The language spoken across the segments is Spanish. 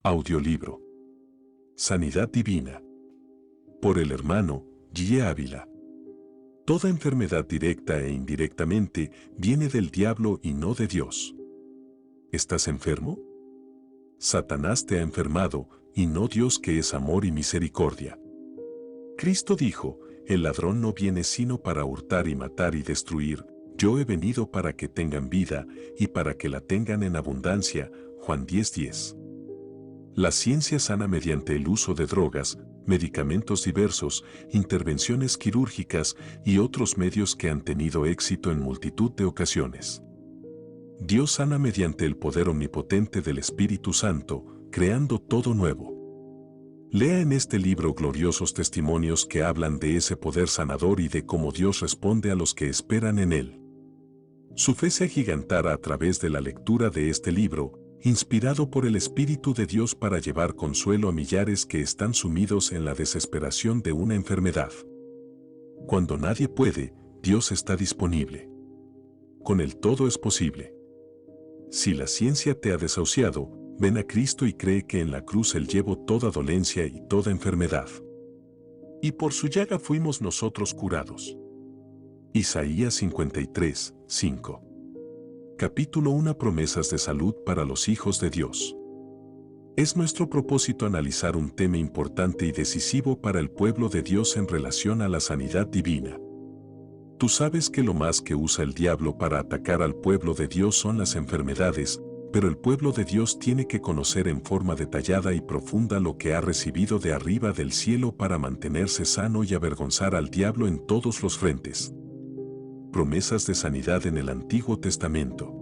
Audiolibro. Sanidad Divina. Por el hermano G. Ávila. Toda enfermedad directa e indirectamente viene del diablo y no de Dios. ¿Estás enfermo? Satanás te ha enfermado y no Dios, que es amor y misericordia. Cristo dijo: el ladrón no viene sino para hurtar y matar y destruir. Yo he venido para que tengan vida y para que la tengan en abundancia. Juan 10:10. La ciencia sana mediante el uso de drogas, medicamentos diversos, intervenciones quirúrgicas y otros medios que han tenido éxito en multitud de ocasiones. Dios sana mediante el poder omnipotente del Espíritu Santo, creando todo nuevo. Lea en este libro gloriosos testimonios que hablan de ese poder sanador y de cómo Dios responde a los que esperan en Él. Su fe se agigantará a través de la lectura de este libro, inspirado por el Espíritu de Dios para llevar consuelo a millares que están sumidos en la desesperación de una enfermedad. Cuando nadie puede, Dios está disponible. Con Él todo es posible. Si la ciencia te ha desahuciado, ven a Cristo y cree que en la cruz Él llevó toda dolencia y toda enfermedad. Y por su llaga fuimos nosotros curados. Isaías 53:5. Capítulo 1. Promesas de salud para los hijos de Dios. Es nuestro propósito analizar un tema importante y decisivo para el pueblo de Dios en relación a la sanidad divina. Tú sabes que lo más que usa el diablo para atacar al pueblo de Dios son las enfermedades, pero el pueblo de Dios tiene que conocer en forma detallada y profunda lo que ha recibido de arriba del cielo para mantenerse sano y avergonzar al diablo en todos los frentes. Promesas de sanidad en el Antiguo Testamento.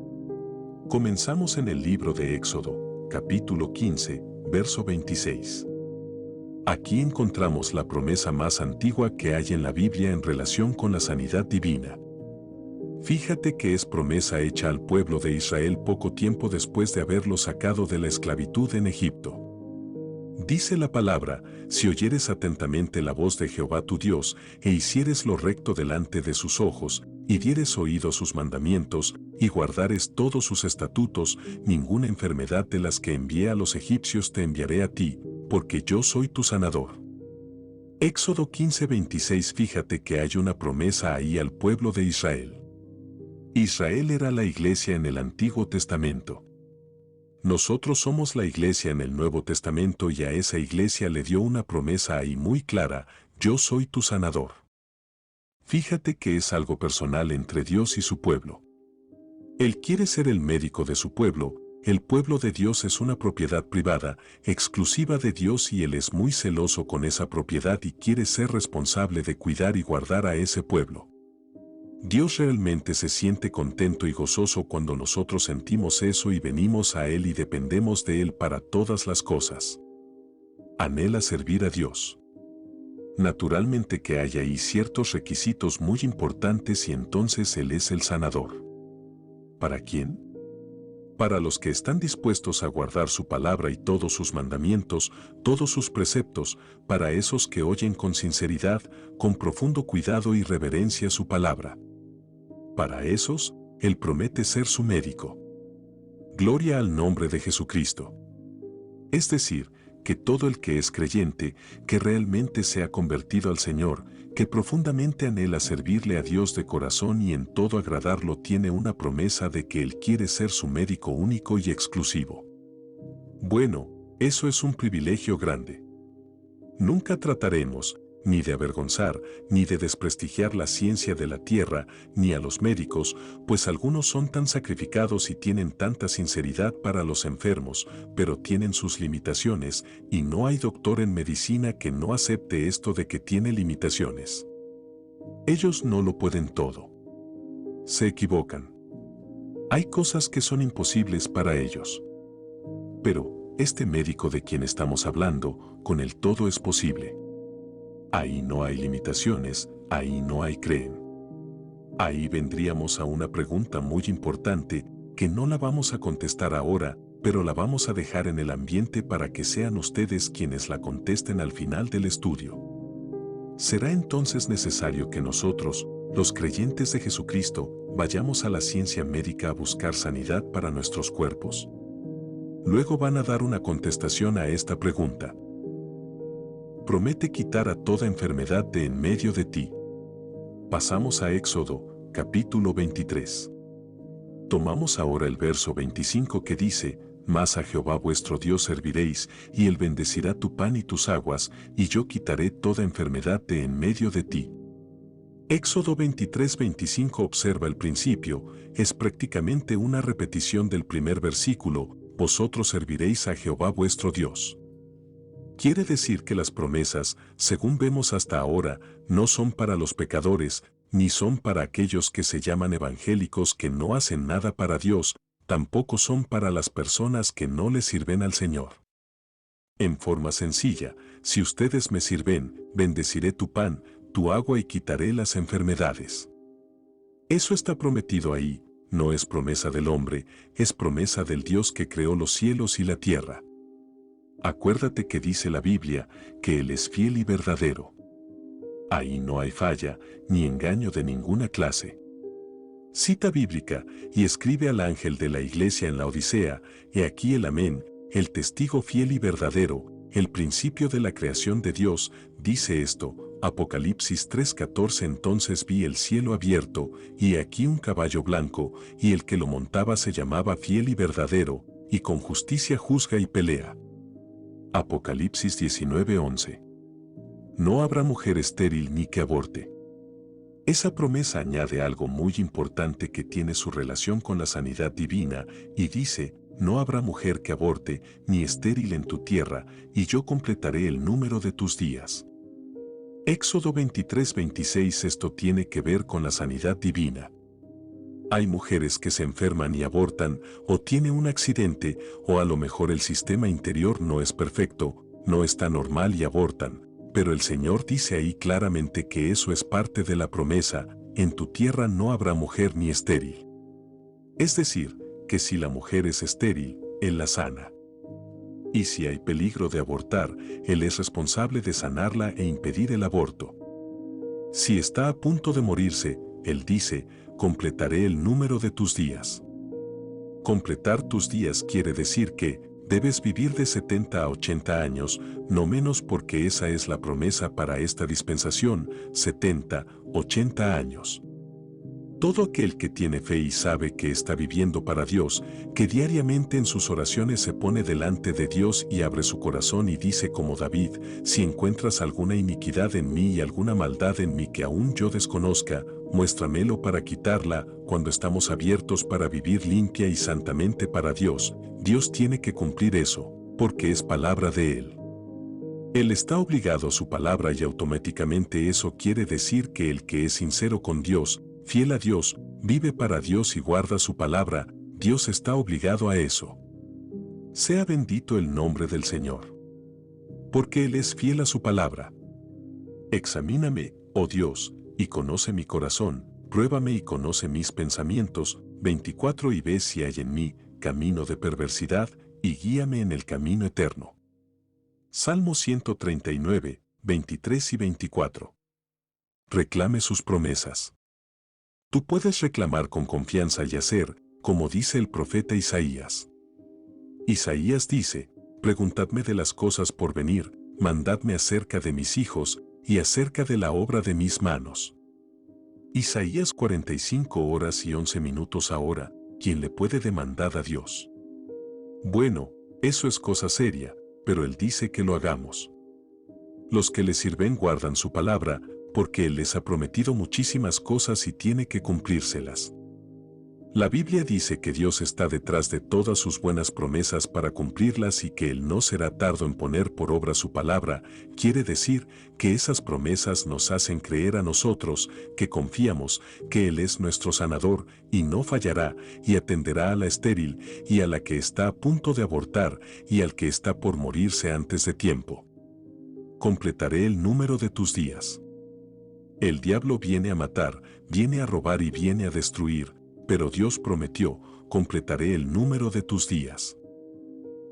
Comenzamos en el libro de Éxodo, capítulo 15, verso 26. Aquí encontramos la promesa más antigua que hay en la Biblia en relación con la sanidad divina. Fíjate que es promesa hecha al pueblo de Israel poco tiempo después de haberlo sacado de la esclavitud en Egipto. Dice la palabra: si oyeres atentamente la voz de Jehová tu Dios, e hicieres lo recto delante de sus ojos, y dieres oído a sus mandamientos, y guardares todos sus estatutos, ninguna enfermedad de las que envié a los egipcios te enviaré a ti, porque yo soy tu sanador. Éxodo 15:26. Fíjate que hay una promesa ahí al pueblo de Israel. Israel era la iglesia en el Antiguo Testamento. Nosotros somos la iglesia en el Nuevo Testamento y a esa iglesia le dio una promesa ahí muy clara: yo soy tu sanador. Fíjate que es algo personal entre Dios y su pueblo. Él quiere ser el médico de su pueblo. El pueblo de Dios es una propiedad privada, exclusiva de Dios, y Él es muy celoso con esa propiedad y quiere ser responsable de cuidar y guardar a ese pueblo. Dios realmente se siente contento y gozoso cuando nosotros sentimos eso y venimos a Él y dependemos de Él para todas las cosas. Anhela servir a Dios. Naturalmente que hay ahí ciertos requisitos muy importantes y entonces Él es el sanador. ¿Para quién? Para los que están dispuestos a guardar su palabra y todos sus mandamientos, todos sus preceptos, para esos que oyen con sinceridad, con profundo cuidado y reverencia su palabra. Para esos, Él promete ser su médico. Gloria al nombre de Jesucristo. Es decir, que todo el que es creyente, que realmente se ha convertido al Señor, que profundamente anhela servirle a Dios de corazón y en todo agradarlo, tiene una promesa de que Él quiere ser su médico único y exclusivo. Bueno, eso es un privilegio grande. Nunca trataremos ni de avergonzar, ni de desprestigiar la ciencia de la tierra, ni a los médicos, pues algunos son tan sacrificados y tienen tanta sinceridad para los enfermos, pero tienen sus limitaciones, y no hay doctor en medicina que no acepte esto de que tiene limitaciones. Ellos no lo pueden todo. Se equivocan. Hay cosas que son imposibles para ellos. Pero este médico de quien estamos hablando, con él todo es posible. Ahí no hay limitaciones, ahí no hay creen. Ahí vendríamos a una pregunta muy importante que no la vamos a contestar ahora, pero la vamos a dejar en el ambiente para que sean ustedes quienes la contesten al final del estudio. ¿Será entonces necesario que nosotros, los creyentes de Jesucristo, vayamos a la ciencia médica a buscar sanidad para nuestros cuerpos? Luego van a dar una contestación a esta pregunta. Promete quitar a toda enfermedad de en medio de ti. Pasamos a Éxodo, capítulo 23. Tomamos ahora el verso 25 que dice, mas a Jehová vuestro Dios serviréis, y él bendecirá tu pan y tus aguas, y yo quitaré toda enfermedad de en medio de ti. Éxodo 23:25 observa el principio, es prácticamente una repetición del primer versículo, vosotros serviréis a Jehová vuestro Dios. Quiere decir que las promesas, según vemos hasta ahora, no son para los pecadores, ni son para aquellos que se llaman evangélicos que no hacen nada para Dios, tampoco son para las personas que no le sirven al Señor. En forma sencilla, si ustedes me sirven, bendeciré tu pan, tu agua y quitaré las enfermedades. Eso está prometido ahí, no es promesa del hombre, es promesa del Dios que creó los cielos y la tierra. Acuérdate que dice la Biblia, que Él es fiel y verdadero. Ahí no hay falla, ni engaño de ninguna clase. Cita bíblica, y escribe al ángel de la iglesia en la Odisea, he aquí el amén, el testigo fiel y verdadero, el principio de la creación de Dios, dice esto, Apocalipsis 3:14 entonces vi el cielo abierto, y aquí un caballo blanco, y el que lo montaba se llamaba fiel y verdadero, y con justicia juzga y pelea. Apocalipsis 19:11. No habrá mujer estéril ni que aborte. Esa promesa añade algo muy importante que tiene su relación con la sanidad divina, y dice, no habrá mujer que aborte, ni estéril en tu tierra, y yo completaré el número de tus días. Éxodo 23:26 esto tiene que ver con la sanidad divina. Hay mujeres que se enferman y abortan, o tienen un accidente, o a lo mejor el sistema interior no es perfecto, no está normal y abortan, pero el Señor dice ahí claramente que eso es parte de la promesa, en tu tierra no habrá mujer ni estéril. Es decir, que si la mujer es estéril, Él la sana. Y si hay peligro de abortar, Él es responsable de sanarla e impedir el aborto. Si está a punto de morirse, Él dice, completaré el número de tus días. Completar tus días quiere decir que debes vivir de 70 a 80 años, no menos porque esa es la promesa para esta dispensación, 70, 80 años. Todo aquel que tiene fe y sabe que está viviendo para Dios, que diariamente en sus oraciones se pone delante de Dios y abre su corazón y dice como David, si encuentras alguna iniquidad en mí y alguna maldad en mí que aún yo desconozca, muéstramelo para quitarla, cuando estamos abiertos para vivir limpia y santamente para Dios, Dios tiene que cumplir eso, porque es palabra de Él. Él está obligado a su palabra y automáticamente eso quiere decir que el que es sincero con Dios, fiel a Dios, vive para Dios y guarda su palabra, Dios está obligado a eso. Sea bendito el nombre del Señor. Porque Él es fiel a su palabra. Examíname, oh Dios, y conoce mi corazón, pruébame y conoce mis pensamientos, 24 y ve si hay en mí camino de perversidad, y guíame en el camino eterno. Salmo 139, 23 y 24. Reclame sus promesas. Tú puedes reclamar con confianza y hacer, como dice el profeta Isaías. Isaías dice, preguntadme de las cosas por venir, mandadme acerca de mis hijos, y acerca de la obra de mis manos. Isaías 45 horas y 11 minutos ahora, ¿quién le puede demandar a Dios? Bueno, eso es cosa seria, pero Él dice que lo hagamos. Los que le sirven guardan su palabra, porque Él les ha prometido muchísimas cosas y tiene que cumplírselas. La Biblia dice que Dios está detrás de todas sus buenas promesas para cumplirlas y que Él no será tardo en poner por obra su palabra, quiere decir que esas promesas nos hacen creer a nosotros, que confiamos, que Él es nuestro sanador y no fallará, y atenderá a la estéril y a la que está a punto de abortar y al que está por morirse antes de tiempo. Completaré el número de tus días. El diablo viene a matar, viene a robar y viene a destruir, pero Dios prometió, completaré el número de tus días.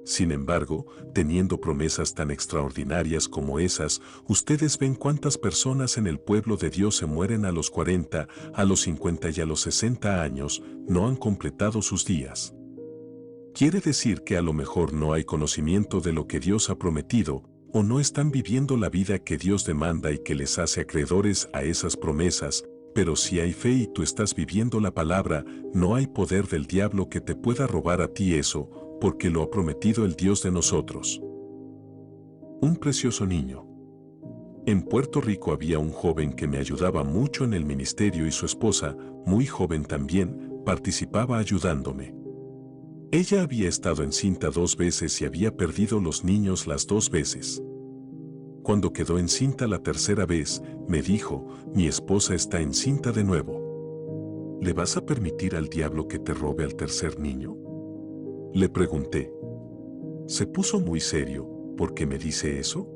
Sin embargo, teniendo promesas tan extraordinarias como esas, ustedes ven cuántas personas en el pueblo de Dios se mueren a los 40, a los 50 y a los 60 años, no han completado sus días. Quiere decir que a lo mejor no hay conocimiento de lo que Dios ha prometido, o no están viviendo la vida que Dios demanda y que les hace acreedores a esas promesas, pero si hay fe y tú estás viviendo la palabra, no hay poder del diablo que te pueda robar a ti eso, porque lo ha prometido el Dios de nosotros. Un precioso niño. En Puerto Rico había un joven que me ayudaba mucho en el ministerio y su esposa, muy joven también, participaba ayudándome. Ella había estado encinta 2 veces y había perdido los niños las 2 veces. Cuando quedó encinta la tercera vez, me dijo, mi esposa está encinta de nuevo. ¿Le vas a permitir al diablo que te robe al tercer niño? Le pregunté. Se puso muy serio, ¿por qué me dice eso?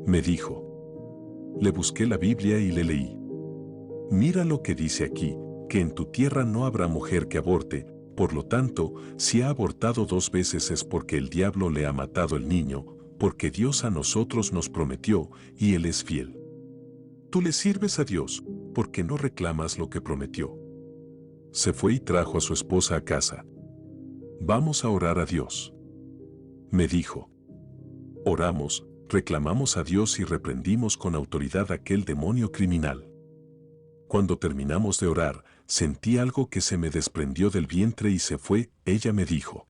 Me dijo. Le busqué la Biblia y le leí. Mira lo que dice aquí, que en tu tierra no habrá mujer que aborte, por lo tanto, si ha abortado 2 veces es porque el diablo le ha matado el niño, porque Dios a nosotros nos prometió, y Él es fiel. Tú le sirves a Dios, porque no reclamas lo que prometió. Se fue y trajo a su esposa a casa. Vamos a orar a Dios. Me dijo. Oramos, reclamamos a Dios y reprendimos con autoridad aquel demonio criminal. Cuando terminamos de orar, sentí algo que se me desprendió del vientre y se fue. Ella me dijo.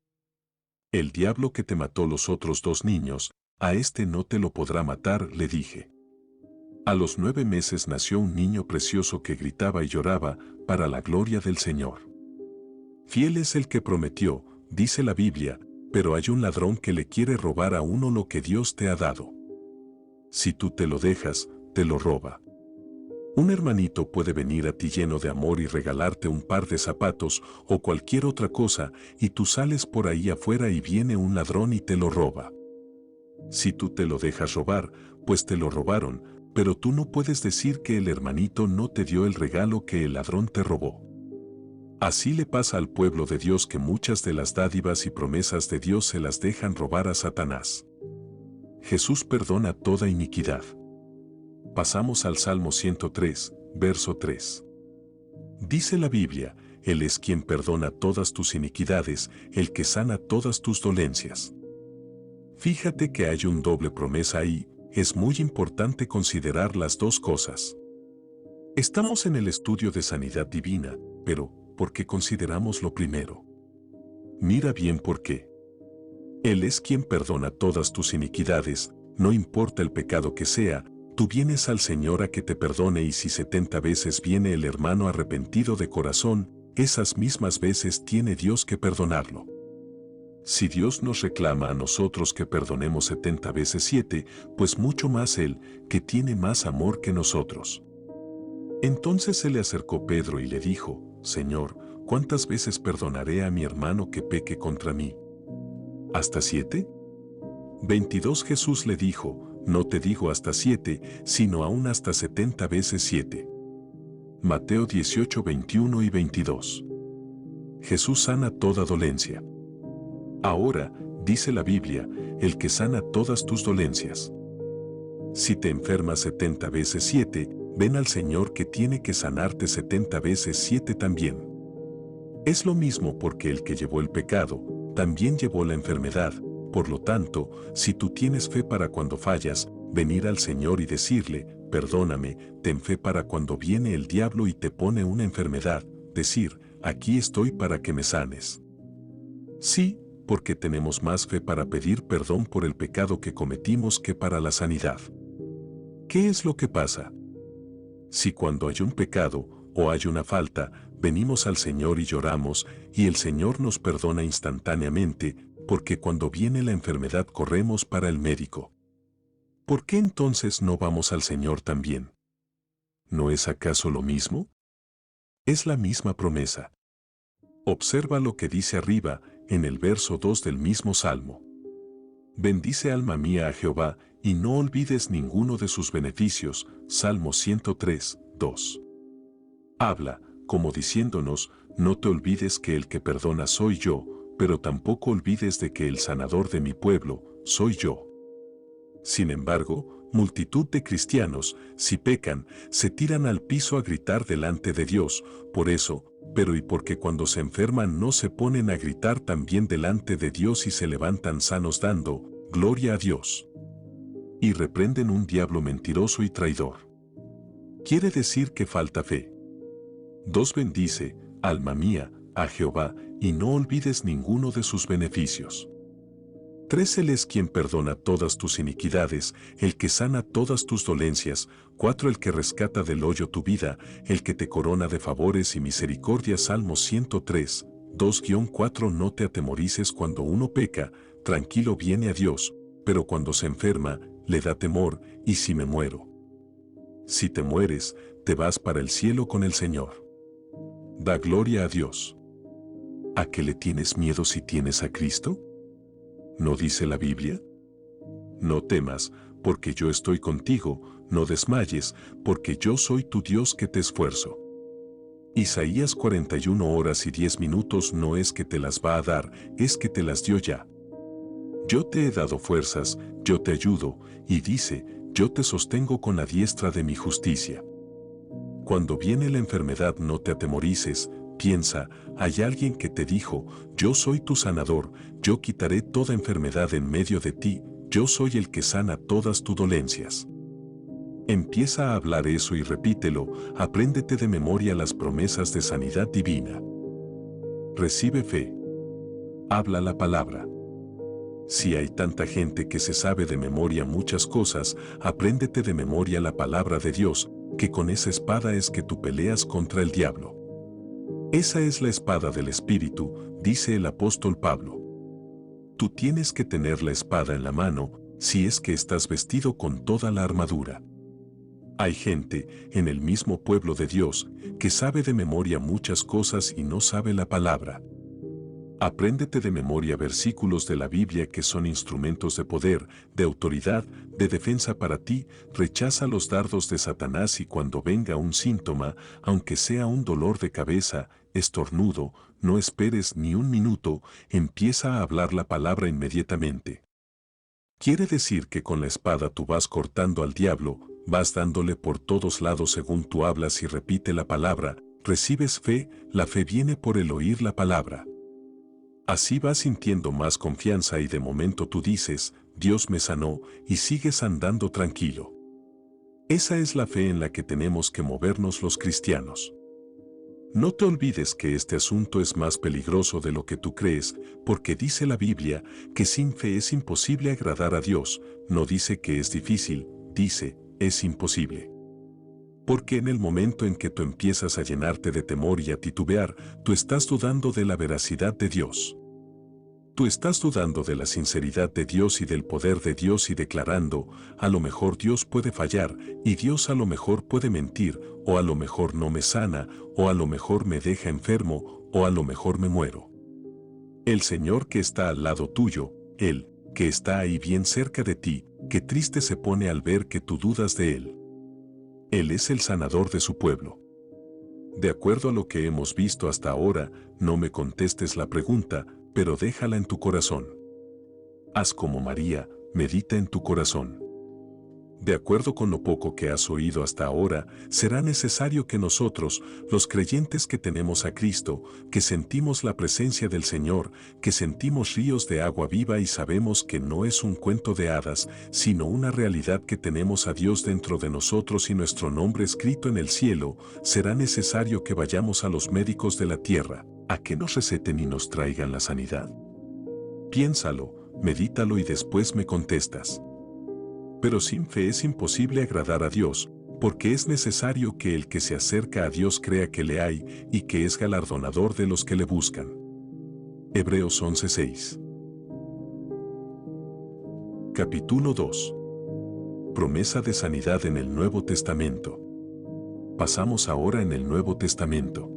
El diablo que te mató los otros 2 niños, a este no te lo podrá matar, le dije. A los 9 meses nació un niño precioso que gritaba y lloraba, para la gloria del Señor. Fiel es el que prometió, dice la Biblia, pero hay un ladrón que le quiere robar a uno lo que Dios te ha dado. Si tú te lo dejas, te lo roba. Un hermanito puede venir a ti lleno de amor y regalarte un par de zapatos o cualquier otra cosa, y tú sales por ahí afuera y viene un ladrón y te lo roba. Si tú te lo dejas robar, pues te lo robaron, pero tú no puedes decir que el hermanito no te dio el regalo que el ladrón te robó. Así le pasa al pueblo de Dios que muchas de las dádivas y promesas de Dios se las dejan robar a Satanás. Jesús perdona toda iniquidad. Pasamos al Salmo 103, verso 3. Dice la Biblia, Él es quien perdona todas tus iniquidades, el que sana todas tus dolencias. Fíjate que hay un doble promesa ahí, es muy importante considerar las 2 cosas. Estamos en el estudio de sanidad divina, pero, ¿por qué consideramos lo primero? Mira bien por qué. Él es quien perdona todas tus iniquidades, no importa el pecado que sea, tú vienes al Señor a que te perdone y si 70 veces viene el hermano arrepentido de corazón, esas mismas veces tiene Dios que perdonarlo. Si Dios nos reclama a nosotros que perdonemos 70 veces 7, pues mucho más Él, que tiene más amor que nosotros. Entonces se le acercó Pedro y le dijo, Señor, ¿cuántas veces perdonaré a mi hermano que peque contra mí? ¿Hasta 7? 22 Jesús le dijo, no te digo hasta 7, sino aún hasta 70 veces 7. Mateo 18, 21 y 22. Jesús sana toda dolencia. Ahora, dice la Biblia, el que sana todas tus dolencias. Si te enfermas 70 veces 7, ven al Señor que tiene que sanarte 70 veces 7 también. Es lo mismo porque el que llevó el pecado, también llevó la enfermedad. Por lo tanto, si tú tienes fe para cuando fallas, venir al Señor y decirle, perdóname, ten fe para cuando viene el diablo y te pone una enfermedad, decir, aquí estoy para que me sanes. Sí, porque tenemos más fe para pedir perdón por el pecado que cometimos que para la sanidad. ¿Qué es lo que pasa? Si cuando hay un pecado o hay una falta, venimos al Señor y lloramos, y el Señor nos perdona instantáneamente, porque cuando viene la enfermedad corremos para el médico. ¿Por qué entonces no vamos al Señor también? ¿No es acaso lo mismo? Es la misma promesa. Observa lo que dice arriba, en el verso 2 del mismo Salmo. Bendice alma mía a Jehová, y no olvides ninguno de sus beneficios. Salmo 103, 2. Habla, como diciéndonos, no te olvides que el que perdona soy yo, pero tampoco olvides de que el sanador de mi pueblo, soy yo. Sin embargo, multitud de cristianos, si pecan, se tiran al piso a gritar delante de Dios, por eso, pero y porque cuando se enferman no se ponen a gritar también delante de Dios y se levantan sanos dando gloria a Dios. Y reprenden un diablo mentiroso y traidor. Quiere decir que falta fe. 2. Bendice, alma mía, a Jehová, y no olvides ninguno de sus beneficios. 3. Él es quien perdona todas tus iniquidades, el que sana todas tus dolencias. 4. El que rescata del hoyo tu vida, el que te corona de favores y misericordia. Salmo 103, 2-4. No te atemorices cuando uno peca, tranquilo viene a Dios, pero cuando se enferma, le da temor, y si me muero. Si te mueres, te vas para el cielo con el Señor. Da gloria a Dios. ¿A qué le tienes miedo si tienes a Cristo? ¿No dice la Biblia? No temas, porque yo estoy contigo, no desmayes, porque yo soy tu Dios que te esfuerzo. Isaías 41 horas y 10 minutos no es que te las va a dar, es que te las dio ya. Yo te he dado fuerzas, yo te ayudo, y dice, yo te sostengo con la diestra de mi justicia. Cuando viene la enfermedad no te atemorices, piensa, hay alguien que te dijo, yo soy tu sanador, yo quitaré toda enfermedad en medio de ti, yo soy el que sana todas tus dolencias. Empieza a hablar eso y repítelo, apréndete de memoria las promesas de sanidad divina. Recibe fe. Habla la palabra. Si hay tanta gente que se sabe de memoria muchas cosas, apréndete de memoria la palabra de Dios, que con esa espada es que tú peleas contra el diablo. Esa es la espada del Espíritu, dice el apóstol Pablo. Tú tienes que tener la espada en la mano, si es que estás vestido con toda la armadura. Hay gente, en el mismo pueblo de Dios, que sabe de memoria muchas cosas y no sabe la palabra. Apréndete de memoria versículos de la Biblia que son instrumentos de poder, de autoridad, de defensa para ti. Rechaza los dardos de Satanás y cuando venga un síntoma, aunque sea un dolor de cabeza, estornudo, no esperes ni un minuto, empieza a hablar la palabra inmediatamente. Quiere decir que con la espada tú vas cortando al diablo, vas dándole por todos lados según tú hablas y repite la palabra, recibes fe, la fe viene por el oír la palabra. Así vas sintiendo más confianza y de momento tú dices, Dios me sanó, y sigues andando tranquilo. Esa es la fe en la que tenemos que movernos los cristianos. No te olvides que este asunto es más peligroso de lo que tú crees, porque dice la Biblia que sin fe es imposible agradar a Dios, no dice que es difícil, dice, es imposible. Porque en el momento en que tú empiezas a llenarte de temor y a titubear, tú estás dudando de la veracidad de Dios. Tú estás dudando de la sinceridad de Dios y del poder de Dios y declarando, a lo mejor Dios puede fallar, y Dios a lo mejor puede mentir, o a lo mejor no me sana, o a lo mejor me deja enfermo, o a lo mejor me muero. El Señor que está al lado tuyo, Él, que está ahí bien cerca de ti, qué triste se pone al ver que tú dudas de Él. Él es el sanador de su pueblo. De acuerdo a lo que hemos visto hasta ahora, no me contestes la pregunta, pero déjala en tu corazón. Haz como María, medita en tu corazón. De acuerdo con lo poco que has oído hasta ahora, será necesario que nosotros, los creyentes que tenemos a Cristo, que sentimos la presencia del Señor, que sentimos ríos de agua viva y sabemos que no es un cuento de hadas, sino una realidad que tenemos a Dios dentro de nosotros y nuestro nombre escrito en el cielo, será necesario que vayamos a los médicos de la tierra, a que nos receten y nos traigan la sanidad. Piénsalo, medítalo y después me contestas. Pero sin fe es imposible agradar a Dios, porque es necesario que el que se acerca a Dios crea que le hay y que es galardonador de los que le buscan. Hebreos 11:6. Capítulo 2. Promesa de sanidad en el Nuevo Testamento. Pasamos ahora en el Nuevo Testamento.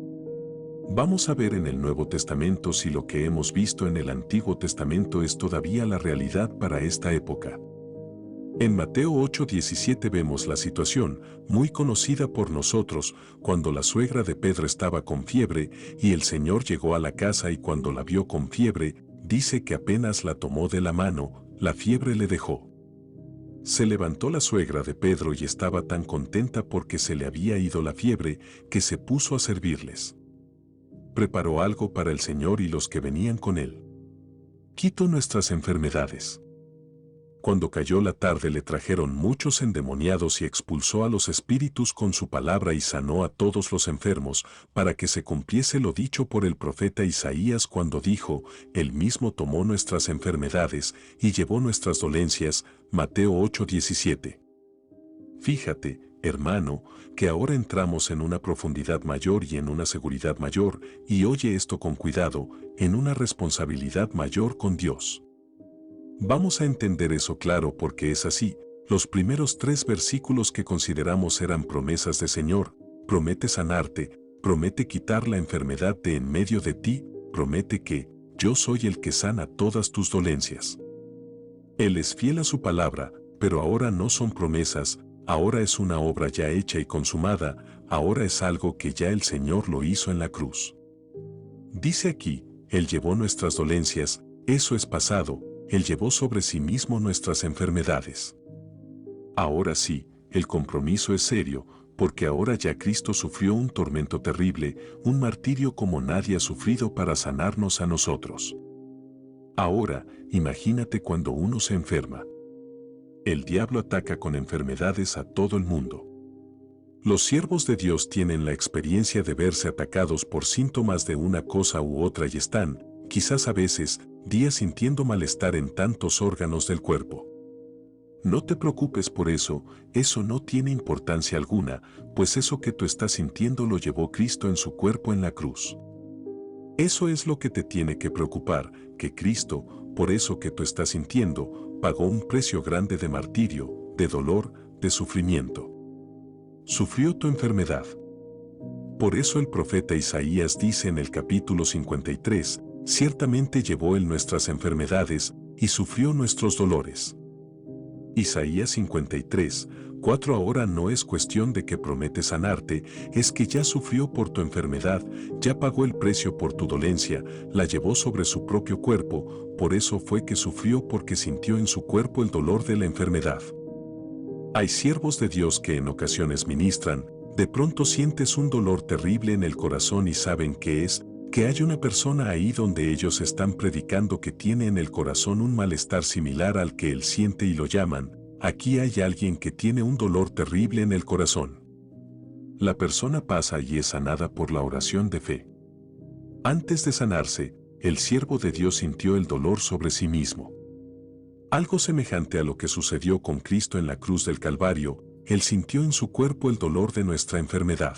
Vamos a ver en el Nuevo Testamento si lo que hemos visto en el Antiguo Testamento es todavía la realidad para esta época. En Mateo 8:17 vemos la situación, muy conocida por nosotros, cuando la suegra de Pedro estaba con fiebre y el Señor llegó a la casa y cuando la vio con fiebre, dice que apenas la tomó de la mano, la fiebre le dejó. Se levantó la suegra de Pedro y estaba tan contenta porque se le había ido la fiebre, que se puso a servirles. preparó algo para el Señor y los que venían con él. Quitó nuestras enfermedades. Cuando cayó la tarde le trajeron muchos endemoniados y expulsó a los espíritus con su palabra y sanó a todos los enfermos, para que se cumpliese lo dicho por el profeta Isaías cuando dijo, Él mismo tomó nuestras enfermedades y llevó nuestras dolencias, Mateo 8:17. Fíjate, hermano, que ahora entramos en una profundidad mayor y en una seguridad mayor, y oye esto con cuidado, en una responsabilidad mayor con Dios. Vamos a entender eso claro porque es así. Los primeros 3 versículos que consideramos eran promesas de Señor. Promete sanarte, promete quitar la enfermedad de en medio de ti, promete que yo soy el que sana todas tus dolencias. Él es fiel a su palabra, pero ahora no son promesas, ahora es una obra ya hecha y consumada, ahora es algo que ya el Señor lo hizo en la cruz. Dice aquí, Él llevó nuestras dolencias, eso es pasado. Él llevó sobre sí mismo nuestras enfermedades. Ahora sí, el compromiso es serio, porque ahora ya Cristo sufrió un tormento terrible, un martirio como nadie ha sufrido para sanarnos a nosotros. Ahora, imagínate cuando uno se enferma. El diablo ataca con enfermedades a todo el mundo. Los siervos de Dios tienen la experiencia de verse atacados por síntomas de una cosa u otra y están, quizás a veces, días sintiendo malestar en tantos órganos del cuerpo. No te preocupes por eso no tiene importancia alguna, pues eso que tú estás sintiendo lo llevó Cristo en su cuerpo en la cruz. Eso es lo que te tiene que preocupar, que Cristo, por eso que tú estás sintiendo, pagó un precio grande de martirio, de dolor, de sufrimiento. Sufrió tu enfermedad. Por eso el profeta Isaías dice en el capítulo 53, ciertamente llevó Él nuestras enfermedades y sufrió nuestros dolores. Isaías 53, 4 ahora no es cuestión de que promete sanarte, es que ya sufrió por tu enfermedad, ya pagó el precio por tu dolencia, la llevó sobre su propio cuerpo, por eso fue que sufrió porque sintió en su cuerpo el dolor de la enfermedad. Hay siervos de Dios que en ocasiones ministran, de pronto sientes un dolor terrible en el corazón y saben qué es, que hay una persona ahí donde ellos están predicando que tiene en el corazón un malestar similar al que él siente y lo llaman, aquí hay alguien que tiene un dolor terrible en el corazón. La persona pasa y es sanada por la oración de fe. Antes de sanarse, el siervo de Dios sintió el dolor sobre sí mismo. Algo semejante a lo que sucedió con Cristo en la cruz del Calvario, Él sintió en su cuerpo el dolor de nuestra enfermedad.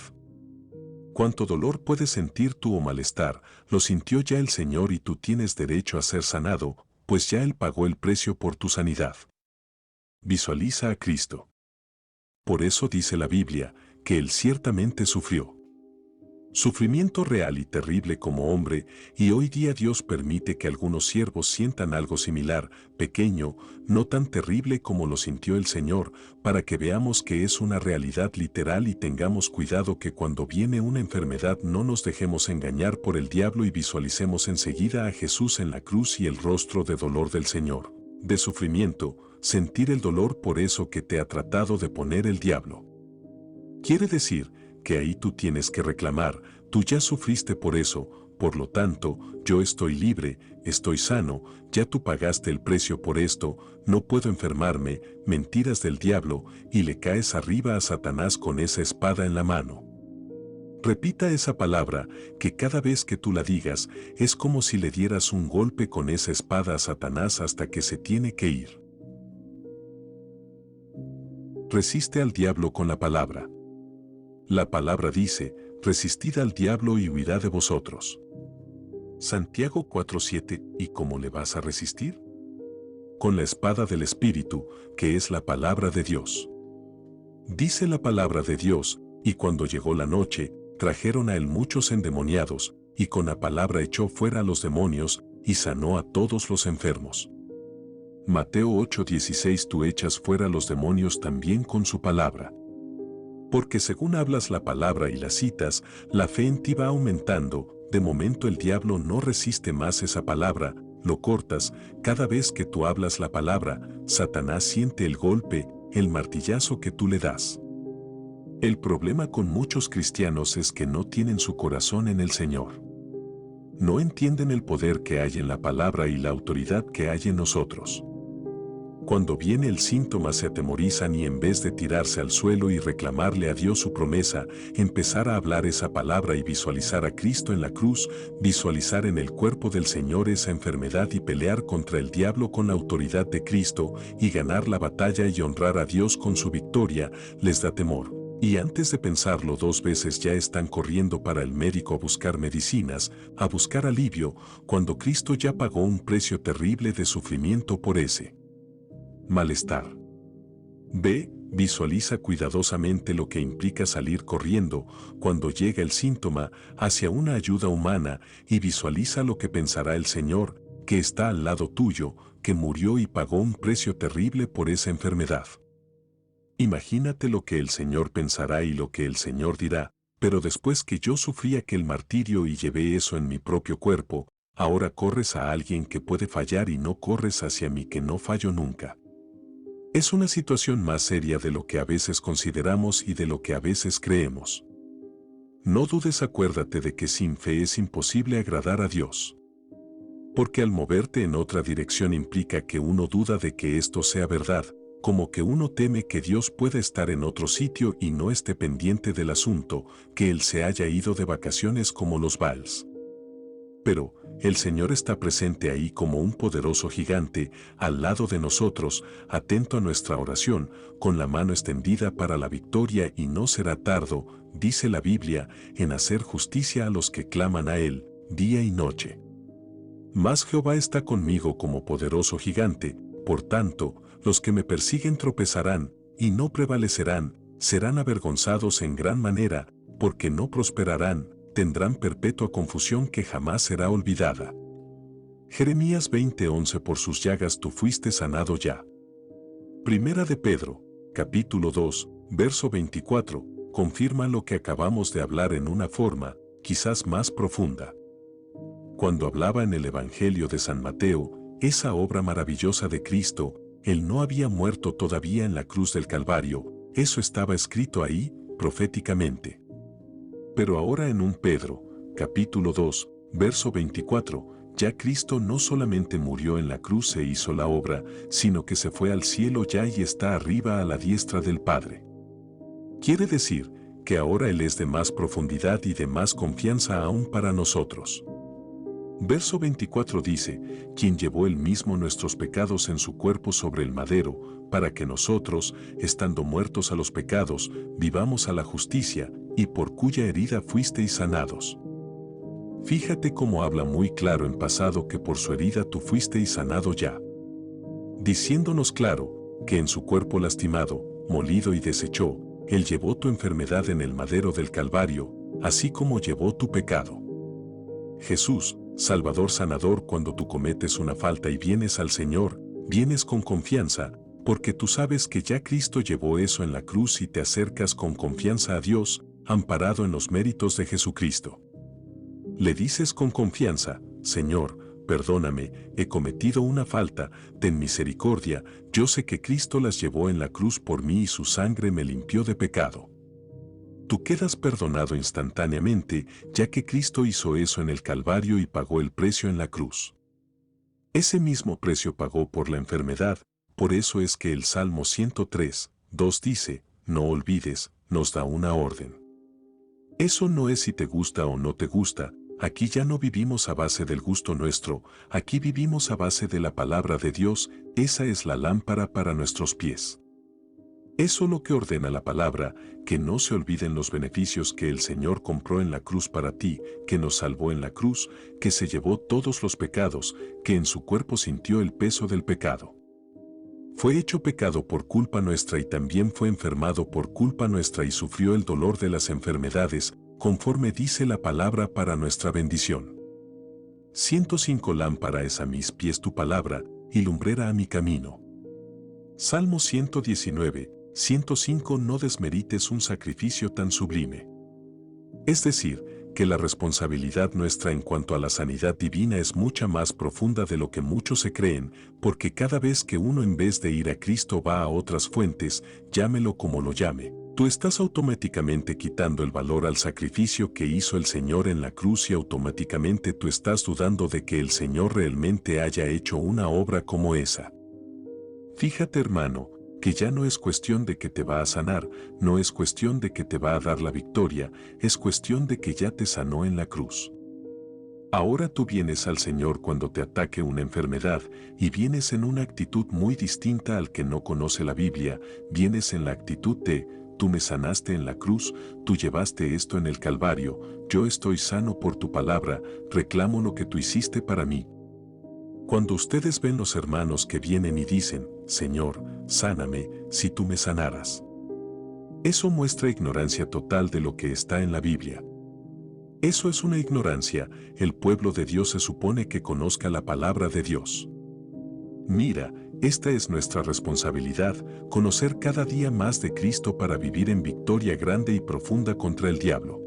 Cuánto dolor puedes sentir tú o malestar, lo sintió ya el Señor y tú tienes derecho a ser sanado, pues ya Él pagó el precio por tu sanidad. Visualiza a Cristo. Por eso dice la Biblia, que Él ciertamente sufrió. Sufrimiento real y terrible como hombre, y hoy día Dios permite que algunos siervos sientan algo similar, pequeño, no tan terrible como lo sintió el Señor, para que veamos que es una realidad literal y tengamos cuidado que cuando viene una enfermedad no nos dejemos engañar por el diablo y visualicemos enseguida a Jesús en la cruz y el rostro de dolor del Señor, de sufrimiento, sentir el dolor por eso que te ha tratado de poner el diablo. Quiere decir, que ahí tú tienes que reclamar, tú ya sufriste por eso, por lo tanto, yo estoy libre, estoy sano, ya tú pagaste el precio por esto, no puedo enfermarme, mentiras del diablo, y le caes arriba a Satanás con esa espada en la mano. Repita esa palabra, que cada vez que tú la digas, es como si le dieras un golpe con esa espada a Satanás hasta que se tiene que ir. Resiste al diablo con la palabra. La palabra dice, resistid al diablo y huirá de vosotros. Santiago 4:7, ¿y cómo le vas a resistir? Con la espada del Espíritu, que es la palabra de Dios. Dice la palabra de Dios, y cuando llegó la noche, trajeron a él muchos endemoniados, y con la palabra echó fuera a los demonios, y sanó a todos los enfermos. Mateo 8:16 tú echas fuera los demonios también con su palabra. Porque según hablas la palabra y la citas, la fe en ti va aumentando, de momento el diablo no resiste más esa palabra, lo cortas, cada vez que tú hablas la palabra, Satanás siente el golpe, el martillazo que tú le das. El problema con muchos cristianos es que no tienen su corazón en el Señor. No entienden el poder que hay en la palabra y la autoridad que hay en nosotros. Cuando viene el síntoma se atemorizan y en vez de tirarse al suelo y reclamarle a Dios su promesa, empezar a hablar esa palabra y visualizar a Cristo en la cruz, visualizar en el cuerpo del Señor esa enfermedad y pelear contra el diablo con la autoridad de Cristo y ganar la batalla y honrar a Dios con su victoria, les da temor. Y antes de pensarlo 2 veces ya están corriendo para el médico a buscar medicinas, a buscar alivio, cuando Cristo ya pagó un precio terrible de sufrimiento por ese malestar. B. Visualiza cuidadosamente lo que implica salir corriendo cuando llega el síntoma hacia una ayuda humana y visualiza lo que pensará el Señor, que está al lado tuyo, que murió y pagó un precio terrible por esa enfermedad. Imagínate lo que el Señor pensará y lo que el Señor dirá, pero después que yo sufrí aquel martirio y llevé eso en mi propio cuerpo, ahora corres a alguien que puede fallar y no corres hacia mí que no fallo nunca. Es una situación más seria de lo que a veces consideramos y de lo que a veces creemos. No dudes, acuérdate de que sin fe es imposible agradar a Dios. Porque al moverte en otra dirección implica que uno duda de que esto sea verdad, como que uno teme que Dios pueda estar en otro sitio y no esté pendiente del asunto, que Él se haya ido de vacaciones como los Baals. Pero el Señor está presente ahí como un poderoso gigante, al lado de nosotros, atento a nuestra oración, con la mano extendida para la victoria y no será tardo, dice la Biblia, en hacer justicia a los que claman a Él, día y noche. Mas Jehová está conmigo como poderoso gigante, por tanto, los que me persiguen tropezarán, y no prevalecerán, serán avergonzados en gran manera, porque no prosperarán, tendrán perpetua confusión que jamás será olvidada. Jeremías 20:11 Por sus llagas tú fuiste sanado ya. Primera de Pedro, capítulo 2, verso 24, confirma lo que acabamos de hablar en una forma, quizás más profunda. Cuando hablaba en el Evangelio de San Mateo, esa obra maravillosa de Cristo, Él no había muerto todavía en la cruz del Calvario, eso estaba escrito ahí, proféticamente. Pero ahora en un Pedro, capítulo 2, verso 24, ya Cristo no solamente murió en la cruz e hizo la obra, sino que se fue al cielo ya y está arriba a la diestra del Padre. Quiere decir que ahora Él es de más profundidad y de más confianza aún para nosotros. Verso 24 dice, quien llevó Él mismo nuestros pecados en su cuerpo sobre el madero, para que nosotros, estando muertos a los pecados, vivamos a la justicia, y por cuya herida fuisteis sanados. Fíjate cómo habla muy claro en pasado que por su herida tú fuisteis sanado ya. Diciéndonos claro, que en su cuerpo lastimado, molido y deshecho, Él llevó tu enfermedad en el madero del Calvario, así como llevó tu pecado. Jesús, Salvador sanador, cuando tú cometes una falta y vienes al Señor, vienes con confianza, porque tú sabes que ya Cristo llevó eso en la cruz y te acercas con confianza a Dios, amparado en los méritos de Jesucristo. Le dices con confianza, Señor, perdóname, he cometido una falta, ten misericordia, yo sé que Cristo las llevó en la cruz por mí y su sangre me limpió de pecado. Tú quedas perdonado instantáneamente, ya que Cristo hizo eso en el Calvario y pagó el precio en la cruz. Ese mismo precio pagó por la enfermedad, por eso es que el Salmo 103, 2 dice, no olvides, nos da una orden. Eso no es si te gusta o no te gusta, aquí ya no vivimos a base del gusto nuestro, aquí vivimos a base de la palabra de Dios, esa es la lámpara para nuestros pies. Eso lo que ordena la palabra, que no se olviden los beneficios que el Señor compró en la cruz para ti, que nos salvó en la cruz, que se llevó todos los pecados, que en su cuerpo sintió el peso del pecado. Fue hecho pecado por culpa nuestra y también fue enfermado por culpa nuestra y sufrió el dolor de las enfermedades, conforme dice la palabra para nuestra bendición. 105 Lámpara es a mis pies tu palabra, y lumbrera a mi camino. Salmo 119, 105 No desmerites un sacrificio tan sublime. Es decir, que la responsabilidad nuestra en cuanto a la sanidad divina es mucha más profunda de lo que muchos se creen, porque cada vez que uno en vez de ir a Cristo va a otras fuentes, llámelo como lo llame, Tú estás automáticamente quitando el valor al sacrificio que hizo el Señor en la cruz y automáticamente tú estás dudando de que el Señor realmente haya hecho una obra como esa. Fíjate, hermano, que ya no es cuestión de que te va a sanar, no es cuestión de que te va a dar la victoria, es cuestión de que ya te sanó en la cruz. Ahora tú vienes al Señor cuando te ataque una enfermedad y vienes en una actitud muy distinta al que no conoce la Biblia, vienes en la actitud de, tú me sanaste en la cruz, tú llevaste esto en el Calvario, yo estoy sano por tu palabra, reclamo lo que tú hiciste para mí. Cuando ustedes ven los hermanos que vienen y dicen, Señor, sáname, si tú me sanaras. Eso muestra ignorancia total de lo que está en la Biblia. Eso es una ignorancia, el pueblo de Dios se supone que conozca la palabra de Dios. Mira, esta es nuestra responsabilidad, conocer cada día más de Cristo para vivir en victoria grande y profunda contra el diablo.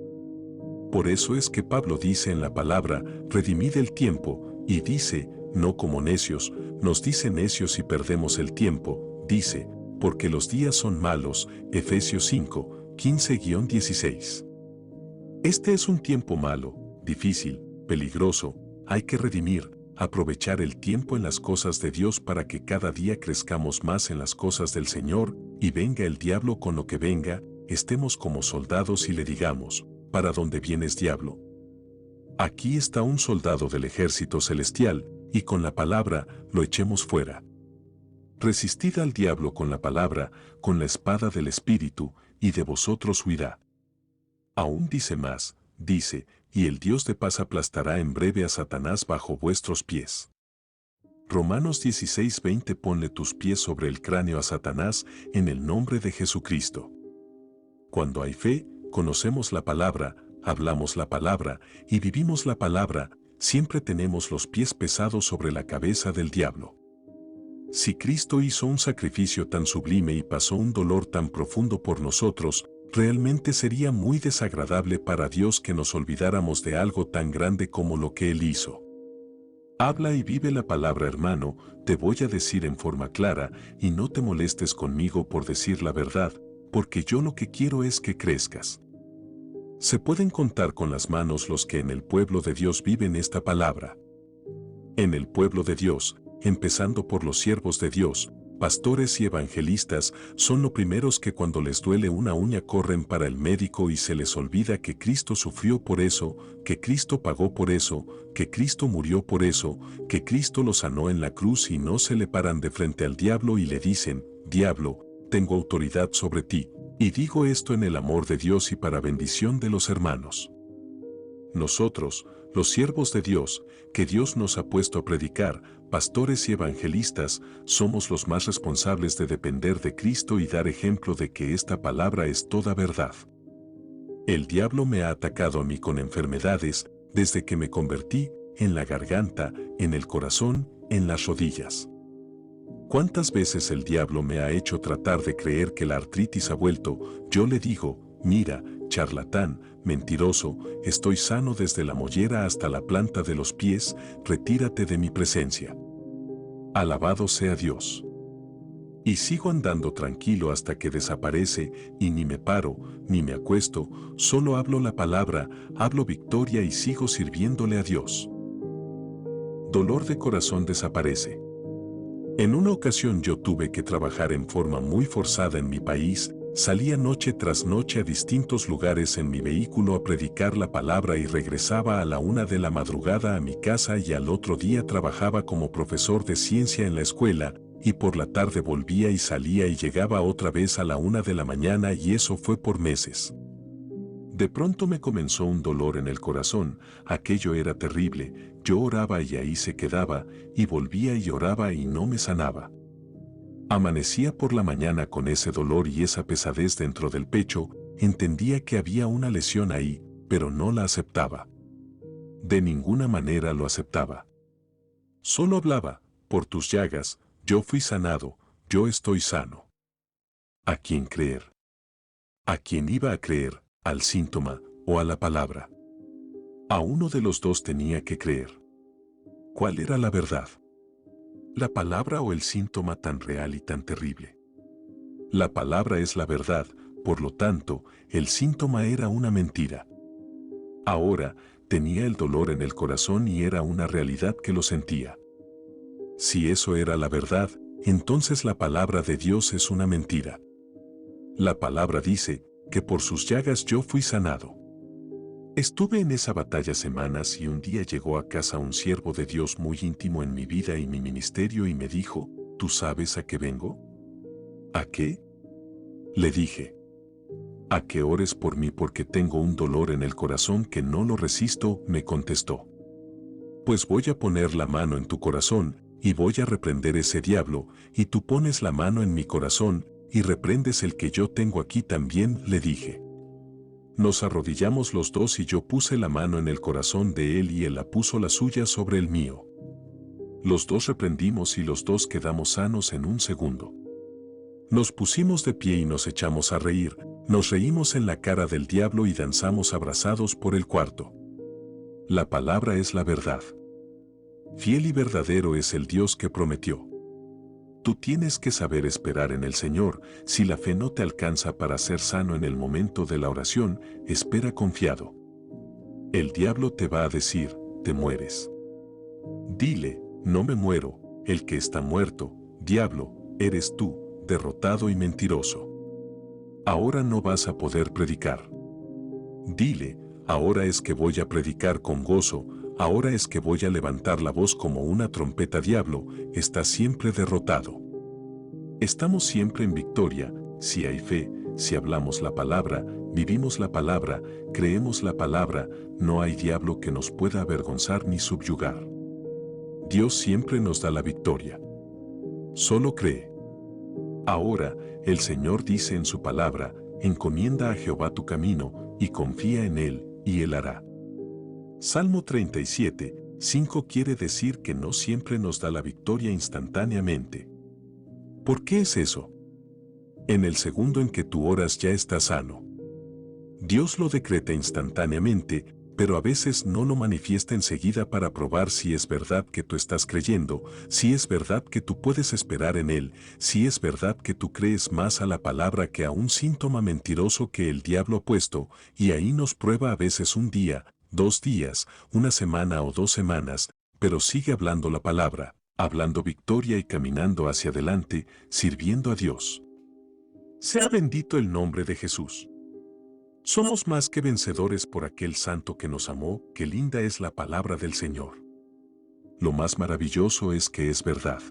Por eso es que Pablo dice en la palabra, redimid el tiempo, y dice, no como necios, nos dice necios y perdemos el tiempo, dice, porque los días son malos, Efesios 5, 15-16. Este es un tiempo malo, difícil, peligroso, hay que redimir, aprovechar el tiempo en las cosas de Dios para que cada día crezcamos más en las cosas del Señor, y venga el diablo con lo que venga, estemos como soldados y le digamos, ¿para dónde vienes, diablo? Aquí está un soldado del ejército celestial, y con la palabra lo echemos fuera. Resistid al diablo con la palabra, con la espada del Espíritu, y de vosotros huirá. Aún dice más, dice, y el Dios de paz aplastará en breve a Satanás bajo vuestros pies. Romanos 16:20 Ponle tus pies sobre el cráneo a Satanás en el nombre de Jesucristo. Cuando hay fe, conocemos la palabra, hablamos la palabra y vivimos la palabra, siempre tenemos los pies pesados sobre la cabeza del diablo. Si Cristo hizo un sacrificio tan sublime y pasó un dolor tan profundo por nosotros, realmente sería muy desagradable para Dios que nos olvidáramos de algo tan grande como lo que Él hizo. Habla y vive la palabra, hermano, te voy a decir en forma clara, y no te molestes conmigo por decir la verdad, porque yo lo que quiero es que crezcas. Se pueden contar con las manos los que en el pueblo de Dios viven esta palabra. En el pueblo de Dios, empezando por los siervos de Dios, pastores y evangelistas, son los primeros que cuando les duele una uña corren para el médico y se les olvida que Cristo sufrió por eso, que Cristo pagó por eso, que Cristo murió por eso, que Cristo lo sanó en la cruz y no se le paran de frente al diablo y le dicen, diablo, tengo autoridad sobre ti, y digo esto en el amor de Dios y para bendición de los hermanos. Nosotros, los siervos de Dios, que Dios nos ha puesto a predicar, pastores y evangelistas, somos los más responsables de depender de Cristo y dar ejemplo de que esta palabra es toda verdad. El diablo me ha atacado a mí con enfermedades, desde que me convertí, en la garganta, en el corazón, en las rodillas. ¿Cuántas veces el diablo me ha hecho tratar de creer que la artritis ha vuelto? Yo le digo, mira, charlatán, mentiroso, estoy sano desde la mollera hasta la planta de los pies, retírate de mi presencia. Alabado sea Dios. Y sigo andando tranquilo hasta que desaparece, y ni me paro, ni me acuesto, solo hablo la palabra, hablo victoria y sigo sirviéndole a Dios. Dolor de corazón desaparece. En una ocasión yo tuve que trabajar en forma muy forzada en mi país, salía noche tras noche a distintos lugares en mi vehículo a predicar la palabra y regresaba a la 1 de la madrugada a mi casa y al otro día trabajaba como profesor de ciencia en la escuela, y por la tarde volvía y salía y llegaba otra vez a la 1 de la mañana y eso fue por meses. De pronto me comenzó un dolor en el corazón, aquello era terrible, yo oraba y ahí se quedaba, y volvía y oraba y no me sanaba. Amanecía por la mañana con ese dolor y esa pesadez dentro del pecho, entendía que había una lesión ahí, pero no la aceptaba. De ninguna manera lo aceptaba. Solo hablaba, por tus llagas, yo fui sanado, yo estoy sano. ¿A quién creer? ¿A quién iba a creer? ¿Al síntoma o a la palabra? A uno de los dos tenía que creer. ¿Cuál era la verdad? ¿La palabra o el síntoma tan real y tan terrible? La palabra es la verdad, por lo tanto, el síntoma era una mentira. Ahora, tenía el dolor en el corazón y era una realidad que lo sentía. Si eso era la verdad, entonces la palabra de Dios es una mentira. La palabra dice que por sus llagas yo fui sanado. Estuve en esa batalla semanas y un día llegó a casa un siervo de Dios muy íntimo en mi vida y mi ministerio y me dijo, ¿tú sabes a qué vengo? ¿A qué? Le dije. A que ores por mí porque tengo un dolor en el corazón que no lo resisto, me contestó. Pues voy a poner la mano en tu corazón y voy a reprender ese diablo, y tú pones la mano en mi corazón y reprendes el que yo tengo aquí también, le dije. Nos arrodillamos los dos y yo puse la mano en el corazón de él y él la puso la suya sobre el mío. Los dos reprendimos y los dos quedamos sanos en un segundo. Nos pusimos de pie y nos echamos a reír, nos reímos en la cara del diablo y danzamos abrazados por el cuarto. La palabra es la verdad. Fiel y verdadero es el Dios que prometió. Tú tienes que saber esperar en el Señor. Si la fe no te alcanza para ser sano en el momento de la oración, espera confiado. El diablo te va a decir, te mueres. Dile, no me muero, el que está muerto, diablo, eres tú, derrotado y mentiroso. Ahora no vas a poder predicar. Dile, ahora es que voy a predicar con gozo, ahora es que voy a levantar la voz como una trompeta, diablo, estás siempre derrotado. Estamos siempre en victoria, si hay fe, si hablamos la palabra, vivimos la palabra, creemos la palabra, no hay diablo que nos pueda avergonzar ni subyugar. Dios siempre nos da la victoria. Solo cree. Ahora, el Señor dice en su palabra, encomienda a Jehová tu camino, y confía en Él, y Él hará. Salmo 37, 5 quiere decir que no siempre nos da la victoria instantáneamente. ¿Por qué es eso? En el segundo en que tú oras ya estás sano. Dios lo decreta instantáneamente, pero a veces no lo manifiesta enseguida para probar si es verdad que tú estás creyendo, si es verdad que tú puedes esperar en Él, si es verdad que tú crees más a la palabra que a un síntoma mentiroso que el diablo ha puesto, y ahí nos prueba a veces un día, 2 días, una semana o 2 semanas, pero sigue hablando la palabra, hablando victoria y caminando hacia adelante, sirviendo a Dios. Sea bendito el nombre de Jesús. Somos más que vencedores por aquel santo que nos amó, qué linda es la palabra del Señor. Lo más maravilloso es que es verdad.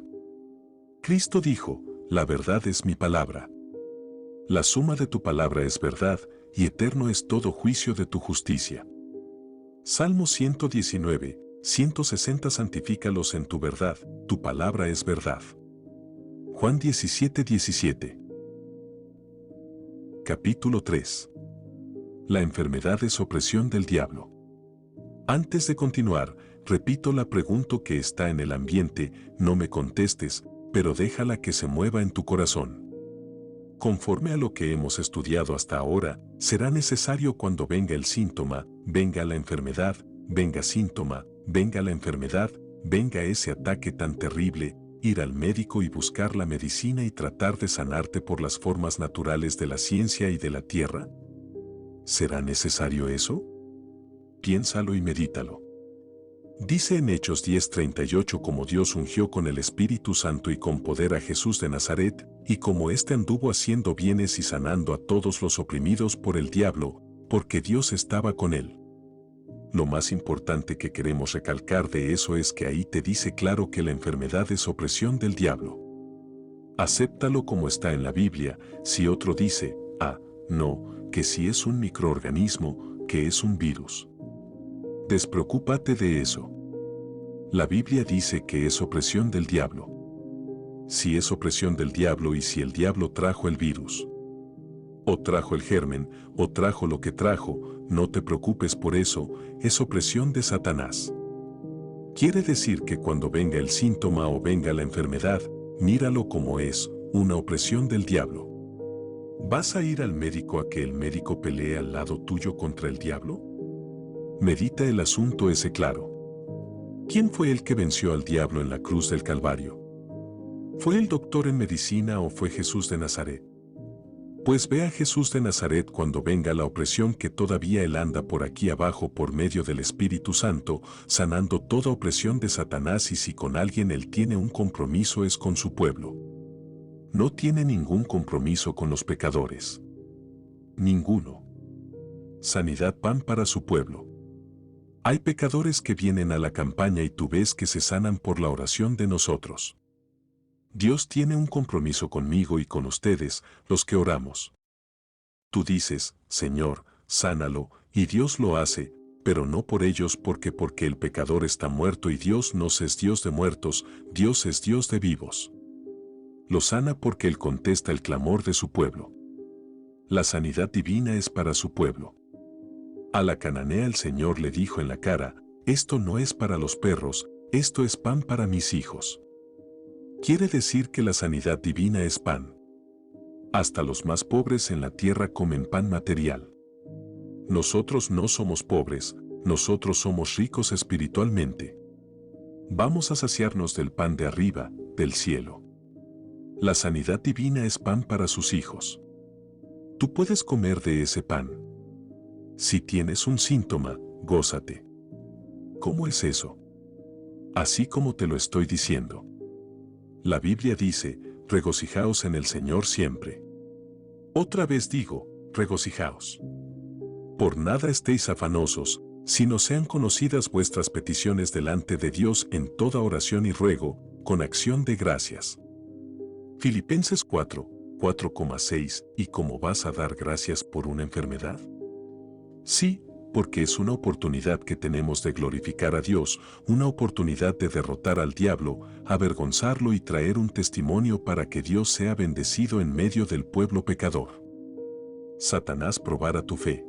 Cristo dijo, la verdad es mi palabra. La suma de tu palabra es verdad, y eterno es todo juicio de tu justicia. Salmo 119, 160 santifícalos en tu verdad, tu palabra es verdad. Juan 17, 17. Capítulo 3. La enfermedad es opresión del diablo. Antes de continuar, repito la pregunta que está en el ambiente, no me contestes, pero déjala que se mueva en tu corazón. Conforme a lo que hemos estudiado hasta ahora, será necesario cuando venga el síntoma, venga la enfermedad, venga síntoma, venga la enfermedad, venga ese ataque tan terrible, ir al médico y buscar la medicina y tratar de sanarte por las formas naturales de la ciencia y de la tierra. ¿Será necesario eso? Piénsalo y medítalo. Dice en Hechos 10:38 como Dios ungió con el Espíritu Santo y con poder a Jesús de Nazaret, y como éste anduvo haciendo bienes y sanando a todos los oprimidos por el diablo, porque Dios estaba con él. Lo más importante que queremos recalcar de eso es que ahí te dice claro que la enfermedad es opresión del diablo. Acéptalo como está en la Biblia. Si otro dice, no, que si es un microorganismo, que es un virus. Despreocúpate de eso. La Biblia dice que es opresión del diablo. Si es opresión del diablo y si el diablo trajo el virus, o trajo el germen, o trajo lo que trajo, no te preocupes por eso, es opresión de Satanás. Quiere decir que cuando venga el síntoma o venga la enfermedad, míralo como es, una opresión del diablo. ¿Vas a ir al médico a que el médico pelee al lado tuyo contra el diablo? Medita el asunto ese claro. ¿Quién fue el que venció al diablo en la cruz del Calvario? ¿Fue el doctor en medicina o fue Jesús de Nazaret? Pues ve a Jesús de Nazaret cuando venga la opresión que todavía él anda por aquí abajo por medio del Espíritu Santo, sanando toda opresión de Satanás, y si con alguien él tiene un compromiso es con su pueblo. No tiene ningún compromiso con los pecadores. Ninguno. Sanidad pan para su pueblo. Hay pecadores que vienen a la campaña y tú ves que se sanan por la oración de nosotros. Dios tiene un compromiso conmigo y con ustedes, los que oramos. Tú dices, Señor, sánalo, y Dios lo hace, pero no por ellos porque el pecador está muerto y Dios no es Dios de muertos, Dios es Dios de vivos. Lo sana porque Él contesta el clamor de su pueblo. La sanidad divina es para su pueblo. A la cananea el Señor le dijo en la cara, esto no es para los perros, esto es pan para mis hijos. Quiere decir que la sanidad divina es pan. Hasta los más pobres en la tierra comen pan material. Nosotros no somos pobres, nosotros somos ricos espiritualmente. Vamos a saciarnos del pan de arriba, del cielo. La sanidad divina es pan para sus hijos. Tú puedes comer de ese pan. Si tienes un síntoma, gózate. ¿Cómo es eso? Así como te lo estoy diciendo. La Biblia dice, regocijaos en el Señor siempre. Otra vez digo, regocijaos. Por nada estéis afanosos, sino sean conocidas vuestras peticiones delante de Dios en toda oración y ruego, con acción de gracias. Filipenses 4:6. ¿Y cómo vas a dar gracias por una enfermedad? Sí, porque es una oportunidad que tenemos de glorificar a Dios, una oportunidad de derrotar al diablo, avergonzarlo y traer un testimonio para que Dios sea bendecido en medio del pueblo pecador. Satanás probará tu fe.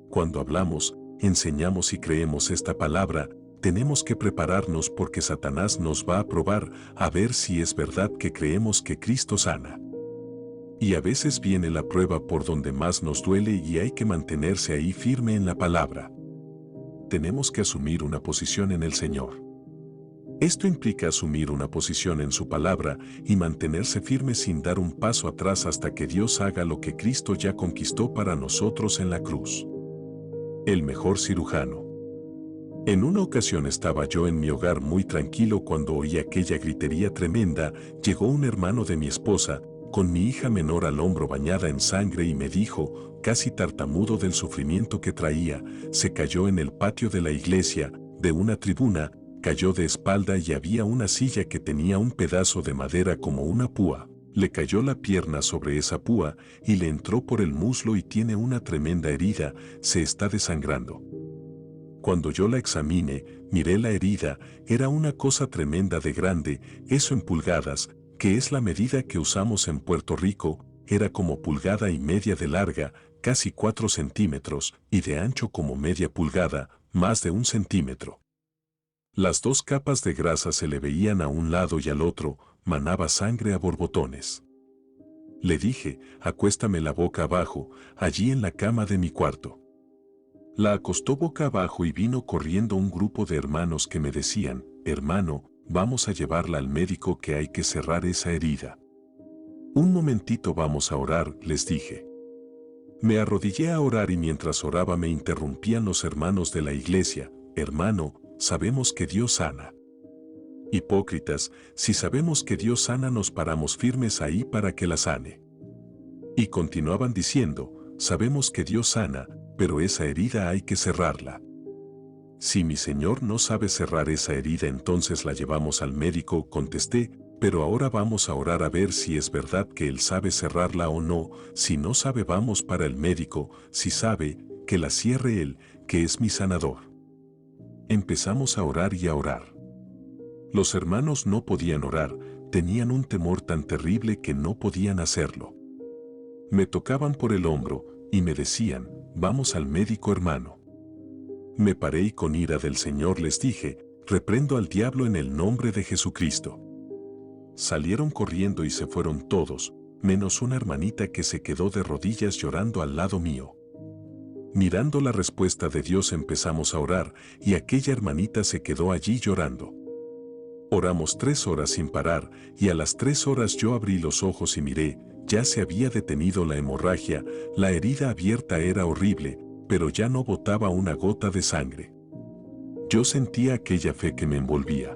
Cuando hablamos, enseñamos y creemos esta palabra, tenemos que prepararnos porque Satanás nos va a probar a ver si es verdad que creemos que Cristo sana. Y a veces viene la prueba por donde más nos duele y hay que mantenerse ahí firme en la palabra. Tenemos que asumir una posición en el Señor. Esto implica asumir una posición en su palabra y mantenerse firme sin dar un paso atrás hasta que Dios haga lo que Cristo ya conquistó para nosotros en la cruz. El mejor cirujano. En una ocasión estaba yo en mi hogar muy tranquilo cuando oí aquella gritería tremenda. Llegó un hermano de mi esposa, con mi hija menor al hombro bañada en sangre, y me dijo, casi tartamudo del sufrimiento que traía, se cayó en el patio de la iglesia, de una tribuna, cayó de espalda y había una silla que tenía un pedazo de madera como una púa. Le cayó la pierna sobre esa púa y le entró por el muslo y tiene una tremenda herida, se está desangrando. Cuando yo la examiné, miré la herida, era una cosa tremenda de grande, eso en pulgadas, que es la medida que usamos en Puerto Rico, era como 1,5 pulgadas de larga, casi 4 centímetros, y de ancho como media pulgada, más de 1 centímetro. Las 2 capas de grasa se le veían a un lado y al otro, manaba sangre a borbotones. Le dije, acuéstame la boca abajo, allí en la cama de mi cuarto. La acostó boca abajo y vino corriendo un grupo de hermanos que me decían, hermano, vamos a llevarla al médico que hay que cerrar esa herida. Un momentito, vamos a orar, les dije. Me arrodillé a orar y mientras oraba me interrumpían los hermanos de la iglesia, hermano, sabemos que Dios sana. Hipócritas, si sabemos que Dios sana nos paramos firmes ahí para que la sane. Y continuaban diciendo, sabemos que Dios sana, pero esa herida hay que cerrarla. Si mi Señor no sabe cerrar esa herida, entonces la llevamos al médico, contesté, pero ahora vamos a orar a ver si es verdad que Él sabe cerrarla o no. Si no sabe, vamos para el médico, si sabe, que la cierre Él, que es mi sanador. Empezamos a orar y a orar. Los hermanos no podían orar, tenían un temor tan terrible que no podían hacerlo. Me tocaban por el hombro y me decían, vamos al médico, hermano. Me paré y con ira del Señor les dije, reprendo al diablo en el nombre de Jesucristo. Salieron corriendo y se fueron todos, menos una hermanita que se quedó de rodillas llorando al lado mío. Mirando la respuesta de Dios empezamos a orar y aquella hermanita se quedó allí llorando. Oramos 3 horas sin parar y a las 3 horas yo abrí los ojos y miré, ya se había detenido la hemorragia, la herida abierta era horrible, pero ya no botaba una gota de sangre. Yo sentía aquella fe que me envolvía.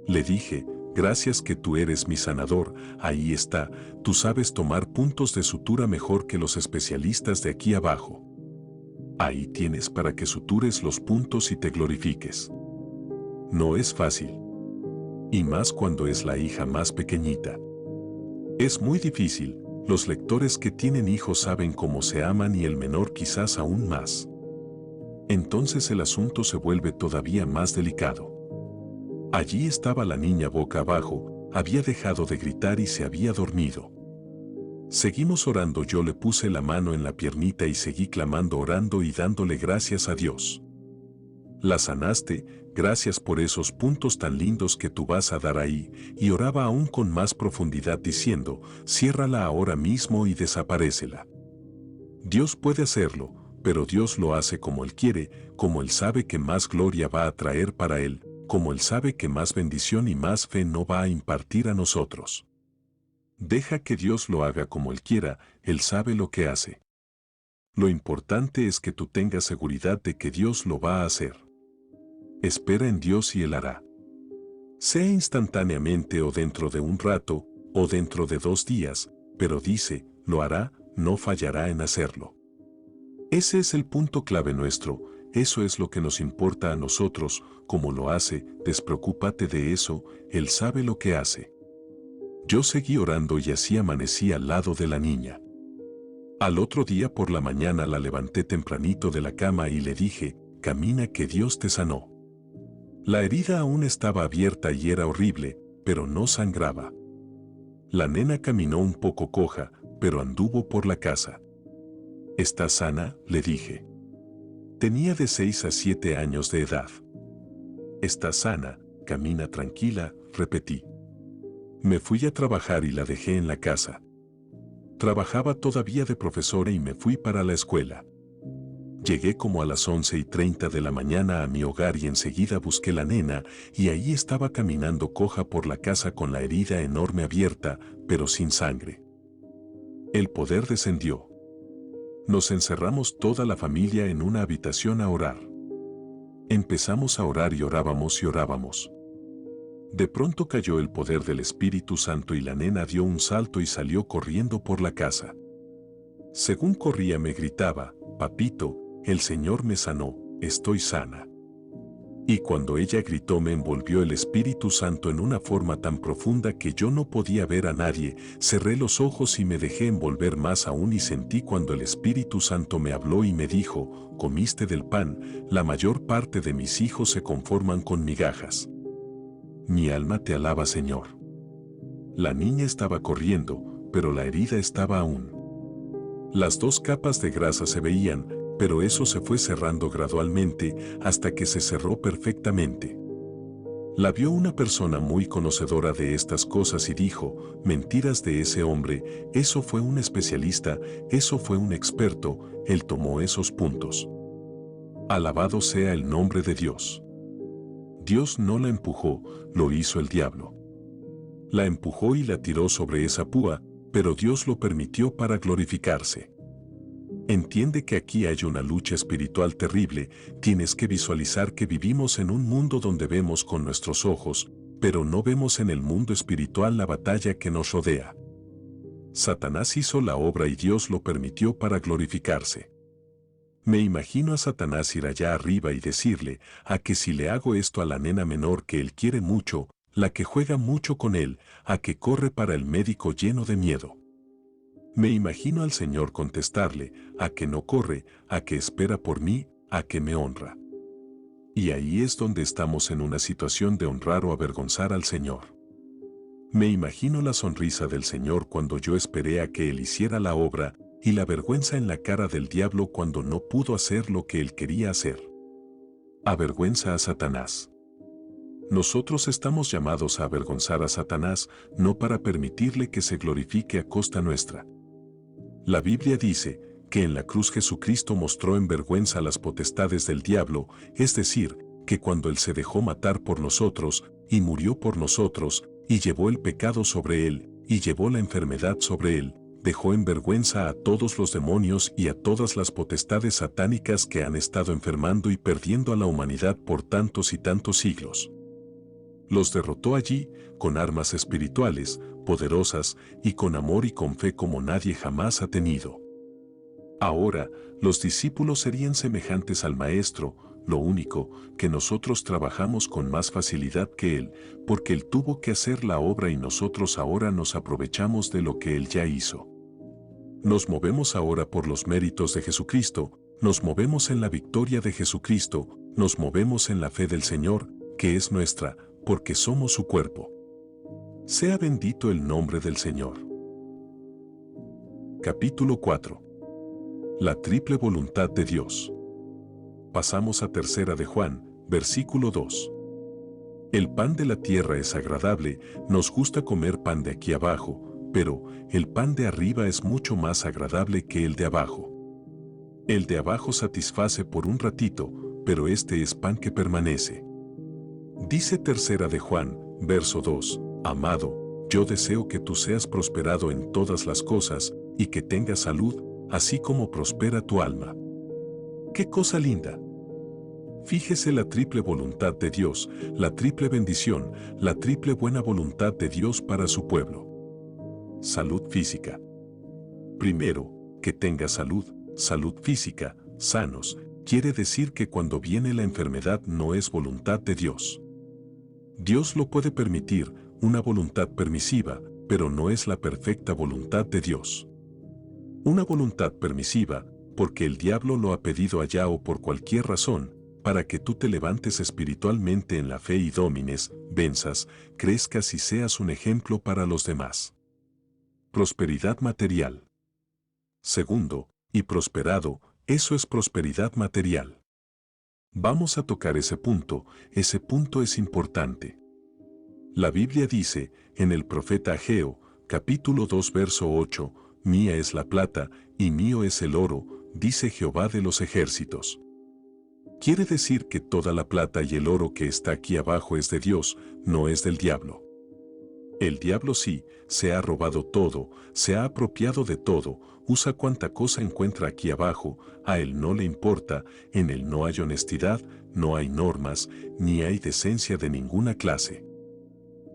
Le dije, gracias que tú eres mi sanador, ahí está, tú sabes tomar puntos de sutura mejor que los especialistas de aquí abajo. Ahí tienes para que sutures los puntos y te glorifiques. No es fácil. Y más cuando es la hija más pequeñita. Es muy difícil, los lectores que tienen hijos saben cómo se aman y el menor quizás aún más. Entonces el asunto se vuelve todavía más delicado. Allí estaba la niña boca abajo, había dejado de gritar y se había dormido. Seguimos orando, yo le puse la mano en la piernita y seguí clamando, orando y dándole gracias a Dios. La sanaste, gracias por esos puntos tan lindos que tú vas a dar ahí, y oraba aún con más profundidad diciendo, ciérrala ahora mismo y desaparécela. Dios puede hacerlo, pero Dios lo hace como Él quiere, como Él sabe que más gloria va a traer para Él, como Él sabe que más bendición y más fe no va a impartir a nosotros. Deja que Dios lo haga como Él quiera, Él sabe lo que hace. Lo importante es que tú tengas seguridad de que Dios lo va a hacer. Espera en Dios y Él hará. Sea instantáneamente o dentro de un rato, o dentro de 2 días, pero dice, lo hará, no fallará en hacerlo. Ese es el punto clave nuestro, eso es lo que nos importa a nosotros, como lo hace, despreocúpate de eso, Él sabe lo que hace. Yo seguí orando y así amanecí al lado de la niña. Al otro día por la mañana la levanté tempranito de la cama y le dije, camina que Dios te sanó. La herida aún estaba abierta y era horrible, pero no sangraba. La nena caminó un poco coja, pero anduvo por la casa. ¿Estás sana?, le dije. Tenía de 6 a 7 años de edad. «Estás sana, camina tranquila», repetí. Me fui a trabajar y la dejé en la casa. Trabajaba todavía de profesora y me fui para la escuela. Llegué como a las 11:30 de la mañana a mi hogar y enseguida busqué la nena y ahí estaba caminando coja por la casa con la herida enorme abierta, pero sin sangre. El poder descendió. Nos encerramos toda la familia en una habitación a orar. Empezamos a orar y orábamos y orábamos. De pronto cayó el poder del Espíritu Santo y la nena dio un salto y salió corriendo por la casa. Según corría me gritaba, «Papito, el Señor me sanó, estoy sana». Y cuando ella gritó me envolvió el Espíritu Santo en una forma tan profunda que yo no podía ver a nadie, cerré los ojos y me dejé envolver más aún y sentí cuando el Espíritu Santo me habló y me dijo, «Comiste del pan, la mayor parte de mis hijos se conforman con migajas. Mi alma te alaba, Señor». La niña estaba corriendo, pero la herida estaba aún. Las 2 capas de grasa se veían, pero eso se fue cerrando gradualmente hasta que se cerró perfectamente. La vio una persona muy conocedora de estas cosas y dijo, «Mentiras de ese hombre, eso fue un especialista, eso fue un experto, él tomó esos puntos». Alabado sea el nombre de Dios. Dios no la empujó, lo hizo el diablo. La empujó y la tiró sobre esa púa, pero Dios lo permitió para glorificarse. Entiende que aquí hay una lucha espiritual terrible, tienes que visualizar que vivimos en un mundo donde vemos con nuestros ojos, pero no vemos en el mundo espiritual la batalla que nos rodea. Satanás hizo la obra y Dios lo permitió para glorificarse. Me imagino a Satanás ir allá arriba y decirle, a que si le hago esto a la nena menor que él quiere mucho, la que juega mucho con él, a que corre para el médico lleno de miedo. Me imagino al Señor contestarle, a que no corre, a que espera por mí, a que me honra. Y ahí es donde estamos en una situación de honrar o avergonzar al Señor. Me imagino la sonrisa del Señor cuando yo esperé a que Él hiciera la obra, y la vergüenza en la cara del diablo cuando no pudo hacer lo que él quería hacer. Avergüenza a Satanás. Nosotros estamos llamados a avergonzar a Satanás, no para permitirle que se glorifique a costa nuestra. La Biblia dice que en la cruz Jesucristo mostró en vergüenza las potestades del diablo, es decir, que cuando Él se dejó matar por nosotros, y murió por nosotros, y llevó el pecado sobre Él, y llevó la enfermedad sobre él, dejó en vergüenza a todos los demonios y a todas las potestades satánicas que han estado enfermando y perdiendo a la humanidad por tantos y tantos siglos. Los derrotó allí, con armas espirituales, poderosas, y con amor y con fe como nadie jamás ha tenido. Ahora, los discípulos serían semejantes al Maestro, lo único, que nosotros trabajamos con más facilidad que Él, porque Él tuvo que hacer la obra y nosotros ahora nos aprovechamos de lo que Él ya hizo. Nos movemos ahora por los méritos de Jesucristo, nos movemos en la victoria de Jesucristo, nos movemos en la fe del Señor, que es nuestra, porque somos su cuerpo. Sea bendito el nombre del Señor. Capítulo 4. La triple voluntad de Dios. Pasamos a Tercera de Juan, versículo 2. El pan de la tierra es agradable, nos gusta comer pan de aquí abajo, pero el pan de arriba es mucho más agradable que el de abajo. El de abajo satisface por un ratito, pero este es pan que permanece. Dice Tercera de Juan, verso 2, Amado, yo deseo que tú seas prosperado en todas las cosas, y que tengas salud, así como prospera tu alma. ¡Qué cosa linda! Fíjese la triple voluntad de Dios, la triple bendición, la triple buena voluntad de Dios para su pueblo. Salud física. Primero, que tenga salud, salud física, sanos, quiere decir que cuando viene la enfermedad no es voluntad de Dios. Dios lo puede permitir, una voluntad permisiva, pero no es la perfecta voluntad de Dios. Una voluntad permisiva, porque el diablo lo ha pedido allá o por cualquier razón, para que tú te levantes espiritualmente en la fe y domines, venzas, crezcas y seas un ejemplo para los demás. Prosperidad material. Segundo, y prosperado, eso es prosperidad material. Vamos a tocar ese punto es importante. La Biblia dice, en el profeta Ageo, capítulo 2 verso 8, Mía es la plata, y mío es el oro, dice Jehová de los ejércitos. Quiere decir que toda la plata y el oro que está aquí abajo es de Dios, no es del diablo. El diablo sí, se ha robado todo, se ha apropiado de todo, usa cuanta cosa encuentra aquí abajo, a él no le importa, en él no hay honestidad, no hay normas, ni hay decencia de ninguna clase.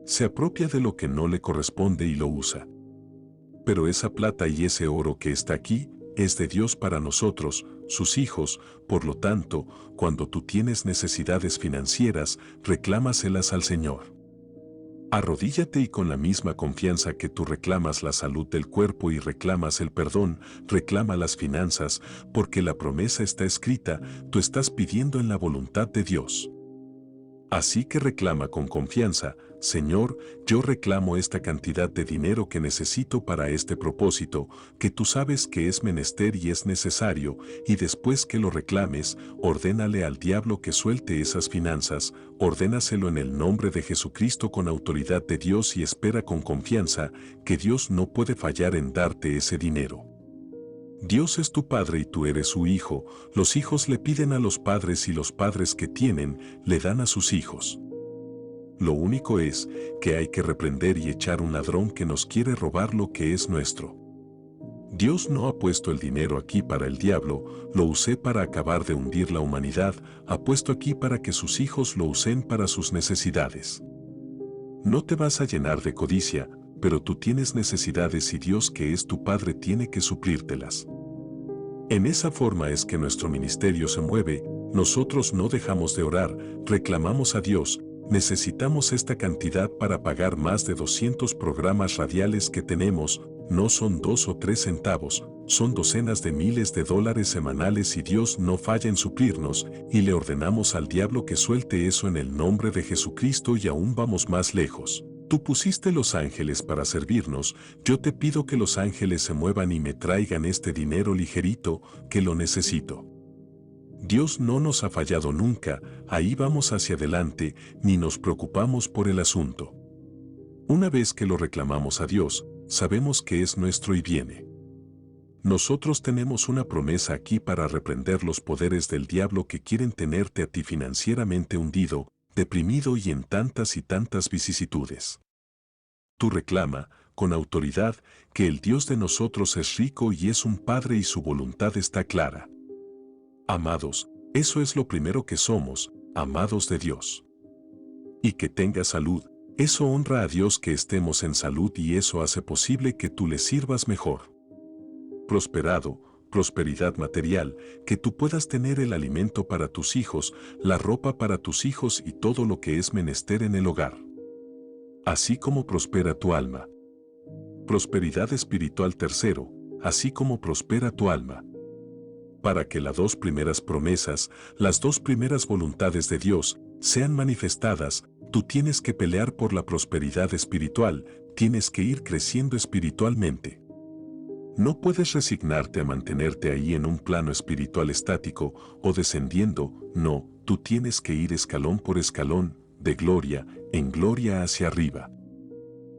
Se apropia de lo que no le corresponde y lo usa. Pero esa plata y ese oro que está aquí, es de Dios para nosotros, sus hijos, por lo tanto, cuando tú tienes necesidades financieras, reclámaselas al Señor. Arrodíllate y con la misma confianza que tú reclamas la salud del cuerpo y reclamas el perdón, reclama las finanzas, porque la promesa está escrita, tú estás pidiendo en la voluntad de Dios. Así que reclama con confianza, Señor, yo reclamo esta cantidad de dinero que necesito para este propósito, que tú sabes que es menester y es necesario, y después que lo reclames, ordénale al diablo que suelte esas finanzas, ordénaselo en el nombre de Jesucristo con autoridad de Dios y espera con confianza que Dios no puede fallar en darte ese dinero. Dios es tu Padre y tú eres su Hijo, los hijos le piden a los padres y los padres que tienen, le dan a sus hijos. Lo único es que hay que reprender y echar un ladrón que nos quiere robar lo que es nuestro. Dios no ha puesto el dinero aquí para el diablo, lo usé para acabar de hundir la humanidad, ha puesto aquí para que sus hijos lo usen para sus necesidades. No te vas a llenar de codicia, pero tú tienes necesidades y Dios que es tu Padre tiene que suplírtelas. En esa forma es que nuestro ministerio se mueve, nosotros no dejamos de orar, reclamamos a Dios, necesitamos esta cantidad para pagar más de 200 programas radiales que tenemos, no son 2 o 3 centavos, son docenas de miles de dólares semanales y Dios no falla en suplirnos, y le ordenamos al diablo que suelte eso en el nombre de Jesucristo y aún vamos más lejos. Tú pusiste los ángeles para servirnos, yo te pido que los ángeles se muevan y me traigan este dinero ligerito, que lo necesito. Dios no nos ha fallado nunca, ahí vamos hacia adelante, ni nos preocupamos por el asunto. Una vez que lo reclamamos a Dios, sabemos que es nuestro y viene. Nosotros tenemos una promesa aquí para reprender los poderes del diablo que quieren tenerte a ti financieramente hundido, deprimido y en tantas vicisitudes. Tú reclama, con autoridad, que el Dios de nosotros es rico y es un Padre y su voluntad está clara. Amados, eso es lo primero que somos, amados de Dios. Y que tenga salud, eso honra a Dios que estemos en salud y eso hace posible que tú le sirvas mejor. Prosperado, prosperidad material, que tú puedas tener el alimento para tus hijos, la ropa para tus hijos y todo lo que es menester en el hogar. Así como prospera tu alma. Prosperidad espiritual tercero, así como prospera tu alma. Para que las dos primeras promesas, las dos primeras voluntades de Dios, sean manifestadas, tú tienes que pelear por la prosperidad espiritual, tienes que ir creciendo espiritualmente. No puedes resignarte a mantenerte ahí en un plano espiritual estático o descendiendo, no, tú tienes que ir escalón por escalón, de gloria en gloria hacia arriba.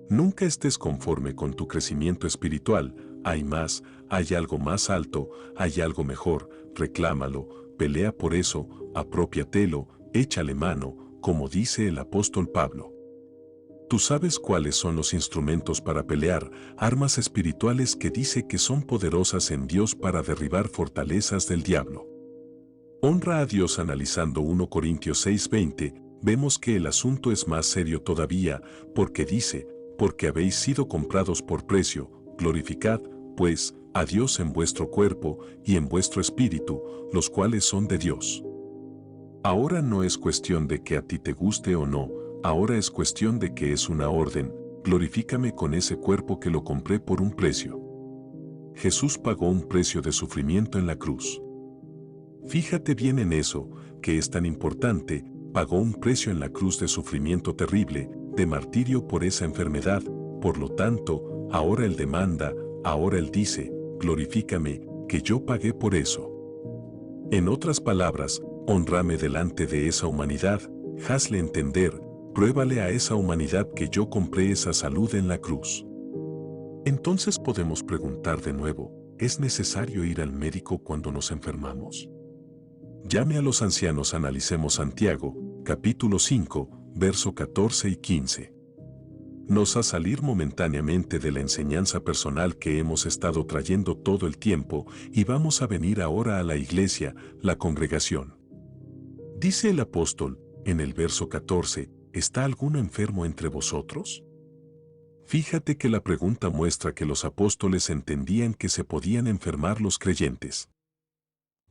Nunca estés conforme con tu crecimiento espiritual, hay más, hay algo más alto, hay algo mejor, reclámalo, pelea por eso, apropiatelo, échale mano, como dice el apóstol Pablo. Tú sabes cuáles son los instrumentos para pelear, armas espirituales que dice que son poderosas en Dios para derribar fortalezas del diablo. Honra a Dios. Analizando 1 Corintios 6:20, vemos que el asunto es más serio todavía, porque dice, porque habéis sido comprados por precio, glorificad, pues, a Dios en vuestro cuerpo y en vuestro espíritu, los cuales son de Dios. Ahora no es cuestión de que a ti te guste o no, ahora es cuestión de que es una orden, glorifícame con ese cuerpo que lo compré por un precio. Jesús pagó un precio de sufrimiento en la cruz. Fíjate bien en eso, que es tan importante, pagó un precio en la cruz de sufrimiento terrible, de martirio por esa enfermedad, por lo tanto, ahora Él demanda, ahora Él dice, glorifícame, que yo pagué por eso. En otras palabras, honrame delante de esa humanidad, hazle entender, pruébale a esa humanidad que yo compré esa salud en la cruz. Entonces podemos preguntar de nuevo, ¿es necesario ir al médico cuando nos enfermamos? Llame a los ancianos. Analicemos Santiago, capítulo 5, verso 14 y 15. Nos a salir momentáneamente de la enseñanza personal que hemos estado trayendo todo el tiempo y vamos a venir ahora a la iglesia, la congregación. Dice el apóstol, en el verso 14, ¿está alguno enfermo entre vosotros? Fíjate que la pregunta muestra que los apóstoles entendían que se podían enfermar los creyentes.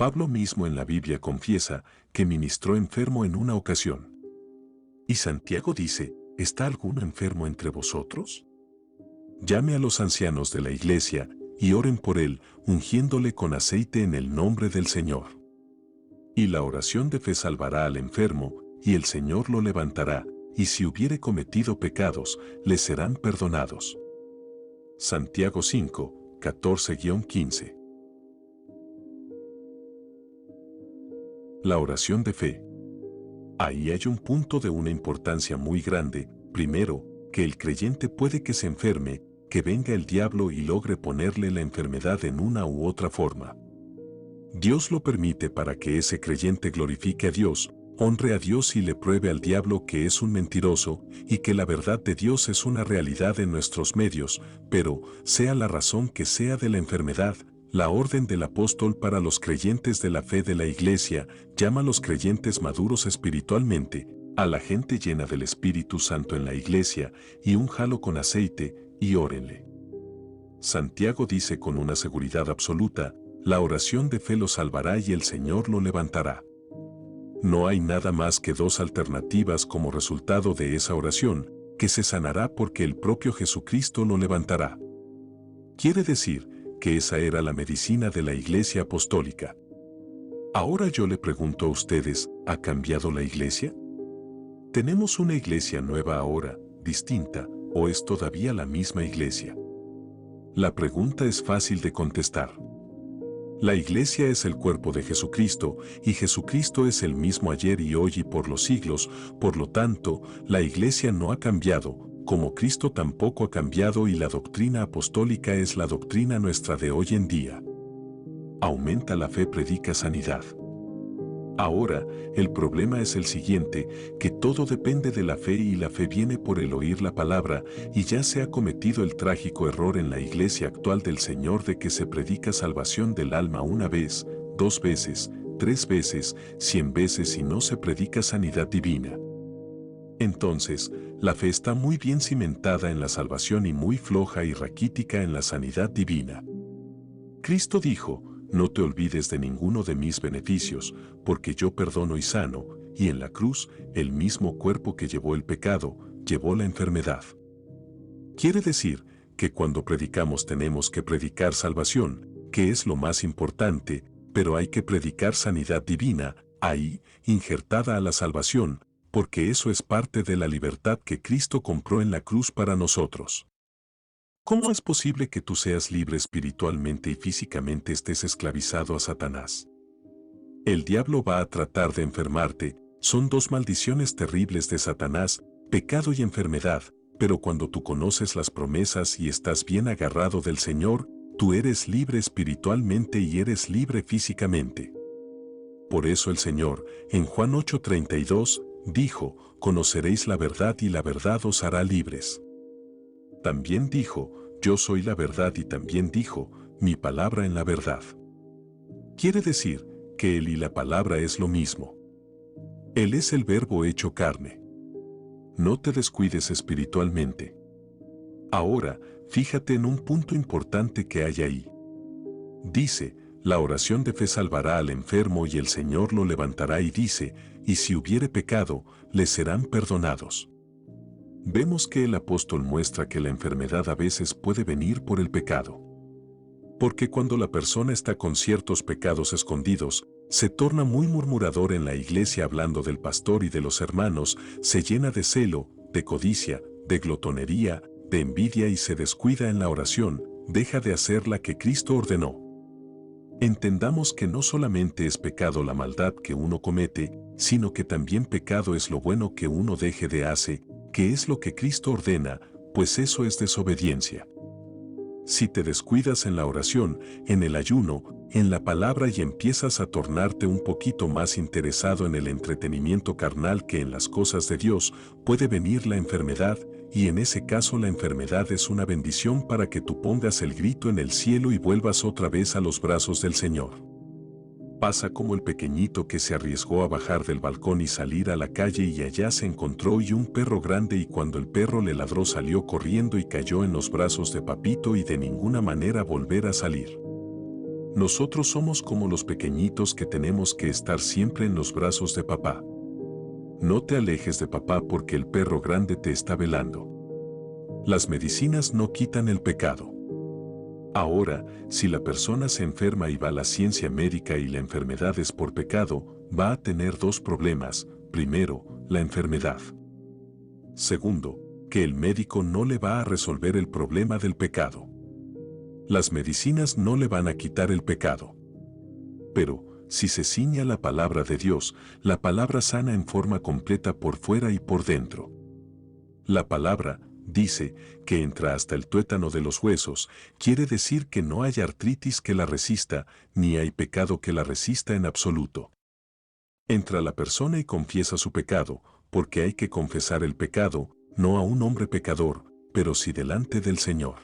Pablo mismo en la Biblia confiesa que ministró enfermo en una ocasión. Y Santiago dice, ¿está alguno enfermo entre vosotros? Llame a los ancianos de la iglesia y oren por él, ungiéndole con aceite en el nombre del Señor. Y la oración de fe salvará al enfermo, y el Señor lo levantará, y si hubiere cometido pecados, le serán perdonados. Santiago 5, 14-15. La oración de fe. Ahí hay un punto de una importancia muy grande. Primero, que el creyente puede que se enferme, que venga el diablo y logre ponerle la enfermedad en una u otra forma. Dios lo permite para que ese creyente glorifique a Dios, honre a Dios y le pruebe al diablo que es un mentiroso y que la verdad de Dios es una realidad en nuestros medios, pero, sea la razón que sea de la enfermedad, la orden del apóstol para los creyentes de la fe de la iglesia llama a los creyentes maduros espiritualmente, a la gente llena del Espíritu Santo en la iglesia, y únjalo con aceite, y órenle. Santiago dice con una seguridad absoluta, la oración de fe lo salvará y el Señor lo levantará. No hay nada más que dos alternativas como resultado de esa oración, que se sanará porque el propio Jesucristo lo levantará. Quiere decir que esa era la medicina de la iglesia apostólica. Ahora yo le pregunto a ustedes, ¿ha cambiado la iglesia? ¿Tenemos una iglesia nueva ahora, distinta, o es todavía la misma iglesia? La pregunta es fácil de contestar. La iglesia es el cuerpo de Jesucristo, y Jesucristo es el mismo ayer y hoy y por los siglos, por lo tanto, la iglesia no ha cambiado, como Cristo tampoco ha cambiado y la doctrina apostólica es la doctrina nuestra de hoy en día. Aumenta la fe, predica sanidad. Ahora, el problema es el siguiente, que todo depende de la fe y la fe viene por el oír la palabra, y ya se ha cometido el trágico error en la iglesia actual del Señor de que se predica salvación del alma una vez, 2 veces, 3 veces, 100 veces y no se predica sanidad divina. Entonces, la fe está muy bien cimentada en la salvación y muy floja y raquítica en la sanidad divina. Cristo dijo, no te olvides de ninguno de mis beneficios, porque yo perdono y sano, y en la cruz, el mismo cuerpo que llevó el pecado, llevó la enfermedad. Quiere decir que cuando predicamos tenemos que predicar salvación, que es lo más importante, pero hay que predicar sanidad divina, ahí, injertada a la salvación, porque eso es parte de la libertad que Cristo compró en la cruz para nosotros. ¿Cómo es posible que tú seas libre espiritualmente y físicamente estés esclavizado a Satanás? El diablo va a tratar de enfermarte, son 2 maldiciones terribles de Satanás, pecado y enfermedad, pero cuando tú conoces las promesas y estás bien agarrado del Señor, tú eres libre espiritualmente y eres libre físicamente. Por eso el Señor, en Juan 8:32, dijo, conoceréis la verdad y la verdad os hará libres. También dijo, yo soy la verdad y también dijo, mi palabra en la verdad. Quiere decir que Él y la palabra es lo mismo. Él es el verbo hecho carne. No te descuides espiritualmente. Ahora, fíjate en un punto importante que hay ahí. Dice, la oración de fe salvará al enfermo y el Señor lo levantará y dice, y si hubiere pecado, le serán perdonados. Vemos que el apóstol muestra que la enfermedad a veces puede venir por el pecado. Porque cuando la persona está con ciertos pecados escondidos, se torna muy murmurador en la iglesia hablando del pastor y de los hermanos, se llena de celo, de codicia, de glotonería, de envidia y se descuida en la oración, deja de hacer la que Cristo ordenó. Entendamos que no solamente es pecado la maldad que uno comete, sino que también pecado es lo bueno que uno deje de hacer, que es lo que Cristo ordena, pues eso es desobediencia. Si te descuidas en la oración, en el ayuno, en la palabra y empiezas a tornarte un poquito más interesado en el entretenimiento carnal que en las cosas de Dios, puede venir la enfermedad, y en ese caso la enfermedad es una bendición para que tú pongas el grito en el cielo y vuelvas otra vez a los brazos del Señor. Pasa como el pequeñito que se arriesgó a bajar del balcón y salir a la calle y allá se encontró y un perro grande y cuando el perro le ladró salió corriendo y cayó en los brazos de papito y de ninguna manera volver a salir. Nosotros somos como los pequeñitos que tenemos que estar siempre en los brazos de papá. No te alejes de papá porque el perro grande te está velando. Las medicinas no quitan el pecado. Ahora, si la persona se enferma y va a la ciencia médica y la enfermedad es por pecado, va a tener 2 problemas. Primero, la enfermedad. Segundo, que el médico no le va a resolver el problema del pecado. Las medicinas no le van a quitar el pecado. Pero, si se ciña la palabra de Dios, la palabra sana en forma completa por fuera y por dentro. La palabra dice que entra hasta el tuétano de los huesos, quiere decir que no hay artritis que la resista, ni hay pecado que la resista en absoluto. Entra la persona y confiesa su pecado, porque hay que confesar el pecado, no a un hombre pecador, pero sí delante del Señor.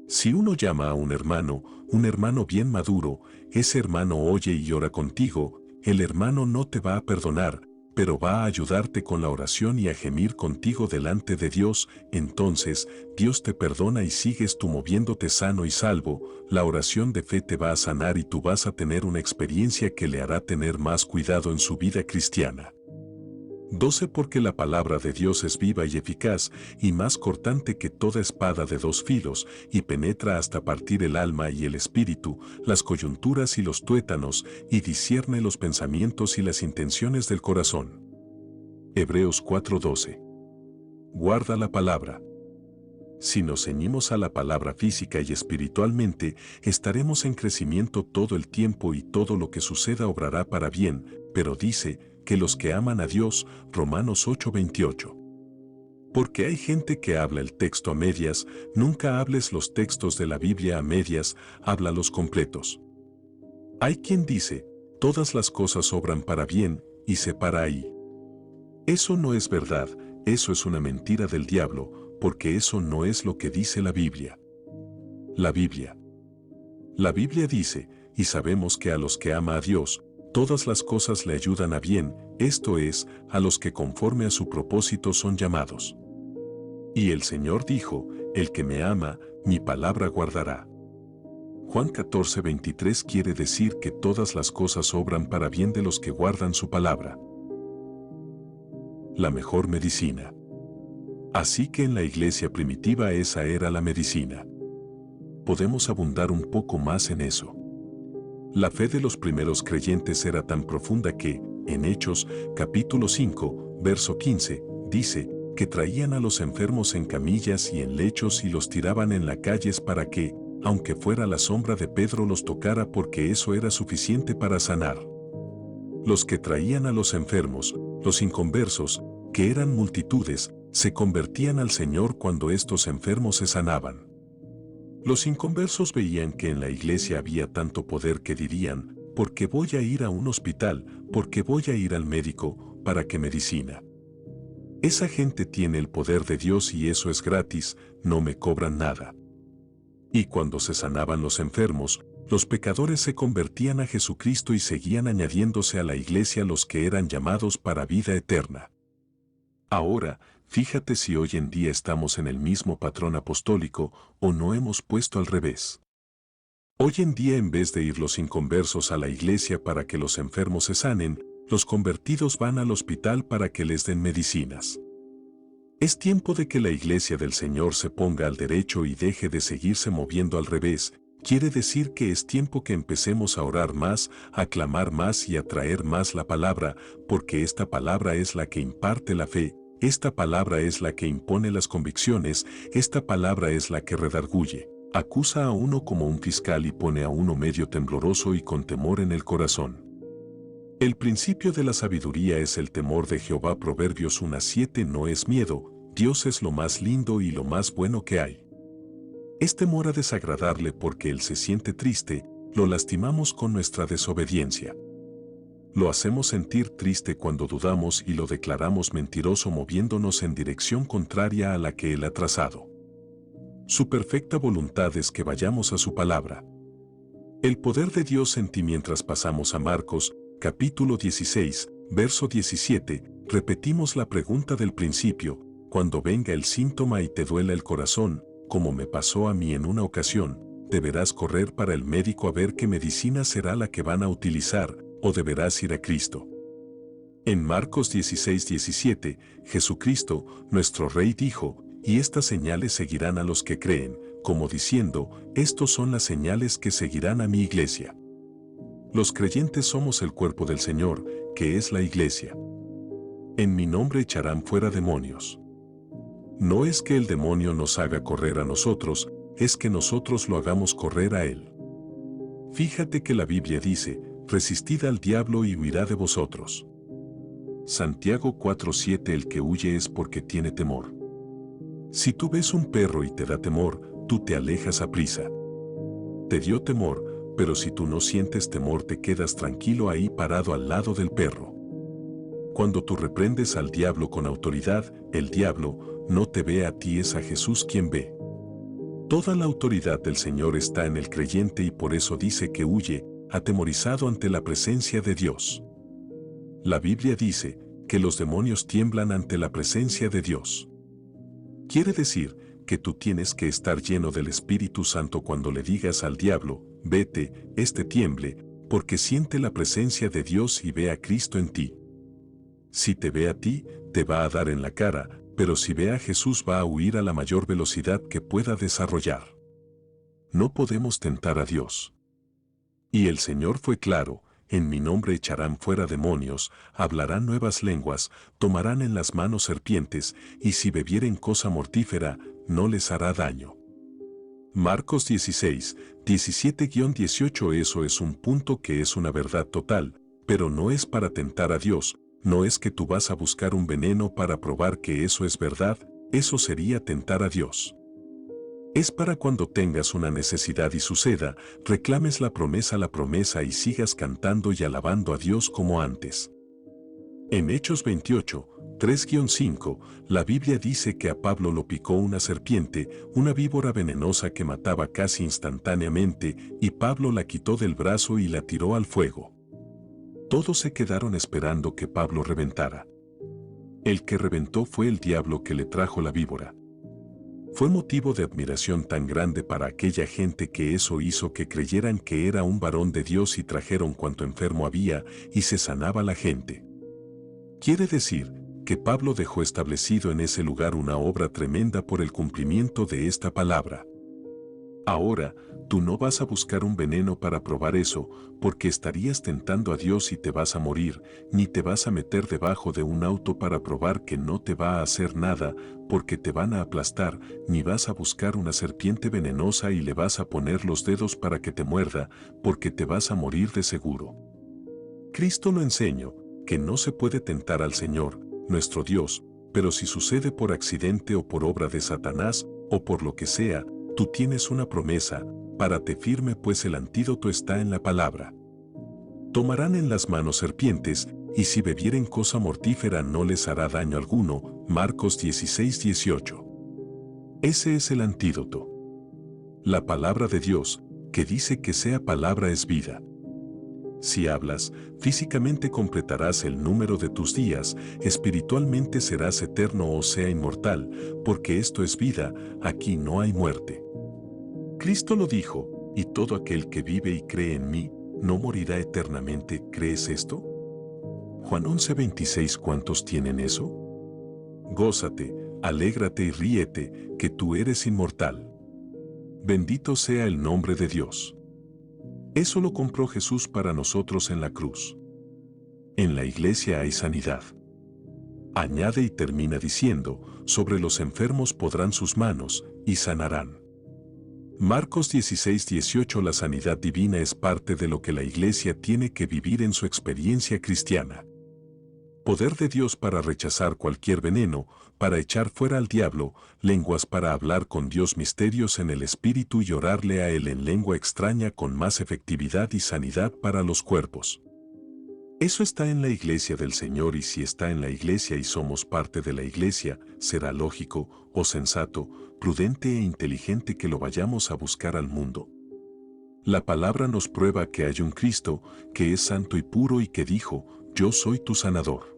Si uno llama a un hermano bien maduro, ese hermano oye y ora contigo, el hermano no te va a perdonar, pero va a ayudarte con la oración y a gemir contigo delante de Dios, entonces Dios te perdona y sigues tú moviéndote sano y salvo, la oración de fe te va a sanar y tú vas a tener una experiencia que le hará tener más cuidado en su vida cristiana. 12 Porque la palabra de Dios es viva y eficaz, y más cortante que toda espada de 2 filos, y penetra hasta partir el alma y el espíritu, las coyunturas y los tuétanos, y discierne los pensamientos y las intenciones del corazón. Hebreos 4:12. Guarda la palabra. Si nos ceñimos a la palabra física y espiritualmente, estaremos en crecimiento todo el tiempo y todo lo que suceda obrará para bien, pero dice que los que aman a Dios, Romanos 8:28. Porque hay gente que habla el texto a medias, nunca hables los textos de la Biblia a medias, háblalos completos. Hay quien dice, todas las cosas obran para bien, y se para ahí. Eso no es verdad, eso es una mentira del diablo, porque eso no es lo que dice la Biblia. La Biblia dice, y sabemos que a los que ama a Dios, todas las cosas le ayudan a bien, esto es, a los que conforme a su propósito son llamados. Y el Señor dijo, el que me ama, mi palabra guardará. Juan 14:23 quiere decir que todas las cosas obran para bien de los que guardan su palabra. La mejor medicina. Así que en la iglesia primitiva esa era la medicina. Podemos abundar un poco más en eso. La fe de los primeros creyentes era tan profunda que, en Hechos, capítulo 5, verso 15, dice, que traían a los enfermos en camillas y en lechos y los tiraban en las calles para que, aunque fuera la sombra de Pedro, los tocara porque eso era suficiente para sanar. Los que traían a los enfermos, los inconversos, que eran multitudes, se convertían al Señor cuando estos enfermos se sanaban. Los inconversos veían que en la iglesia había tanto poder que dirían, ¿por qué voy a ir a un hospital? ¿Por qué voy a ir al médico? ¿Para qué medicina? Esa gente tiene el poder de Dios y eso es gratis, no me cobran nada. Y cuando se sanaban los enfermos, los pecadores se convertían a Jesucristo y seguían añadiéndose a la iglesia los que eran llamados para vida eterna. Ahora, fíjate si hoy en día estamos en el mismo patrón apostólico o no hemos puesto al revés. Hoy en día en vez de ir los inconversos a la iglesia para que los enfermos se sanen, los convertidos van al hospital para que les den medicinas. Es tiempo de que la iglesia del Señor se ponga al derecho y deje de seguirse moviendo al revés. Quiere decir que es tiempo que empecemos a orar más, a clamar más y a traer más la palabra, porque esta palabra es la que imparte la fe, esta palabra es la que impone las convicciones, esta palabra es la que redarguye, acusa a uno como un fiscal y pone a uno medio tembloroso y con temor en el corazón. El principio de la sabiduría es el temor de Jehová. Proverbios 1:7 no es miedo, Dios es lo más lindo y lo más bueno que hay. Es temor a desagradarle porque Él se siente triste, lo lastimamos con nuestra desobediencia. Lo hacemos sentir triste cuando dudamos y lo declaramos mentiroso moviéndonos en dirección contraria a la que Él ha trazado. Su perfecta voluntad es que vayamos a su palabra. El poder de Dios en ti. Mientras pasamos a Marcos, capítulo 16, verso 17, repetimos la pregunta del principio, cuando venga el síntoma y te duela el corazón, como me pasó a mí en una ocasión, deberás correr para el médico a ver qué medicina será la que van a utilizar, o deberás ir a Cristo. En Marcos 16:17, Jesucristo, nuestro Rey, dijo, y estas señales seguirán a los que creen, como diciendo, estos son las señales que seguirán a mi iglesia. Los creyentes somos el cuerpo del Señor, que es la iglesia. En mi nombre echarán fuera demonios. No es que el demonio nos haga correr a nosotros, es que nosotros lo hagamos correr a él. Fíjate que la Biblia dice, resistid al diablo y huirá de vosotros. Santiago 4:7 El que huye es porque tiene temor. Si tú ves un perro y te da temor, tú te alejas aprisa. Te dio temor, pero si tú no sientes temor te quedas tranquilo ahí parado al lado del perro. Cuando tú reprendes al diablo con autoridad, el diablo no te ve a ti, es a Jesús quien ve. Toda la autoridad del Señor está en el creyente y por eso dice que huye, atemorizado ante la presencia de Dios. La Biblia dice que los demonios tiemblan ante la presencia de Dios. Quiere decir que tú tienes que estar lleno del Espíritu Santo cuando le digas al diablo, vete, tiemble, porque siente la presencia de Dios y ve a Cristo en ti. Si te ve a ti, te va a dar en la cara, pero si ve a Jesús va a huir a la mayor velocidad que pueda desarrollar. No podemos tentar a Dios. Y el Señor fue claro, en mi nombre echarán fuera demonios, hablarán nuevas lenguas, tomarán en las manos serpientes, y si bebieren cosa mortífera, no les hará daño. Marcos 16, 17-18 Eso es un punto que es una verdad total, pero no es para tentar a Dios, no es que tú vas a buscar un veneno para probar que eso es verdad, eso sería tentar a Dios. Es para cuando tengas una necesidad y suceda, reclames la promesa y sigas cantando y alabando a Dios como antes. En Hechos 28, 3-5, la Biblia dice que a Pablo lo picó una serpiente, una víbora venenosa que mataba casi instantáneamente, y Pablo la quitó del brazo y la tiró al fuego. Todos se quedaron esperando que Pablo reventara. El que reventó fue el diablo que le trajo la víbora. Fue motivo de admiración tan grande para aquella gente que eso hizo que creyeran que era un varón de Dios y trajeron cuanto enfermo había y se sanaba la gente. Quiere decir que Pablo dejó establecido en ese lugar una obra tremenda por el cumplimiento de esta palabra. Ahora, tú no vas a buscar un veneno para probar eso, porque estarías tentando a Dios y te vas a morir, ni te vas a meter debajo de un auto para probar que no te va a hacer nada, porque te van a aplastar, ni vas a buscar una serpiente venenosa y le vas a poner los dedos para que te muerda, porque te vas a morir de seguro. Cristo lo enseñó, que no se puede tentar al Señor, nuestro Dios, pero si sucede por accidente o por obra de Satanás, o por lo que sea, tú tienes una promesa, párate firme pues el antídoto está en la palabra. Tomarán en las manos serpientes, y si bebieren cosa mortífera no les hará daño alguno, Marcos 16-18. Ese es el antídoto. La palabra de Dios, que dice que sea palabra es vida. Si hablas, físicamente completarás el número de tus días, espiritualmente serás eterno o sea inmortal, porque esto es vida, aquí no hay muerte. Cristo lo dijo, y todo aquel que vive y cree en mí, no morirá eternamente, ¿crees esto? Juan 11:26. ¿Cuántos tienen eso? Gózate, alégrate y ríete, que tú eres inmortal. Bendito sea el nombre de Dios. Eso lo compró Jesús para nosotros en la cruz. En la iglesia hay sanidad. Añade y termina diciendo, sobre los enfermos podrán sus manos, y sanarán. Marcos 16-18. La sanidad divina es parte de lo que la iglesia tiene que vivir en su experiencia cristiana. Poder de Dios para rechazar cualquier veneno, para echar fuera al diablo, lenguas para hablar con Dios, misterios en el espíritu y orarle a Él en lengua extraña con más efectividad y sanidad para los cuerpos. Eso está en la iglesia del Señor y si está en la iglesia y somos parte de la iglesia, será lógico, o sensato, prudente e inteligente que lo vayamos a buscar al mundo. La palabra nos prueba que hay un Cristo, que es santo y puro y que dijo, yo soy tu sanador.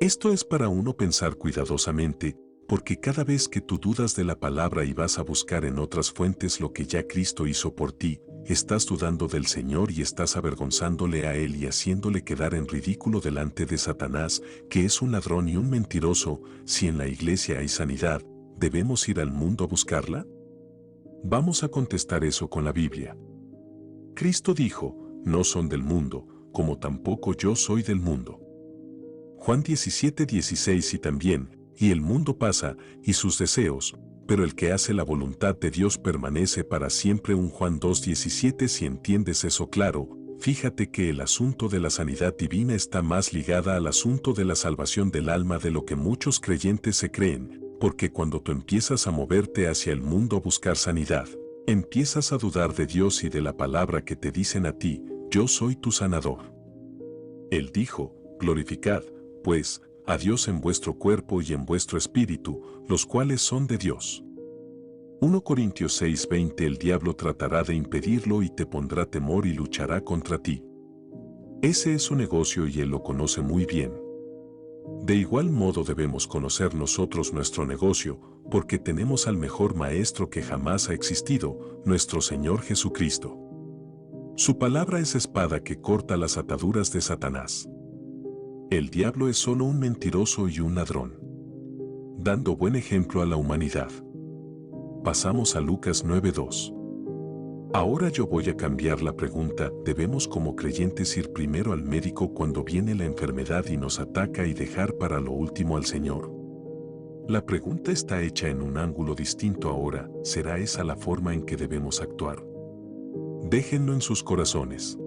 Esto es para uno pensar cuidadosamente, porque cada vez que tú dudas de la palabra y vas a buscar en otras fuentes lo que ya Cristo hizo por ti, estás dudando del Señor y estás avergonzándole a Él y haciéndole quedar en ridículo delante de Satanás, que es un ladrón y un mentiroso. Si en la iglesia hay sanidad, ¿debemos ir al mundo a buscarla? Vamos a contestar eso con la Biblia. Cristo dijo, no son del mundo, como tampoco yo soy del mundo. Juan 17:16 y también, y el mundo pasa, y sus deseos, pero el que hace la voluntad de Dios permanece para siempre. Un Juan 2:17. Si entiendes eso claro, fíjate que el asunto de la sanidad divina está más ligada al asunto de la salvación del alma de lo que muchos creyentes se creen, porque cuando tú empiezas a moverte hacia el mundo a buscar sanidad, empiezas a dudar de Dios y de la palabra que te dicen a ti, yo soy tu sanador. Él dijo, glorificad, pues, a Dios en vuestro cuerpo y en vuestro espíritu, los cuales son de Dios. 1 Corintios 6:20. El diablo tratará de impedirlo y te pondrá temor y luchará contra ti. Ese es su negocio y él lo conoce muy bien. De igual modo debemos conocer nosotros nuestro negocio, porque tenemos al mejor maestro que jamás ha existido, nuestro Señor Jesucristo. Su palabra es espada que corta las ataduras de Satanás. El diablo es solo un mentiroso y un ladrón, dando buen ejemplo a la humanidad. Pasamos a Lucas 9:2. Ahora yo voy a cambiar la pregunta, ¿debemos como creyentes ir primero al médico cuando viene la enfermedad y nos ataca y dejar para lo último al Señor? La pregunta está hecha en un ángulo distinto ahora, ¿será esa la forma en que debemos actuar? Déjenlo en sus corazones.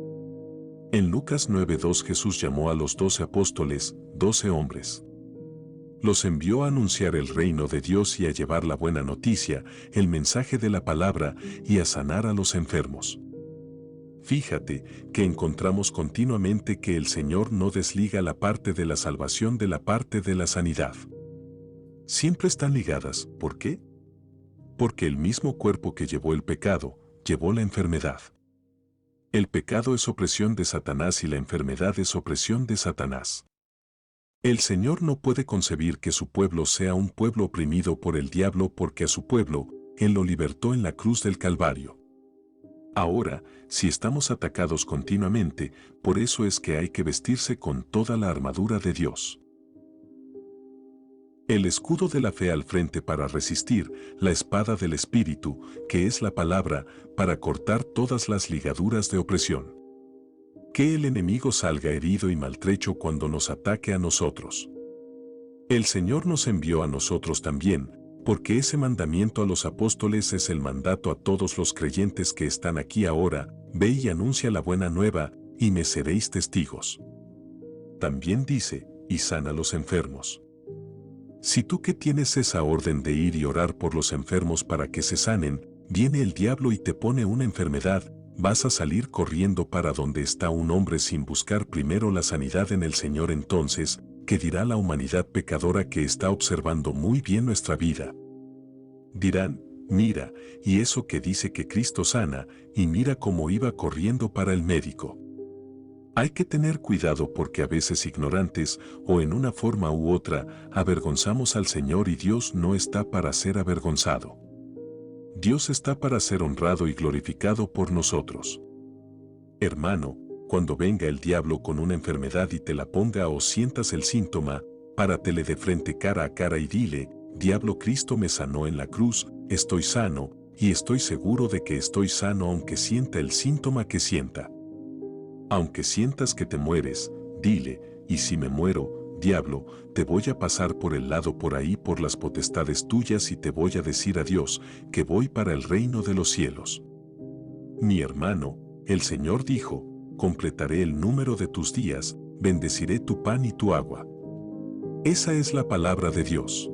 En Lucas 9:2 Jesús llamó a los 12 apóstoles, 12 hombres. Los envió a anunciar el reino de Dios y a llevar la buena noticia, el mensaje de la palabra y a sanar a los enfermos. Fíjate que encontramos continuamente que el Señor no desliga la parte de la salvación de la parte de la sanidad. Siempre están ligadas. ¿Por qué? Porque el mismo cuerpo que llevó el pecado, llevó la enfermedad. El pecado es opresión de Satanás y la enfermedad es opresión de Satanás. El Señor no puede concebir que su pueblo sea un pueblo oprimido por el diablo porque a su pueblo, Él lo libertó en la cruz del Calvario. Ahora, si estamos atacados continuamente, por eso es que hay que vestirse con toda la armadura de Dios. El escudo de la fe al frente para resistir, la espada del Espíritu, que es la palabra, para cortar todas las ligaduras de opresión. Que el enemigo salga herido y maltrecho cuando nos ataque a nosotros. El Señor nos envió a nosotros también, porque ese mandamiento a los apóstoles es el mandato a todos los creyentes que están aquí ahora, ve y anuncia la buena nueva, y me seréis testigos. También dice, y sana a los enfermos. Si tú que tienes esa orden de ir y orar por los enfermos para que se sanen, viene el diablo y te pone una enfermedad, vas a salir corriendo para donde está un hombre sin buscar primero la sanidad en el Señor. Entonces, ¿qué dirá la humanidad pecadora que está observando muy bien nuestra vida? Dirán, mira, y eso que dice que Cristo sana, y mira cómo iba corriendo para el médico. Hay que tener cuidado porque a veces ignorantes, o en una forma u otra, avergonzamos al Señor y Dios no está para ser avergonzado. Dios está para ser honrado y glorificado por nosotros. Hermano, cuando venga el diablo con una enfermedad y te la ponga o sientas el síntoma, páratele de frente cara a cara y dile, diablo, Cristo me sanó en la cruz, estoy sano, y estoy seguro de que estoy sano aunque sienta el síntoma que sienta. Aunque sientas que te mueres, dile, y si me muero, diablo, te voy a pasar por el lado por ahí por las potestades tuyas y te voy a decir a Dios que voy para el reino de los cielos. Mi hermano, el Señor dijo, completaré el número de tus días, bendeciré tu pan y tu agua. Esa es la palabra de Dios.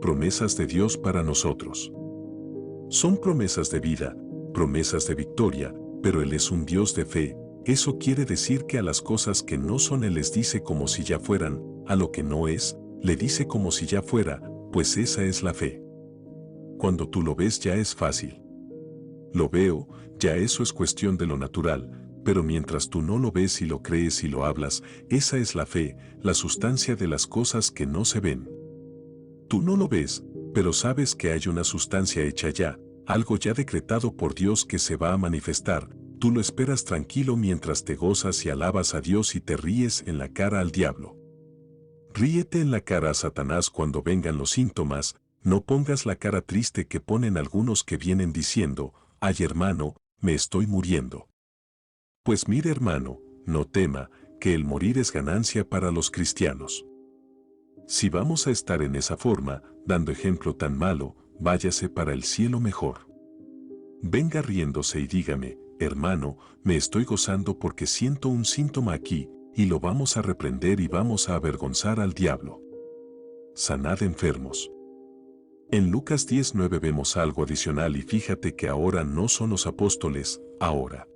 Promesas de Dios para nosotros. Son promesas de vida, promesas de victoria, pero Él es un Dios de fe. Eso quiere decir que a las cosas que no son Él les dice como si ya fueran, a lo que no es, le dice como si ya fuera, pues esa es la fe. Cuando tú lo ves ya es fácil. Lo veo, ya eso es cuestión de lo natural, pero mientras tú no lo ves y lo crees y lo hablas, esa es la fe, la sustancia de las cosas que no se ven. Tú no lo ves, pero sabes que hay una sustancia hecha ya, algo ya decretado por Dios que se va a manifestar. Tú lo esperas tranquilo mientras te gozas y alabas a Dios y te ríes en la cara al diablo. Ríete en la cara a Satanás cuando vengan los síntomas, no pongas la cara triste que ponen algunos que vienen diciendo, ay hermano, me estoy muriendo. Pues mire hermano, no tema, que el morir es ganancia para los cristianos. Si vamos a estar en esa forma, dando ejemplo tan malo, váyase para el cielo mejor. Venga riéndose y dígame, hermano, me estoy gozando porque siento un síntoma aquí, y lo vamos a reprender y vamos a avergonzar al diablo. Sanad enfermos. En Lucas 19 vemos algo adicional y fíjate que ahora no son los apóstoles, ahora.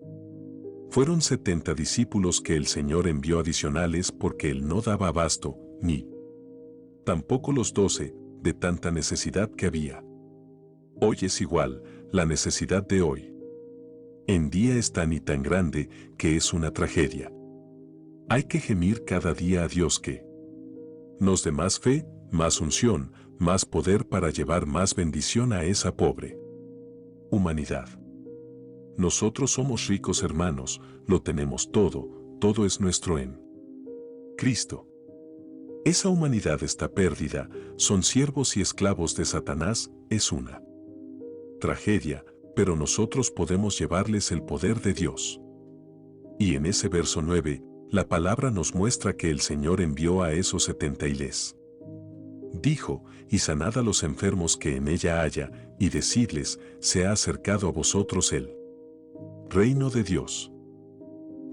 Fueron 70 discípulos que el Señor envió adicionales porque Él no daba abasto, ni tampoco los 12, de tanta necesidad que había. Hoy es igual, la necesidad de hoy. En día es tan y tan grande que es una tragedia. Hay que gemir cada día a Dios que nos dé más fe, más unción, más poder para llevar más bendición a esa pobre humanidad. Nosotros somos ricos hermanos, lo tenemos todo, todo es nuestro en Cristo. Esa humanidad está perdida, son siervos y esclavos de Satanás, es una tragedia, pero nosotros podemos llevarles el poder de Dios. Y en ese verso 9, la palabra nos muestra que el Señor envió a esos 70 y les dijo, y sanad a los enfermos que en ella haya, y decidles, se ha acercado a vosotros el reino de Dios.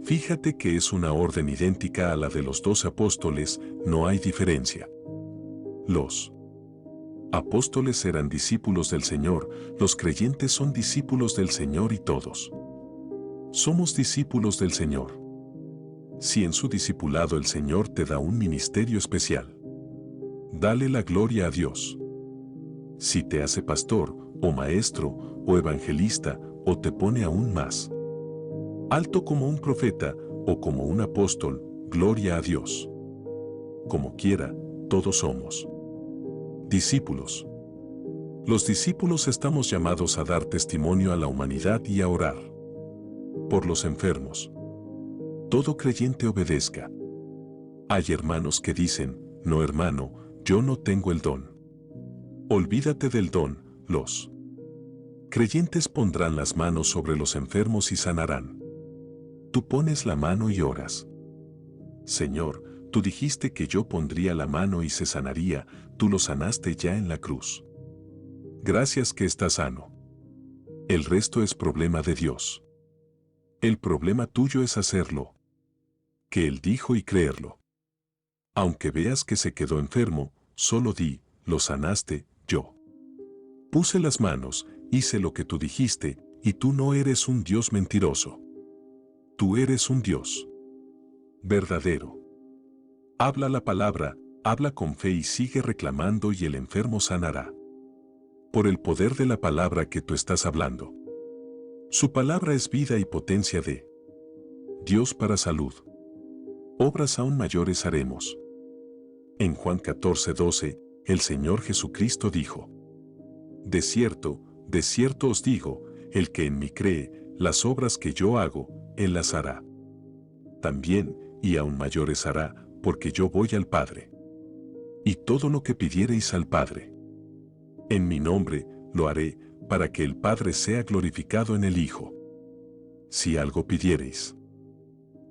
Fíjate que es una orden idéntica a la de los 12 apóstoles, no hay diferencia. Los apóstoles eran discípulos del Señor, los creyentes son discípulos del Señor y todos somos discípulos del Señor. Si en su discipulado el Señor te da un ministerio especial, dale la gloria a Dios. Si te hace pastor, o maestro, o evangelista, o te pone aún más alto como un profeta, o como un apóstol, gloria a Dios. Como quiera, todos somos discípulos. Los discípulos estamos llamados a dar testimonio a la humanidad y a orar por los enfermos. Todo creyente obedezca. Hay hermanos que dicen, no hermano, yo no tengo el don. Olvídate del don, los creyentes pondrán las manos sobre los enfermos y sanarán. Tú pones la mano y oras. Señor, tú dijiste que yo pondría la mano y se sanaría, tú lo sanaste ya en la cruz. Gracias que está sano. El resto es problema de Dios. El problema tuyo es hacerlo que Él dijo y creerlo. Aunque veas que se quedó enfermo, solo di, lo sanaste, yo puse las manos, hice lo que tú dijiste, y tú no eres un Dios mentiroso. Tú eres un Dios verdadero. Habla la palabra, habla con fe y sigue reclamando y el enfermo sanará. Por el poder de la palabra que tú estás hablando. Su palabra es vida y potencia de Dios para salud. Obras aún mayores haremos. En Juan 14:12, el Señor Jesucristo dijo: de cierto os digo, el que en mí cree, las obras que yo hago, Él las hará. También, y aún mayores hará, porque yo voy al Padre. Y todo lo que pidiereis al Padre, en mi nombre, lo haré, para que el Padre sea glorificado en el Hijo. Si algo pidiereis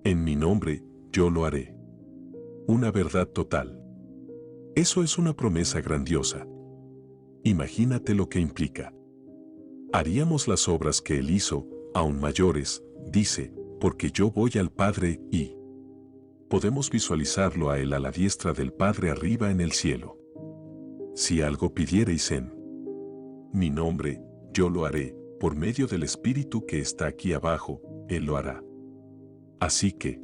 en mi nombre, yo lo haré. Una verdad total. Eso es una promesa grandiosa. Imagínate lo que implica. Haríamos las obras que Él hizo, aún mayores, dice, porque yo voy al Padre y podemos visualizarlo a Él a la diestra del Padre arriba en el cielo. Si algo pidiereis en mi nombre, yo lo haré, por medio del Espíritu que está aquí abajo, Él lo hará. Así que,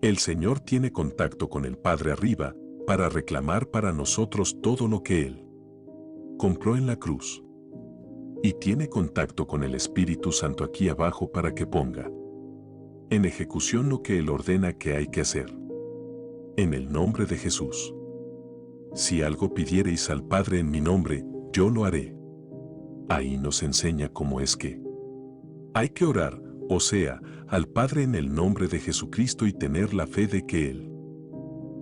el Señor tiene contacto con el Padre arriba, para reclamar para nosotros todo lo que Él compró en la cruz. Y tiene contacto con el Espíritu Santo aquí abajo para que ponga en ejecución lo que Él ordena que hay que hacer. En el nombre de Jesús. Si algo pidiereis al Padre en mi nombre, yo lo haré. Ahí nos enseña cómo es que hay que orar, o sea, al Padre en el nombre de Jesucristo y tener la fe de que Él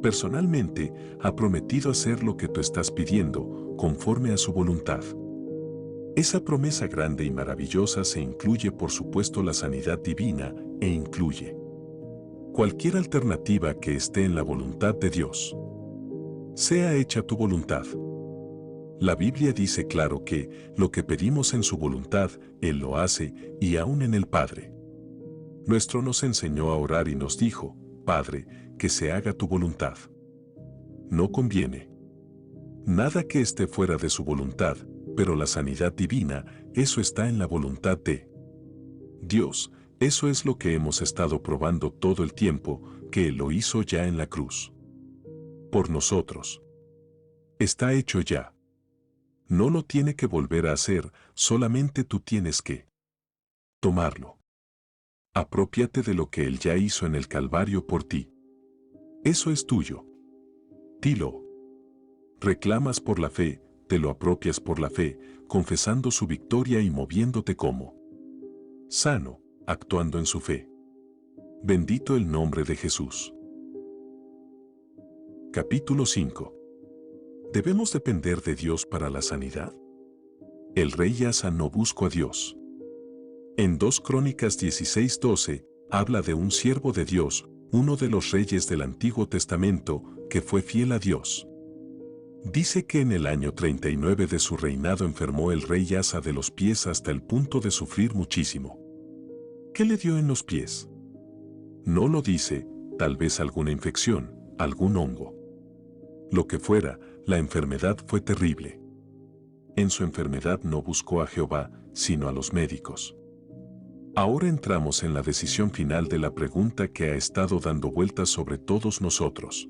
personalmente ha prometido hacer lo que tú estás pidiendo, conforme a su voluntad. Esa promesa grande y maravillosa se incluye por supuesto la sanidad divina e incluye cualquier alternativa que esté en la voluntad de Dios. Sea hecha tu voluntad. La Biblia dice claro que lo que pedimos en su voluntad, Él lo hace y aún en el Padre nuestro nos enseñó a orar y nos dijo, Padre, que se haga tu voluntad. No conviene nada que esté fuera de su voluntad, pero la sanidad divina, eso está en la voluntad de Dios. Eso es lo que hemos estado probando todo el tiempo, que Él lo hizo ya en la cruz. Por nosotros. Está hecho ya. No lo tiene que volver a hacer, solamente tú tienes que tomarlo. Aprópiate de lo que Él ya hizo en el Calvario por ti. Eso es tuyo. Dilo. Reclamas por la fe, te lo apropias por la fe, confesando su victoria y moviéndote como sano, actuando en su fe. Bendito el nombre de Jesús. Capítulo 5. ¿Debemos depender de Dios para la sanidad? El rey Asa no buscó a Dios. En 2 Crónicas 16:12, habla de un siervo de Dios, uno de los reyes del Antiguo Testamento, que fue fiel a Dios. Dice que en el año 39 de su reinado enfermó el rey Asa de los pies hasta el punto de sufrir muchísimo. ¿Qué le dio en los pies? No lo dice, tal vez alguna infección, algún hongo. Lo que fuera, la enfermedad fue terrible. En su enfermedad no buscó a Jehová, sino a los médicos. Ahora entramos en la decisión final de la pregunta que ha estado dando vueltas sobre todos nosotros.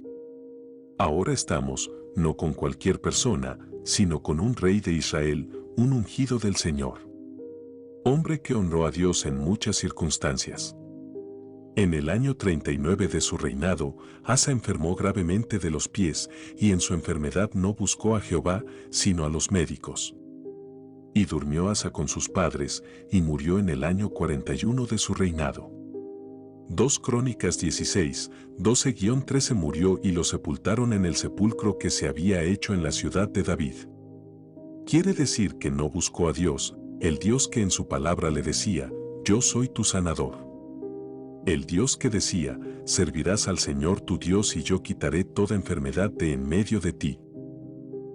Ahora estamos, no con cualquier persona, sino con un rey de Israel, un ungido del Señor. Hombre que honró a Dios en muchas circunstancias. En el año 39 de su reinado, Asa enfermó gravemente de los pies, y en su enfermedad no buscó a Jehová, sino a los médicos. Y durmió Asa con sus padres, y murió en el año 41 de su reinado. 2 Crónicas 16, 12-13 murió y lo sepultaron en el sepulcro que se había hecho en la ciudad de David. Quiere decir que no buscó a Dios, el Dios que en su palabra le decía, yo soy tu sanador. El Dios que decía, servirás al Señor tu Dios y yo quitaré toda enfermedad de en medio de ti.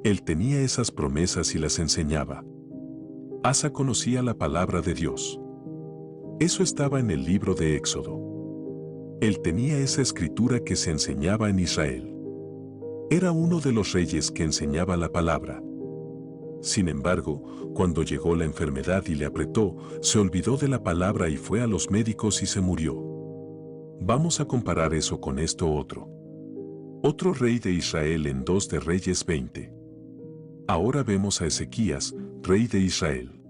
Él tenía esas promesas y las enseñaba. Asa conocía la palabra de Dios. Eso estaba en el libro de Éxodo. Él tenía esa escritura que se enseñaba en Israel. Era uno de los reyes que enseñaba la palabra. Sin embargo, cuando llegó la enfermedad y le apretó, se olvidó de la palabra y fue a los médicos y se murió. Vamos a comparar eso con esto otro. Otro rey de Israel en 2 de Reyes 20. Ahora vemos a Ezequías, rey de Israel.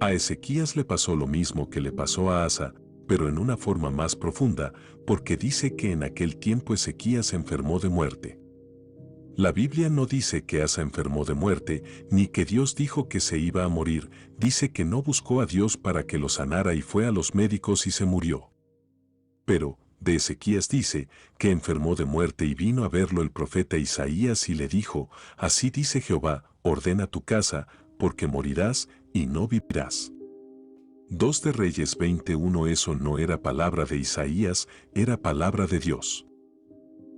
A Ezequías le pasó lo mismo que le pasó a Asa, pero en una forma más profunda, porque dice que en aquel tiempo Ezequías se enfermó de muerte. La Biblia no dice que Asa enfermó de muerte, ni que Dios dijo que se iba a morir, dice que no buscó a Dios para que lo sanara y fue a los médicos y se murió. Pero, de Ezequías dice, que enfermó de muerte y vino a verlo el profeta Isaías y le dijo, así dice Jehová, ordena tu casa, porque morirás y no vivirás. 2 de Reyes 21. Eso no era palabra de Isaías, era palabra de Dios.